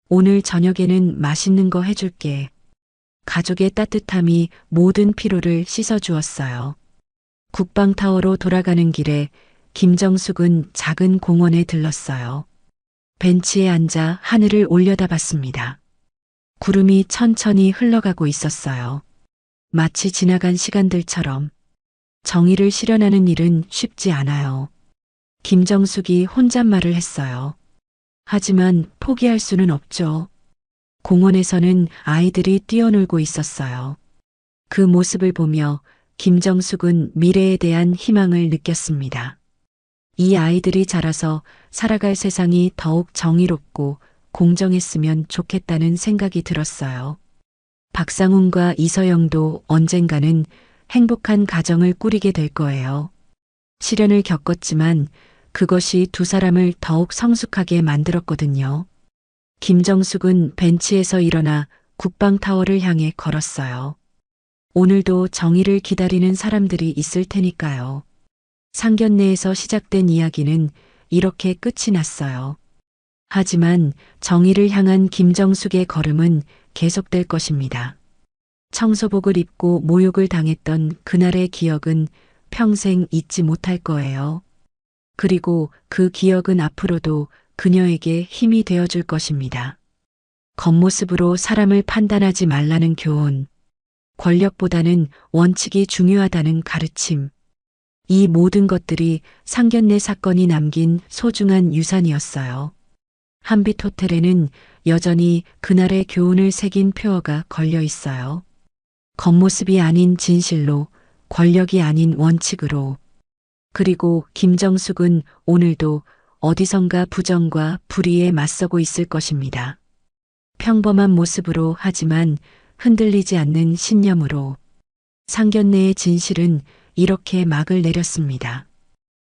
오늘 저녁에는 맛있는 거 해줄게. 가족의 따뜻함이 모든 피로를 씻어주었어요. 국방타워로 돌아가는 길에 김정숙은 작은 공원에 들렀어요. 벤치에 앉아 하늘을 올려다봤습니다. 구름이 천천히 흘러가고 있었어요. 마치 지나간 시간들처럼. 정의를 실현하는 일은 쉽지 않아요. 김정숙이 혼잣말을 했어요. 하지만 포기할 수는 없죠. 공원에서는 아이들이 뛰어놀고 있었어요. 그 모습을 보며 김정숙은 미래에 대한 희망을 느꼈습니다. 이 아이들이 자라서 살아갈 세상이 더욱 정의롭고 공정했으면 좋겠다는 생각이 들었어요. 박상훈과 이서영도 언젠가는 행복한 가정을 꾸리게 될 거예요. 시련을 겪었지만 그것이 두 사람을 더욱 성숙하게 만들었거든요. 김정숙은 벤치에서 일어나 국방타워를 향해 걸었어요. 오늘도 정의를 기다리는 사람들이 있을 테니까요. 상견례에서 시작된 이야기는 이렇게 끝이 났어요. 하지만 정의를 향한 김정숙의 걸음은 계속될 것입니다. 청소복을 입고 모욕을 당했던 그날의 기억은 평생 잊지 못할 거예요. 그리고 그 기억은 앞으로도 그녀에게 힘이 되어줄 것입니다. 겉모습으로 사람을 판단하지 말라는 교훈, 권력보다는 원칙이 중요하다는 가르침. 이 모든 것들이 상견례 사건이 남긴 소중한 유산이었어요. 한빛 호텔에는 여전히 그날의 교훈을 새긴 표어가 걸려 있어요. 겉모습이 아닌 진실로, 권력이 아닌 원칙으로. 그리고 김정숙은 오늘도 어디선가 부정과 불의에 맞서고 있을 것입니다. 평범한 모습으로 하지만 흔들리지 않는 신념으로. 상견례의 진실은 이렇게 막을 내렸습니다.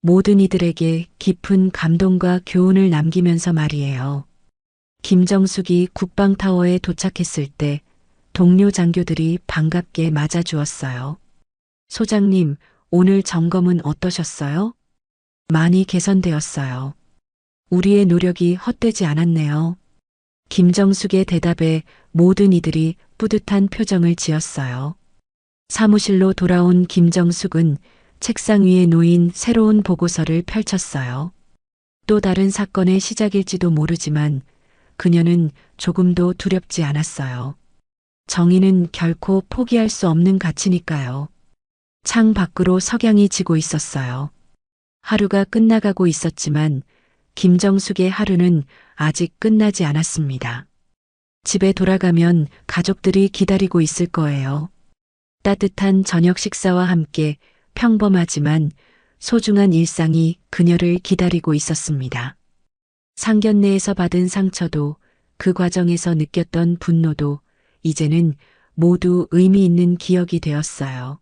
모든 이들에게 깊은 감동과 교훈을 남기면서 말이에요. 김정숙이 국방타워에 도착했을 때 동료 장교들이 반갑게 맞아주었어요. 소장님, 오늘 점검은 어떠셨어요? 많이 개선되었어요. 우리의 노력이 헛되지 않았네요. 김정숙의 대답에 모든 이들이 뿌듯한 표정을 지었어요. 사무실로 돌아온 김정숙은 책상 위에 놓인 새로운 보고서를 펼쳤어요. 또 다른 사건의 시작일지도 모르지만 그녀는 조금도 두렵지 않았어요. 정의는 결코 포기할 수 없는 가치니까요. 창 밖으로 석양이 지고 있었어요. 하루가 끝나가고 있었지만 김정숙의 하루는 아직 끝나지 않았습니다. 집에 돌아가면 가족들이 기다리고 있을 거예요. 따뜻한 저녁 식사와 함께 평범하지만 소중한 일상이 그녀를 기다리고 있었습니다. 상견례에서 받은 상처도 그 과정에서 느꼈던 분노도 이제는 모두 의미 있는 기억이 되었어요.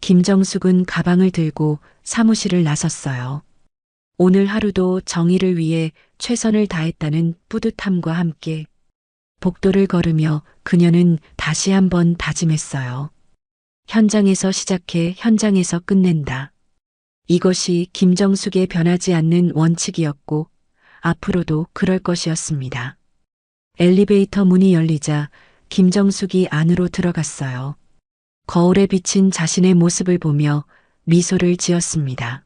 김정숙은 가방을 들고 사무실을 나섰어요. 오늘 하루도 정의를 위해 최선을 다했다는 뿌듯함과 함께 복도를 걸으며 그녀는 다시 한번 다짐했어요. 현장에서 시작해 현장에서 끝낸다. 이것이 김정숙의 변하지 않는 원칙이었고 앞으로도 그럴 것이었습니다. 엘리베이터 문이 열리자 김정숙이 안으로 들어갔어요. 거울에 비친 자신의 모습을 보며 미소를 지었습니다.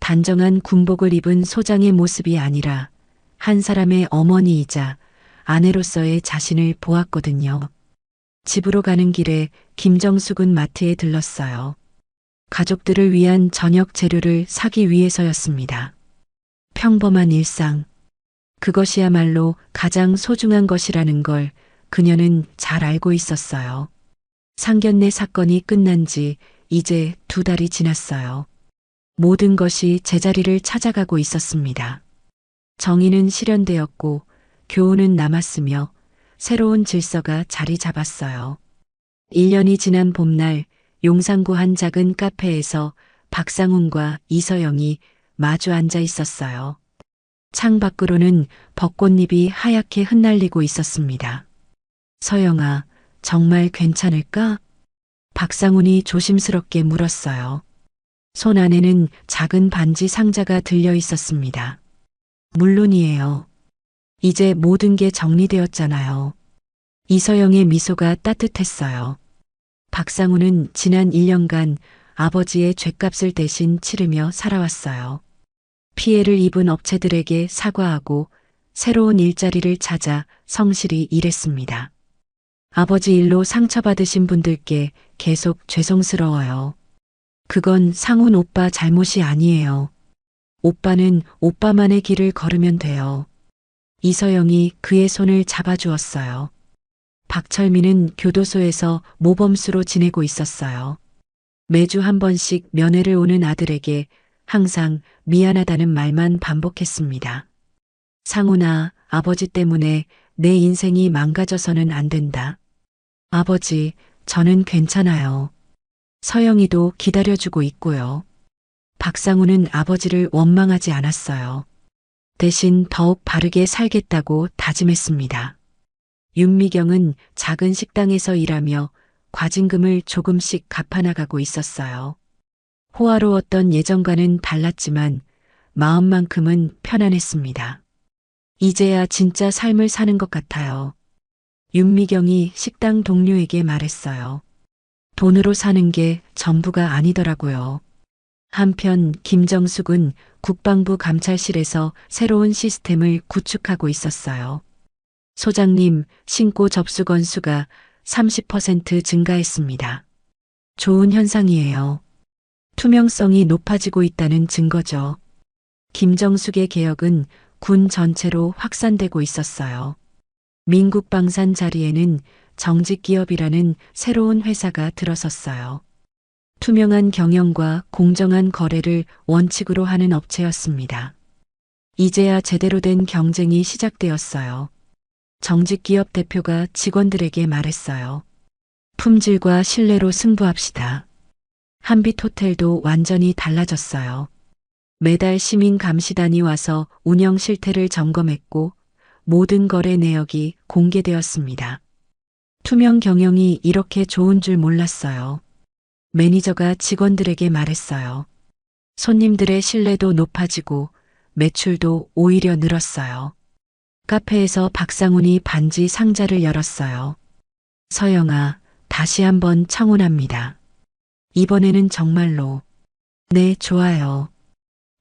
단정한 군복을 입은 소장의 모습이 아니라 한 사람의 어머니이자 아내로서의 자신을 보았거든요. 집으로 가는 길에 김정숙은 마트에 들렀어요. 가족들을 위한 저녁 재료를 사기 위해서였습니다. 평범한 일상. 그것이야말로 가장 소중한 것이라는 걸 그녀는 잘 알고 있었어요. 상견례 사건이 끝난 지 이제 2달이 지났어요. 모든 것이 제자리를 찾아가고 있었습니다. 정의는 실현되었고 교훈은 남았으며 새로운 질서가 자리 잡았어요. 1년이 지난 봄날 용산구 한 작은 카페에서 박상훈과 이서영이 마주 앉아 있었어요. 창 밖으로는 벚꽃잎이 하얗게 흩날리고 있었습니다. 서영아, 정말 괜찮을까? 박상훈이 조심스럽게 물었어요. 손 안에는 작은 반지 상자가 들려 있었습니다. 물론이에요. 이제 모든 게 정리되었잖아요. 이서영의 미소가 따뜻했어요. 박상훈은 지난 1년간 아버지의 죗값을 대신 치르며 살아왔어요. 피해를 입은 업체들에게 사과하고 새로운 일자리를 찾아 성실히 일했습니다. 아버지 일로 상처받으신 분들께 계속 죄송스러워요. 그건 상훈 오빠 잘못이 아니에요. 오빠는 오빠만의 길을 걸으면 돼요. 이서영이 그의 손을 잡아주었어요. 박철민은 교도소에서 모범수로 지내고 있었어요. 매주 한 번씩 면회를 오는 아들에게 항상 미안하다는 말만 반복했습니다. 상훈아, 아버지 때문에 내 인생이 망가져서는 안 된다. 아버지, 저는 괜찮아요. 서영이도 기다려주고 있고요. 박상훈은 아버지를 원망하지 않았어요. 대신 더욱 바르게 살겠다고 다짐했습니다. 윤미경은 작은 식당에서 일하며 과징금을 조금씩 갚아나가고 있었어요. 호화로웠던 예전과는 달랐지만 마음만큼은 편안했습니다. 이제야 진짜 삶을 사는 것 같아요. 윤미경이 식당 동료에게 말했어요. 돈으로 사는 게 전부가 아니더라고요. 한편 김정숙은 국방부 감찰실에서 새로운 시스템을 구축하고 있었어요. 소장님, 신고 접수 건수가 30% 증가했습니다. 좋은 현상이에요. 투명성이 높아지고 있다는 증거죠. 김정숙의 개혁은 군 전체로 확산되고 있었어요. 민국방산 자리에는 정직기업이라는 새로운 회사가 들어섰어요. 투명한 경영과 공정한 거래를 원칙으로 하는 업체였습니다. 이제야 제대로 된 경쟁이 시작되었어요. 정직기업 대표가 직원들에게 말했어요. 품질과 신뢰로 승부합시다. 한빛호텔도 완전히 달라졌어요. 매달 시민감시단이 와서 운영 실태를 점검했고 모든 거래 내역이 공개되었습니다. 투명 경영이 이렇게 좋은 줄 몰랐어요. 매니저가 직원들에게 말했어요. 손님들의 신뢰도 높아지고 매출도 오히려 늘었어요. 카페에서 박상훈이 반지 상자를 열었어요. 서영아, 다시 한번 청혼합니다. 이번에는 정말로. 네, 좋아요.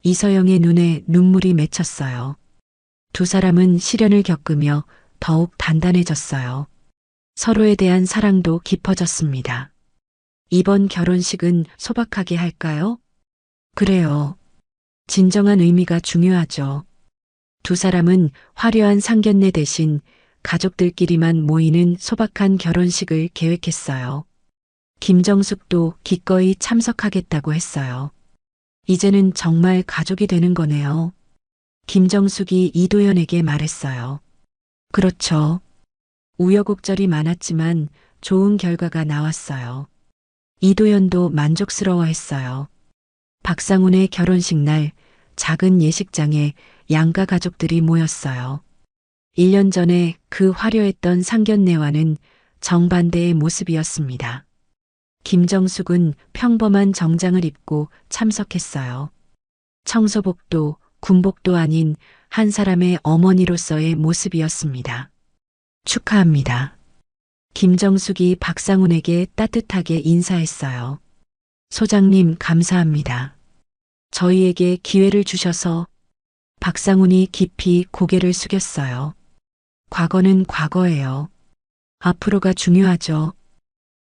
이서영의 눈에 눈물이 맺혔어요. 두 사람은 시련을 겪으며 더욱 단단해졌어요. 서로에 대한 사랑도 깊어졌습니다. 이번 결혼식은 소박하게 할까요? 그래요. 진정한 의미가 중요하죠. 두 사람은 화려한 상견례 대신 가족들끼리만 모이는 소박한 결혼식을 계획했어요. 김정숙도 기꺼이 참석하겠다고 했어요. 이제는 정말 가족이 되는 거네요. 김정숙이 이도연에게 말했어요. 그렇죠. 우여곡절이 많았지만 좋은 결과가 나왔어요. 이도연도 만족스러워했어요. 박상훈의 결혼식 날 작은 예식장에 양가 가족들이 모였어요. 1년 전에 그 화려했던 상견례와는 정반대의 모습이었습니다. 김정숙은 평범한 정장을 입고 참석했어요. 청소복도 군복도 아닌 한 사람의 어머니로서의 모습이었습니다. 축하합니다. 김정숙이 박상훈에게 따뜻하게 인사했어요. 소장님 감사합니다. 저희에게 기회를 주셔서. 박상훈이 깊이 고개를 숙였어요. 과거는 과거예요. 앞으로가 중요하죠.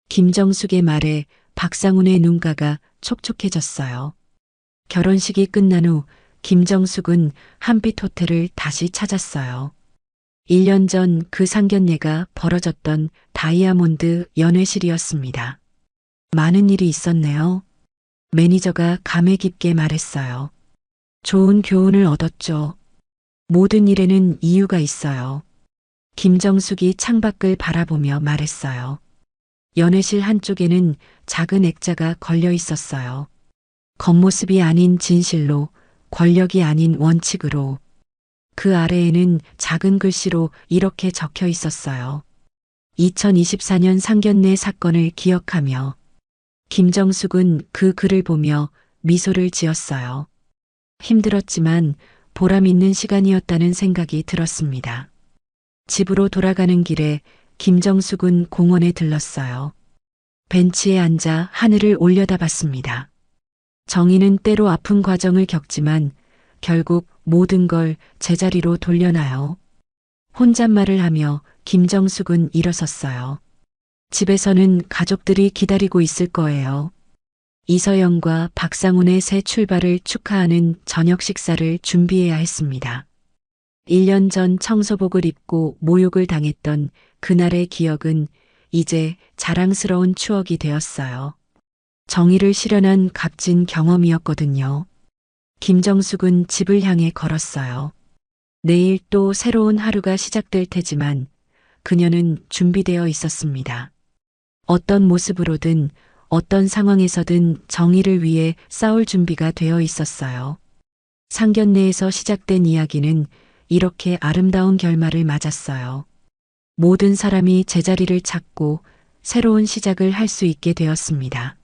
김정숙의 말에 박상훈의 눈가가 촉촉해졌어요. 결혼식이 끝난 후 김정숙은 한빛호텔을 다시 찾았어요. 1년 전 그 상견례가 벌어졌던 다이아몬드 연회실이었습니다. 많은 일이 있었네요. 매니저가 감회 깊게 말했어요. 좋은 교훈을 얻었죠. 모든 일에는 이유가 있어요. 김정숙이 창밖을 바라보며 말했어요. 연회실 한쪽에는 작은 액자가 걸려 있었어요. 겉모습이 아닌 진실로, 권력이 아닌 원칙으로. 그 아래에는 작은 글씨로 이렇게 적혀 있었어요. 2024년 상견례 사건을 기억하며. 김정숙은 그 글을 보며 미소를 지었어요. 힘들었지만 보람 있는 시간이었다는 생각이 들었습니다. 집으로 돌아가는 길에 김정숙은 공원에 들렀어요. 벤치에 앉아 하늘을 올려다봤습니다. 정희는 때로 아픈 과정을 겪지만 결국 모든 걸 제자리로 돌려놔요. 혼잣말을 하며 김정숙은 일어섰어요. 집에서는 가족들이 기다리고 있을 거예요. 이서영과 박상훈의 새 출발을 축하하는 저녁 식사를 준비해야 했습니다. 1년 전 청소복을 입고 모욕을 당했던 그날의 기억은 이제 자랑스러운 추억이 되었어요. 정의를 실현한 값진 경험이었거든요. 김정숙은 집을 향해 걸었어요. 내일 또 새로운 하루가 시작될 테지만 그녀는 준비되어 있었습니다. 어떤 모습으로든 어떤 상황에서든 정의를 위해 싸울 준비가 되어 있었어요. 상견례에서 시작된 이야기는 이렇게 아름다운 결말을 맞았어요. 모든 사람이 제자리를 찾고 새로운 시작을 할 수 있게 되었습니다.